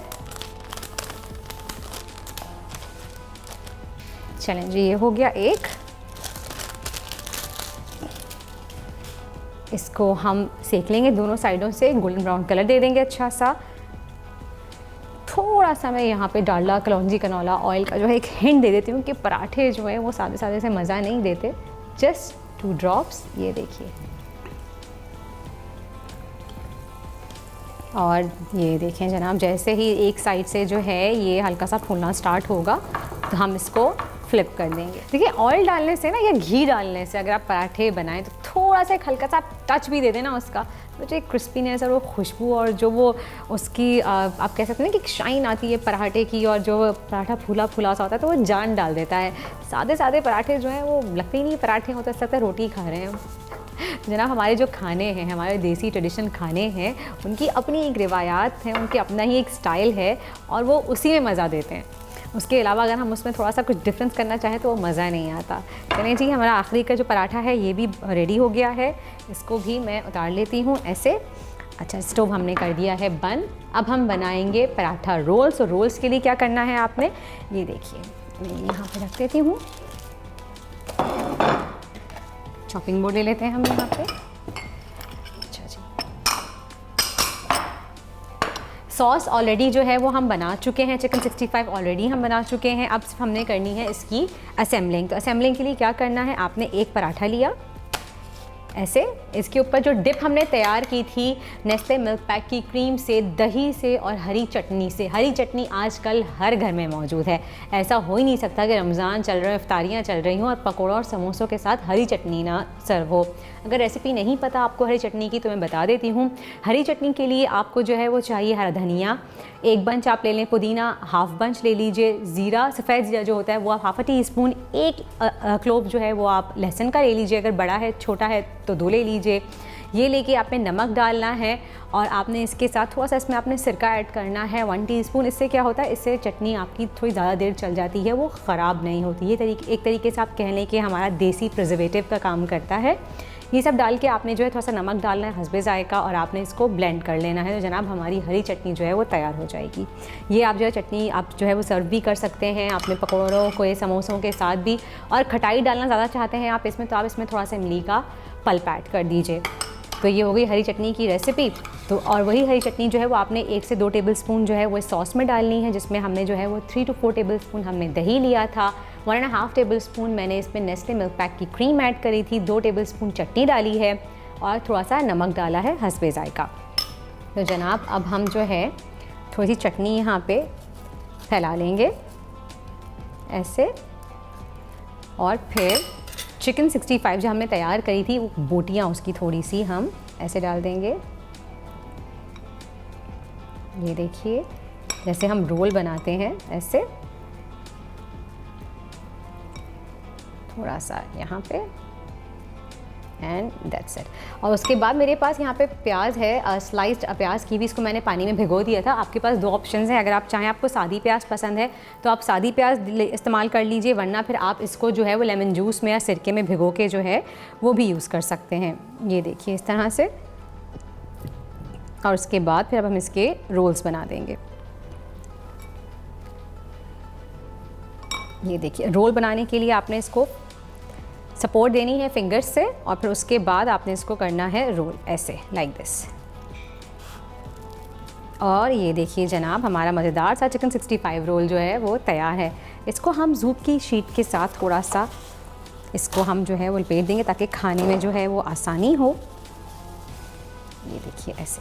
چلیں جی, یہ ہو گیا ایک. اس کو ہم سیک لیں گے دونوں سائڈوں سے, گولڈن براؤن کلر دے دیں گے اچھا سا. تھوڑا سا میں یہاں پہ ڈالڈا کلونجی کنولا آئل کا جو ہے ایک ہنٹ دے دیتی ہوں کہ پراٹھے جو ہیں وہ سادے سادے سے مزہ نہیں دیتے. جسٹ 2 ڈراپس, یہ دیکھیے. اور یہ دیکھیں جناب, جیسے ہی ایک سائڈ سے جو ہے یہ ہلکا سا پھولنا سٹارٹ ہوگا تو ہم اس کو فلپ کر دیں گے. دیکھیے آئل ڈالنے سے نا یا گھی ڈالنے سے اگر آپ پراٹھے بنائیں تو تھوڑا سا ایک ہلکا سا ٹچ بھی دے دیں نا اس کا, تو جو ایک کرسپینیس اور وہ خوشبو اور جو وہ اس کی آپ کہہ سکتے ہیں کہ ایک شائن آتی ہے پراٹھے کی, اور جو پراٹھا پھولا پھولا سا ہوتا ہے تو وہ جان ڈال دیتا ہے. سادے سادے پراٹھے جو ہیں وہ لگتے ہی نہیں پراٹھے ہوتے, ایسا لگتا ہے روٹی کھا رہے ہیں. جناب ہمارے جو کھانے ہیں, ہمارے دیسی ٹریڈیشنل کھانے ہیں, ان کی اپنی ایک روایات ہیں, ان کے اپنا ہی ایک سٹائل ہے اور وہ اسی میں مزہ دیتے ہیں. اس کے علاوہ اگر ہم اس میں تھوڑا سا کچھ ڈفرینس کرنا چاہیں تو وہ مزہ نہیں آتا. چلیں جی, ہمارا آخری کا جو پراٹھا ہے یہ بھی ریڈی ہو گیا ہے. اس کو بھی میں اتار لیتی ہوں ایسے. اچھا, اسٹوو ہم نے کر دیا ہے بند. اب ہم بنائیں گے پراٹھا رولس. اور رولس کے لیے کیا کرنا ہے آپ نے, یہ دیکھیے میں یہاں پہ رکھ دیتی ہوں. چاپنگ بورڈ لے لیتے ہیں ہم یہاں پہ. اچھا جی, سوس آلریڈی جو ہے وہ ہم بنا چکے ہیں, چکن 65 آلریڈی ہم بنا چکے ہیں. اب صرف ہم نے کرنی ہے اس کی اسمبلنگ. تو اسمبلنگ کے لیے کیا کرنا ہے, آپ نے ایک پراٹھا لیا ایسے, اس کے اوپر جو ڈپ ہم نے تیار کی تھی نیسلے ملک پیک کی کریم سے, دہی سے اور ہری چٹنی سے. ہری چٹنی آج کل ہر گھر میں موجود ہے. ایسا ہو ہی نہیں سکتا کہ رمضان چل رہا ہے, افطاریاں چل رہی ہوں اور پکوڑوں اور سموسوں کے ساتھ ہری چٹنی نہ سرو ہو. اگر ریسیپی نہیں پتہ آپ کو ہری چٹنی کی تو میں بتا دیتی ہوں. ہری چٹنی کے لیے آپ کو جو ہے وہ چاہیے ہرا دھنیا 1 بنچ آپ لے لیں, پودینہ 1/2 بنچ لے لیجئے, زیرہ سفید زیرہ جو ہوتا ہے وہ آپ 1/2 ٹی اسپون, 1 کلوب جو ہے وہ آپ لہسن کا لے لیجئے, اگر بڑا ہے چھوٹا ہے تو 2 لے لیجئے. یہ لے کے آپ نے نمک ڈالنا ہے اور آپ نے اس کے ساتھ تھوڑا سا اس میں آپ نے سرکہ ایڈ کرنا ہے 1 ٹی اسپون. اس سے کیا ہوتا ہے, اس سے چٹنی آپ کی تھوڑی زیادہ دیر چل جاتی ہے, وہ خراب نہیں ہوتی. یہ ایک طریقے سے آپ کہہ لیں کہ ہمارا دیسی پرزرویٹو کا کام کرتا ہے. یہ سب ڈال کے آپ نے جو ہے تھوڑا سا نمک ڈالنا ہے حسب ذائقہ اور آپ نے اس کو بلینڈ کر لینا ہے. تو جناب ہماری ہری چٹنی جو ہے وہ تیار ہو جائے گی. یہ آپ جو ہے چٹنی آپ جو ہے وہ سرو بھی کر سکتے ہیں اپنے پکوڑوں کو, سموسوں کے ساتھ بھی. اور کھٹائی ڈالنا زیادہ چاہتے ہیں آپ اس میں تو آپ اس میں تھوڑا سا املی کا پلپ ایڈ کر دیجئے. تو یہ ہو گئی ہری چٹنی کی ریسیپی. تو اور وہی ہری چٹنی جو ہے وہ آپ نے 1 سے 2 ٹیبل اسپون جو ہے وہ سوس میں ڈالنی ہے, جس میں ہم نے جو ہے وہ 3 to 4 ٹیبل اسپون ہم نے دہی لیا تھا, 1.5 ٹیبل اسپون میں نے اس میں نیسلے ملک پیک کی کریم ایڈ کری تھی, 2 ٹیبل اسپون چٹنی ڈالی ہے اور تھوڑا سا نمک ڈالا ہے حسب ذائقہ. تو جناب اب ہم جو ہے تھوڑی سی چٹنی یہاں پہ پھیلا لیں گے ایسے, اور پھر چکن 65 جو ہم نے تیار کری تھی وہ بوٹیاں اس کی تھوڑی سی ہم ایسے ڈال دیں گے. یہ دیکھیے جیسے ہم رول بناتے ہیں ایسے, تھوڑا سا یہاں پہ, اینڈ دیٹس اٹ. اور اس کے بعد میرے پاس یہاں پہ پیاز ہے, سلائسڈ پیاز کی بھی, اس کو میں نے پانی میں بھگو دیا تھا. آپ کے پاس 2 آپشنز ہیں, اگر آپ چاہیں آپ کو سادی پیاز پسند ہے تو آپ سادی پیاز استعمال کر لیجئے, ورنہ پھر آپ اس کو جو ہے وہ لیمن جوس میں یا سرکے میں بھگو کے جو ہے وہ بھی یوز کر سکتے ہیں. یہ دیکھیے اس طرح سے. اور اس کے بعد پھر اب ہم اس کے رولز بنا دیں گے. یہ دیکھیے رول بنانے کے لیے آپ نے اس کو سپورٹ دینی ہے فنگرز سے, اور پھر اس کے بعد آپ نے اس کو کرنا ہے رول ایسے لائک دس. اور یہ دیکھیے جناب ہمارا مزیدار سا چکن 65 رول جو ہے وہ تیار ہے. اس کو ہم زوپ کی شیٹ کے ساتھ تھوڑا سا اس کو ہم جو ہے وہ لپیٹ دیں گے تاکہ کھانے میں جو ہے وہ آسانی ہو. یہ دیکھیے ایسے.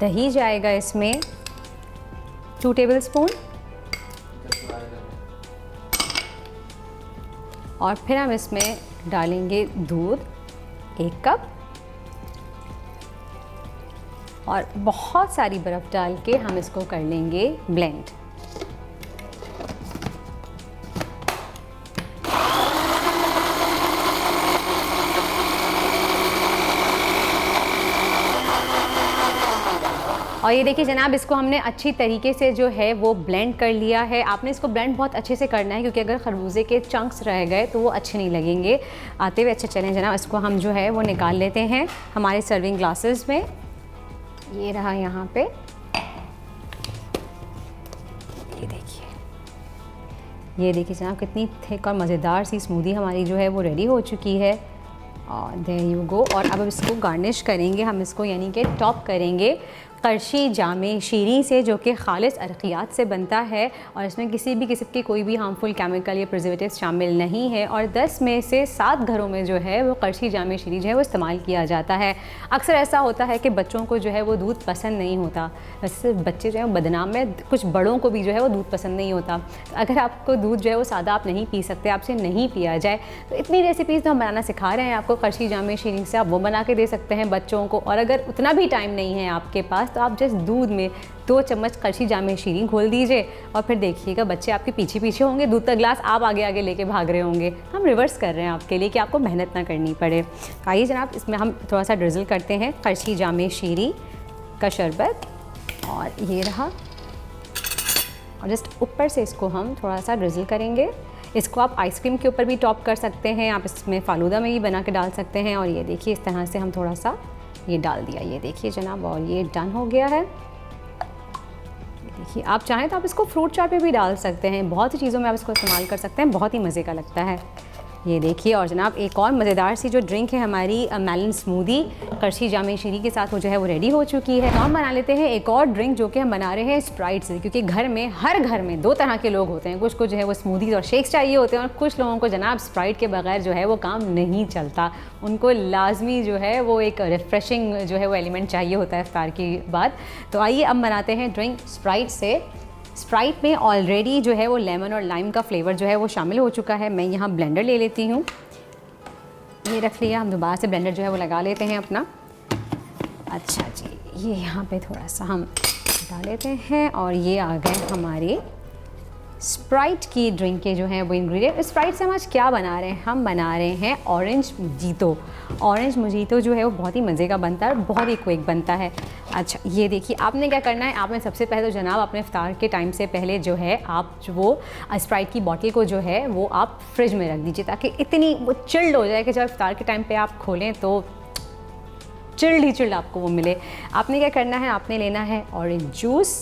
دہی جائے گا اس میں 2 ٹیبل اسپون, اور پھر ہم اس میں ڈالیں گے دودھ 1 کپ, اور بہت ساری برف ڈال کے ہم اس کو کر لیں گے بلینڈ. اور یہ دیکھیے جناب, اس کو ہم نے اچھی طریقے سے جو ہے وہ بلینڈ کر لیا ہے. آپ نے اس کو بلینڈ بہت اچھے سے کرنا ہے, کیونکہ اگر خربوزے کے چنکس رہ گئے تو وہ اچھے نہیں لگیں گے آتے ہوئے. اچھا چلیں جناب, اس کو ہم جو ہے وہ نکال لیتے ہیں ہمارے سرونگ گلاسز میں. یہ رہا یہاں پہ, یہ دیکھیے جناب کتنی تھک اور مزیدار سی اسمودی ہماری جو ہے وہ ریڈی ہو چکی ہے. اور دیر یو گو. اور اب اس کو گارنش کریں گے ہم اس کو, یعنی کہ ٹاپ کریں گے قرشی جام شیریں سے, جو کہ خالص عرقیات سے بنتا ہے, اور اس میں کسی بھی قسم کی کوئی بھی ہارمفل کیمیکل یا پرزرویٹیوز شامل نہیں ہے. اور 10 میں سے 7 گھروں میں جو ہے وہ قرشی جام شیریں جو ہے وہ استعمال کیا جاتا ہے. اکثر ایسا ہوتا ہے کہ بچوں کو جو ہے وہ دودھ پسند نہیں ہوتا, ویسے بچے جو ہیں بدنام میں, کچھ بڑوں کو بھی جو ہے وہ دودھ پسند نہیں ہوتا. اگر آپ کو دودھ جو ہے وہ سادہ آپ نہیں پی سکتے, آپ سے نہیں پیا جائے, تو اتنی ریسیپیز تو ہم بنانا سکھا رہے ہیں آپ کو قرشی جام شیریں سے, آپ وہ بنا کے دے سکتے ہیں بچوں کو. اور اگر اتنا بھی ٹائم نہیں ہے آپ کے پاس, تو آپ جسٹ دودھ میں 2 چمچ قرشی جام شیریں گھول دیجئے, اور پھر دیکھیے گا بچے آپ کے پیچھے ہوں گے, دودھ کا گلاس آپ آگے لے کے بھاگ رہے ہوں گے. ہم ریورس کر رہے ہیں آپ کے لیے کہ آپ کو محنت نہ کرنی پڑے. آئیے جناب, اس میں ہم تھوڑا سا ڈرزل کرتے ہیں قرشی جام شیریں کا شربت, اور یہ رہا, اور جسٹ اوپر سے اس کو ہم تھوڑا سا ڈرزل کریں گے. اس کو آپ آئس کریم کے اوپر بھی ٹاپ کر سکتے ہیں, آپ اس میں فالودہ میں بھی بنا کے ڈال سکتے ہیں. اور یہ دیکھیے اس طرح سے ہم تھوڑا سا یہ ڈال دیا, یہ دیکھیے جناب, اور یہ ڈن ہو گیا ہے. دیکھیے آپ چاہیں تو آپ اس کو فروٹ چاٹ پہ بھی ڈال سکتے ہیں, بہت سی چیزوں میں آپ اس کو استعمال کر سکتے ہیں, بہت ہی مزے کا لگتا ہے. یہ دیکھیے, اور جناب ایک اور مزیدار سی جو ڈرنک ہے ہماری میلن اسمودی قرشی جام شیریں کے ساتھ, وہ جو ہے وہ ریڈی ہو چکی ہے. ہم بنا لیتے ہیں ایک اور ڈرنک, جو کہ ہم بنا رہے ہیں اسپرائٹ سے, کیونکہ ہر گھر میں 2 طرح کے لوگ ہوتے ہیں. کچھ کو جو ہے وہ اسمودیز اور شیکس چاہیے ہوتے ہیں, اور کچھ لوگوں کو جناب اسپرائٹ کے بغیر جو ہے وہ کام نہیں چلتا. ان کو لازمی جو ہے وہ ایک ریفریشنگ جو ہے وہ ایلیمنٹ چاہیے ہوتا ہے افطار کی بعد. تو آئیے اب بناتے ہیں ڈرنک اسپرائٹ سے. اسپرائٹ میں آلریڈی جو ہے وہ لیمن اور لائم کا فلیور جو ہے وہ شامل ہو چکا ہے. میں یہاں بلینڈر لے لیتی ہوں, یہ رکھ لیا, ہم دوبارہ سے بلینڈر جو ہے وہ لگا لیتے ہیں اپنا. اچھا جی, یہ یہاں پہ تھوڑا سا ہم ڈال لیتے ہیں, اور یہ آ گئے ہمارے اسپرائٹ کی ڈرنک کے جو ہیں وہ انگریڈینٹ. اسپرائٹ سے ہم آج کیا بنا رہے ہیں, ہم بنا رہے ہیں اورنج موجیتو. اورنج موجیتو جو ہے وہ بہت ہی مزے کا بنتا ہے, اور بہت ہی کوئک بنتا ہے. اچھا یہ دیکھیے, آپ نے کیا کرنا ہے, آپ نے سب سے پہلے تو جناب اپنے افطار کے ٹائم سے پہلے جو ہے آپ وہ اسپرائٹ کی بوٹل کو جو ہے وہ آپ فریج میں رکھ دیجیے, تاکہ اتنی وہ چلڈ ہو جائے کہ جب افطار کے ٹائم پہ آپ کھولیں تو چلڈ آپ کو وہ ملے. آپ نے کیا کرنا ہے, آپ نے لینا ہے اورنج جوس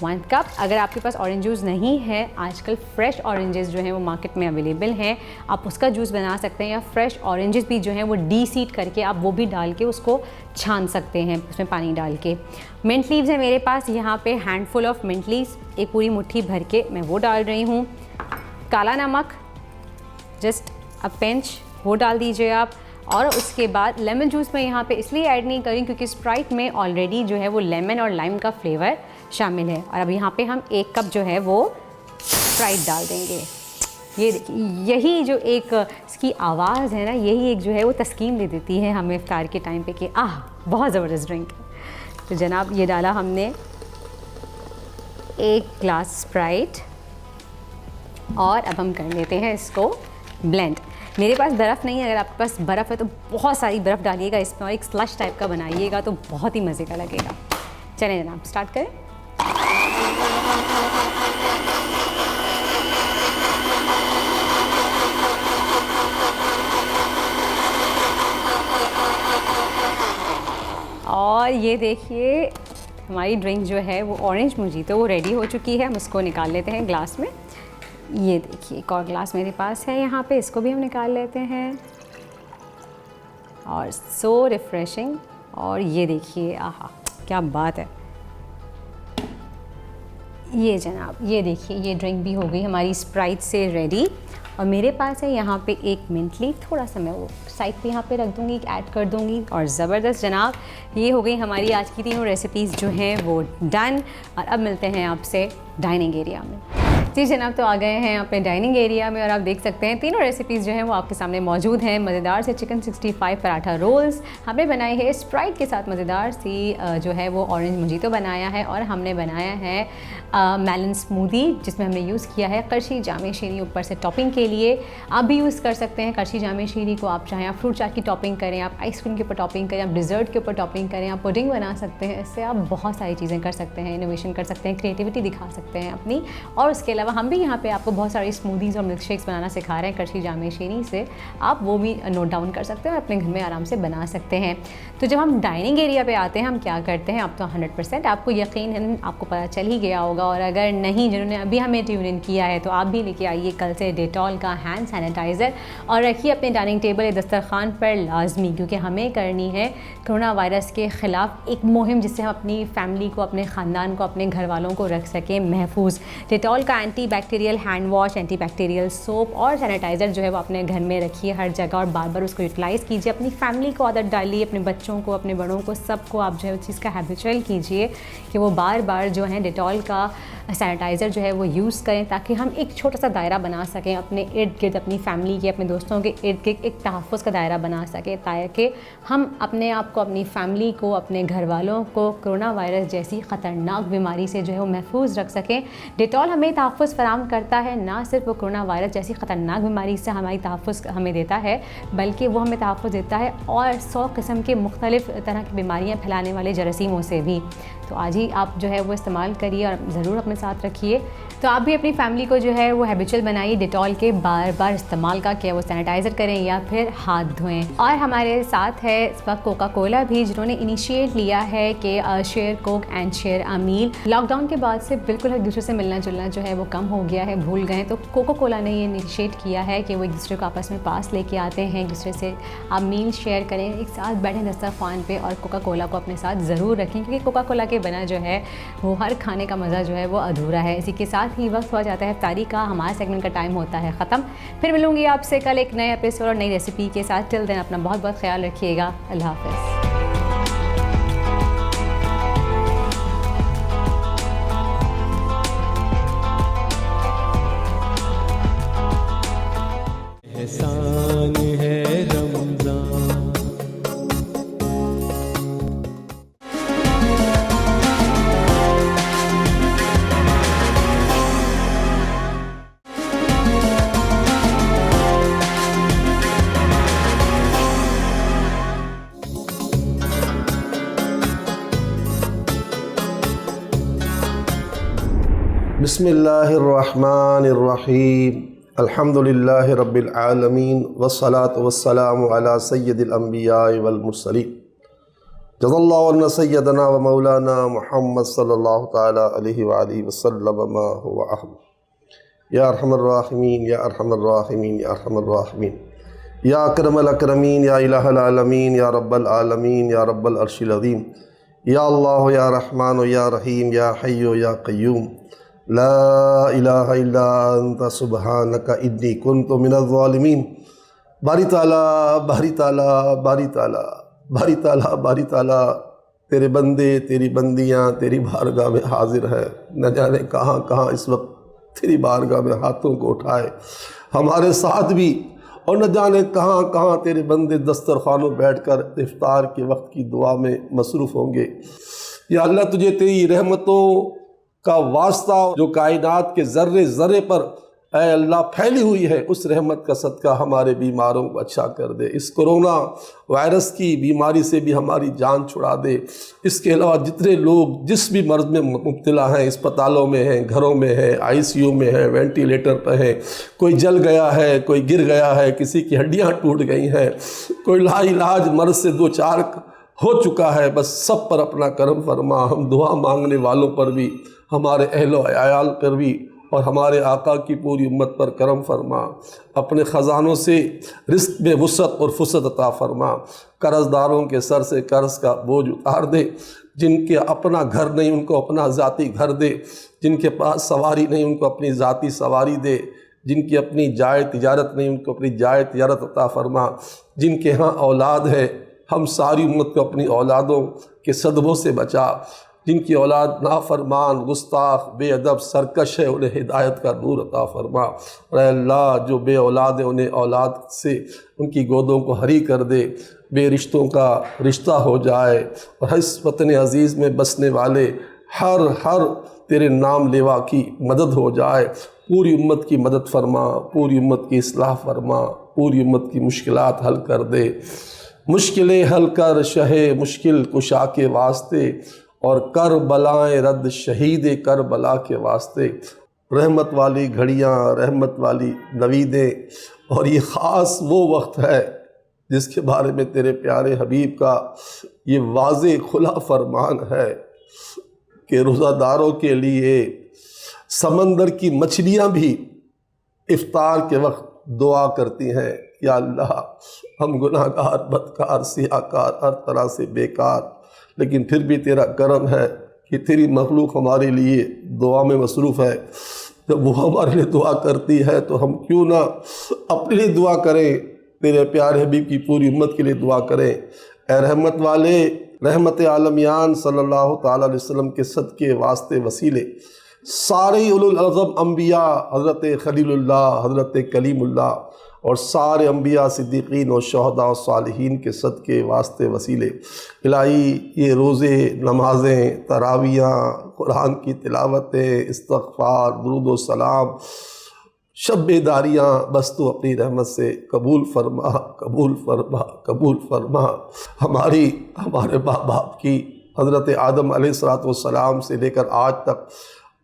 1 کپ. اگر آپ کے پاس اورنج جوس نہیں ہے, آج کل فریش اورنجز جو ہیں وہ مارکیٹ میں اویلیبل ہیں, آپ اس کا جوس بنا سکتے ہیں, یا فریش اورنجز بھی جو ہیں وہ ڈی سیڈ کر کے آپ وہ بھی ڈال کے اس کو چھان سکتے ہیں, اس میں پانی ڈال کے. منٹ لیوز ہے میرے پاس یہاں پہ, handful of mint leaves, ایک پوری مٹھی بھر کے میں وہ ڈال رہی ہوں. کالا نمک جسٹ پنچ وہ ڈال دیجیے آپ. اور اس کے بعد لیمن جوس میں یہاں پہ اس لیے ایڈ نہیں کریں کیونکہ اسپرائٹ میں آلریڈی جو ہے وہ لیمن اور لائم کا فلیور شامل ہے. اور اب یہاں پہ ہم 1 کپ جو ہے وہ اسپرائٹ ڈال دیں گے. یہ دیکھیے, یہی جو ایک اس کی آواز ہے نا, یہی ایک جو ہے وہ تسکین دے دیتی ہے ہمیں افطار کے ٹائم پہ کہ بہت زبردست ڈرنک ہے. تو جناب یہ ڈالا ہم نے 1 گلاس اسپرائٹ, اور اب ہم کر لیتے ہیں اس کو بلینڈ. میرے پاس برف نہیں ہے, اگر آپ کے پاس برف ہے تو بہت ساری برف ڈالیے گا اس میں, اور ایک سلش ٹائپ کا بنائیے گا تو بہت ہی مزے کا لگے گا. چلیں جناب اسٹارٹ کریں. اور یہ دیکھیے ہماری ڈرنک جو ہے وہ اورنج موجیتو وہ ریڈی ہو چکی ہے. ہم اس کو نکال لیتے ہیں گلاس میں. یہ دیکھیے ایک اور گلاس میرے پاس ہے یہاں پہ, اس کو بھی ہم نکال لیتے ہیں. اور سو ریفریشنگ, اور یہ دیکھیے کیا بات ہے. یہ جناب یہ دیکھیے, یہ ڈرنک بھی ہو گئی ہماری اسپرائٹ سے ریڈی. اور میرے پاس ہے یہاں پہ ایک منٹ لیف، تھوڑا سا میں وہ سائڈ پہ یہاں پہ رکھ دوں گی، ایڈ کر دوں گی. اور زبردست جناب، یہ ہو گئی ہماری آج کی تینوں ریسیپیز جو ہیں وہ ڈن. اور اب ملتے ہیں آپ سے ڈائننگ ایریا میں. جی جناب، تو آ گئے ہیں اپنے ڈائننگ ایریا میں اور آپ دیکھ سکتے ہیں تینوں ریسیپیز جو ہیں وہ آپ کے سامنے موجود ہیں. مزیدار سے چکن 65 پراٹھا رولز ہم نے بنائی ہے اسپرائٹ کے ساتھ. مزیدار سی جو ہے وہ اورنج موجیتو بنایا ہے. اور ہم نے بنایا ہے میلن اسمودی، جس میں ہم نے یوز کیا ہے کرشی جامع شیریں اوپر سے ٹاپنگ کے لیے. آپ بھی یوز کر سکتے ہیں کرشی جامع شیریں کو. آپ چاہیں آپ فروٹ چاٹ کی ٹاپنگ کریں، آپ آئس کریم کے اوپر ٹاپنگ کریں، آپ ڈیزرٹ کے اوپر ٹاپنگ کریں، آپ پڈنگ بنا سکتے ہیں. اس سے آپ بہت ساری چیزیں کر سکتے ہیں، انوویشن کر سکتے ہیں، کریٹیوٹی دکھا سکتے ہیں اپنی. اور اس کے علاوہ ہم بھی یہاں پہ آپ کو بہت ساری اسمودیز اور ملک شیکس بنانا سکھا رہے ہیں کرشی جامع شیریں سے. آپ وہ بھی نوٹ ڈاؤن کر سکتے ہیں اور اپنے گھر میں آرام سے بنا سکتے ہیں. تو جب ہم ڈائننگ ایریا پہ آتے ہیں ہم کیا کرتے ہیں، اب تو 100% آپ کو یقیناً آپ کو پتہ چل ہی گیا ہوگا. اور اگر نہیں، جنہوں نے ابھی ہمیں ٹیون ان کیا ہے، تو آپ بھی لے کے آئیے کل سے ڈیٹول کا ہینڈ سینیٹائزر اور رکھیے اپنے ڈائننگ ٹیبل یا دسترخوان پر لازمی، کیونکہ ہمیں کرنی ہے کرونا وائرس کے خلاف ایک مہم، جس سے ہم اپنی فیملی کو، اپنے خاندان کو، اپنے گھر والوں کو رکھ سکیں محفوظ. ڈیٹول کا antibacterial hand wash, antibacterial soap اور سینیٹائزر جو ہے وہ اپنے گھر میں رکھیے ہر جگہ اور بار بار اس کو یوٹیلائز کیجیے. اپنی فیملی کو عادت ڈالیے، اپنے بچوں کو، اپنے بڑوں کو، سب کو آپ جو ہے اس چیز کا ہیبیچول کیجیے کہ وہ بار بار جو ہے ڈیٹول کا سینیٹائزر جو ہے وہ یوز کریں، تاکہ ہم ایک چھوٹا سا دائرہ بنا سکیں اپنے ارد گرد، اپنی فیملی کے، اپنے دوستوں کے ارد گرد ایک تحفظ کا دائرہ بنا سکیں، تاکہ ہم اپنے آپ کو، اپنی فیملی کو، اپنے گھر والوں کو کرونا وائرس جیسی خطرناک بیماری سے جو ہے وہ محفوظ رکھ سکیں. ڈیٹول ہمیں تحفظ فراہم کرتا ہے، نہ صرف وہ کرونا وائرس جیسی خطرناک بیماری سے ہماری تحفظ ہمیں دیتا ہے، بلکہ وہ ہمیں تحفظ دیتا ہے اور 100 قسم کے مختلف طرح کی بیماریاں پھیلانے والے جراثیموں سے بھی. تو آج ہی آپ جو ہے وہ استعمال کریے اور ضرور اپنے ساتھ رکھیے. تو آپ بھی اپنی فیملی کو جو ہے وہ ہیبیچول بنائیے ڈیٹول کے بار بار استعمال کا، کہ وہ سینیٹائزر کریں یا پھر ہاتھ دھوئیں. اور ہمارے ساتھ ہے اس وقت کوکا کولا بھی، جنہوں نے انیشیٹ لیا ہے کہ share cook and share a meal. Lockdown کے بعد سے بالکل ایک دوسرے سے ملنا جلنا جو ہے وہ کم ہو گیا ہے، بھول گئے. تو کوکا کولا نے یہ انیشیٹ کیا ہے کہ وہ ایک دوسرے کو آپس میں پاس لے کے آتے ہیں، ایک دوسرے سے آپ میل شیئر کریں، ایک ساتھ بیٹھیں دسترخوان پہ اور کوکا کولا کو اپنے ساتھ ضرور رکھیں، کیونکہ کوکا کولا کے بنا جو ہے وہ ہر کھانے کا مزہ جو ہے وہ ادھورا ہے. اسی کے ساتھ ہی وقت ہو جاتا ہے افطاری کا، ہمارا سیگمنٹ کا ٹائم ہوتا ہے ختم. پھر ملوں گی آپ سے کل ایک نئے ایپیسوڈ اور نئی ریسیپی کے ساتھ. ٹل دین اپنا بہت بہت خیال رکھیے گا. اللہ حافظ. احسان ہے رمضان. بسم اللہ الرحمن الرحیم. الحمد للہ رب العالمین والصلاة والسلام علی سید الانبیاء والمرسلین. جزا اللہ عنا سیدنا و مولانا محمد صلی اللہ تعالی علیہ وآلہ وسلم ما هو اہل. یا ارحم الراحمین، یا ارحم الراحمین، یا ارحم الراحمین، یا اکرم الاکرمین، یا الہ العالمین، یا رب العالمین، یا رب العرش العظیم. یا اللہ، یا رحمان، یا رحیم، یا حی، یا قیوم. لا الہ الا انت سبحانک انی کنت من الظالمین. باری تعالیٰ، باری تعالیٰ، باری تعالیٰ، باری تعالیٰ، باری تعالیٰ، تیرے بندے، تیری بندیاں تیری بارگاہ میں حاضر ہے. نہ جانے کہاں کہاں اس وقت تیری بارگاہ میں ہاتھوں کو اٹھائے ہمارے ساتھ بھی، اور نہ جانے کہاں کہاں تیرے بندے دسترخوانوں بیٹھ کر افطار کے وقت کی دعا میں مصروف ہوں گے. یا اللہ، تجھے تیری رحمتوں کا واسطہ جو کائنات کے ذرے ذرے پر اے اللہ پھیلی ہوئی ہے، اس رحمت کا صدقہ ہمارے بیماروں کو اچھا کر دے. اس کرونا وائرس کی بیماری سے بھی ہماری جان چھڑا دے. اس کے علاوہ جتنے لوگ جس بھی مرض میں مبتلا ہیں، اسپتالوں میں ہیں، گھروں میں ہیں، ICU میں ہیں، وینٹیلیٹر پہ ہیں، کوئی جل گیا ہے، کوئی گر گیا ہے، کسی کی ہڈیاں ٹوٹ گئی ہیں، کوئی لا علاج مرض سے دو چار ہو چکا ہے، بس سب پر اپنا کرم فرما. ہم دعا مانگنے والوں پر بھی، ہمارے اہل و عیال پر بھی، اور ہمارے آقا کی پوری امت پر کرم فرما. اپنے خزانوں سے رزق میں وسعت اور فسعت عطا فرما. قرض داروں کے سر سے قرض کا بوجھ اتار دے. جن کے اپنا گھر نہیں ان کو اپنا ذاتی گھر دے. جن کے پاس سواری نہیں ان کو اپنی ذاتی سواری دے. جن کی اپنی جائے تجارت نہیں ان کو اپنی جائے تجارت عطا فرما، جن کے ہاں اولاد ہے ہم ساری امت کو اپنی اولادوں کے صدموں سے بچا، جن کی اولاد نافرمان، گستاخ، بے ادب، سرکش ہے انہیں ہدایت کا نور عطا فرما۔ اور اے اللہ جو بے اولاد ہیں انہیں اولاد سے ان کی گودوں کو ہری کر دے، بے رشتوں کا رشتہ ہو جائے، اور اس وطن عزیز میں بسنے والے ہر تیرے نام لیوا کی مدد ہو جائے۔ پوری امت کی مدد فرما، پوری امت کی اصلاح فرما، پوری امت کی مشکلات حل کر دے، مشکلیں حل کر شہ مشکل کشا کے واسطے، اور کربلائیں رد شہید کربلا کے واسطے۔ رحمت والی گھڑیاں، رحمت والی نویدیں، اور یہ خاص وہ وقت ہے جس کے بارے میں تیرے پیارے حبیب کا یہ واضح کھلا فرمان ہے کہ روزہ داروں کے لیے سمندر کی مچھلیاں بھی افطار کے وقت دعا کرتی ہیں، یا اللہ ہم گناہ گار، بدکار، سیاہکار، ہر طرح سے بیکار، لیکن پھر بھی تیرا کرم ہے کہ تیری مخلوق ہمارے لیے دعا میں مصروف ہے۔ جب وہ ہمارے لیے دعا کرتی ہے تو ہم کیوں نہ اپنے لیے دعا کریں، تیرے پیارے حبیب کی پوری امت کے لیے دعا کریں۔ اے رحمت والے، رحمت عالمیان صلی اللہ تعالیٰ علیہ وسلم کے صدقے واسطے وسیلے سارے اولو العزم انبیاء، حضرت خلیل اللہ، حضرت کلیم اللہ، اور سارے انبیاء، صدیقین اور شہداء اور صالحین کے صدقے واسطے وسیلے، الہی یہ روزے، نمازیں، تراویحاں، قرآن کی تلاوتیں، استغفار، درود و سلام، شب بیداریاں، بس تو اپنی رحمت سے قبول فرما، قبول فرما، قبول فرما۔ ہمارے ماں باپ کی حضرت آدم علیہ السلام سے لے کر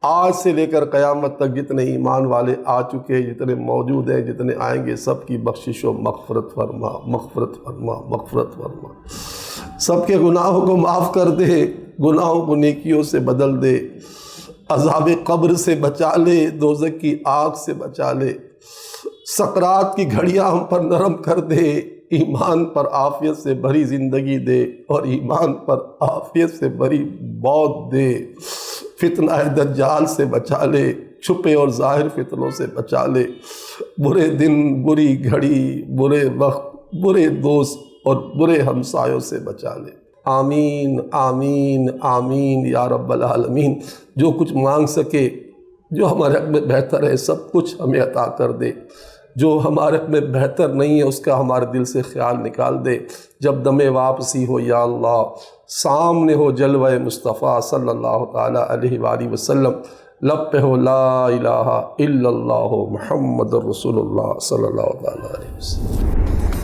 آج سے لے کر قیامت تک جتنے ایمان والے آ چکے، جتنے موجود ہیں، جتنے آئیں گے، سب کی بخشش و مغفرت فرما، مغفرت فرما، مغفرت فرما۔ سب کے گناہوں کو معاف کر دے، گناہوں کو نیکیوں سے بدل دے، عذاب قبر سے بچا لے، دوزخ کی آگ سے بچا لے، سکرات کی گھڑیاں ہم پر نرم کر دے، ایمان پر عافیت سے بھری زندگی دے، اور ایمان پر عافیت سے بھری موت دے، فتنہ دجال سے بچا لے، چھپے اور ظاہر فتنوں سے بچا لے، برے دن، بری گھڑی، برے وقت، برے دوست اور برے ہمسایوں سے بچا لے۔ آمین آمین آمین یا رب العالمین۔ جو کچھ مانگ سکے، جو ہمارے حق میں بہتر ہے، سب کچھ ہمیں عطا کر دے، جو ہمارے حق میں بہتر نہیں ہے اس کا ہمارے دل سے خیال نکال دے۔ جب دم واپسی ہو یا اللہ، سامنے ہو جلوہ مصطفیٰ صلی اللہ تعالیٰ علیہ وآلہ وسلم، لب پہ ہو لا الہ الا اللہ محمد الرسول اللہ صلی اللہ تعالیٰ علیہ وسلم۔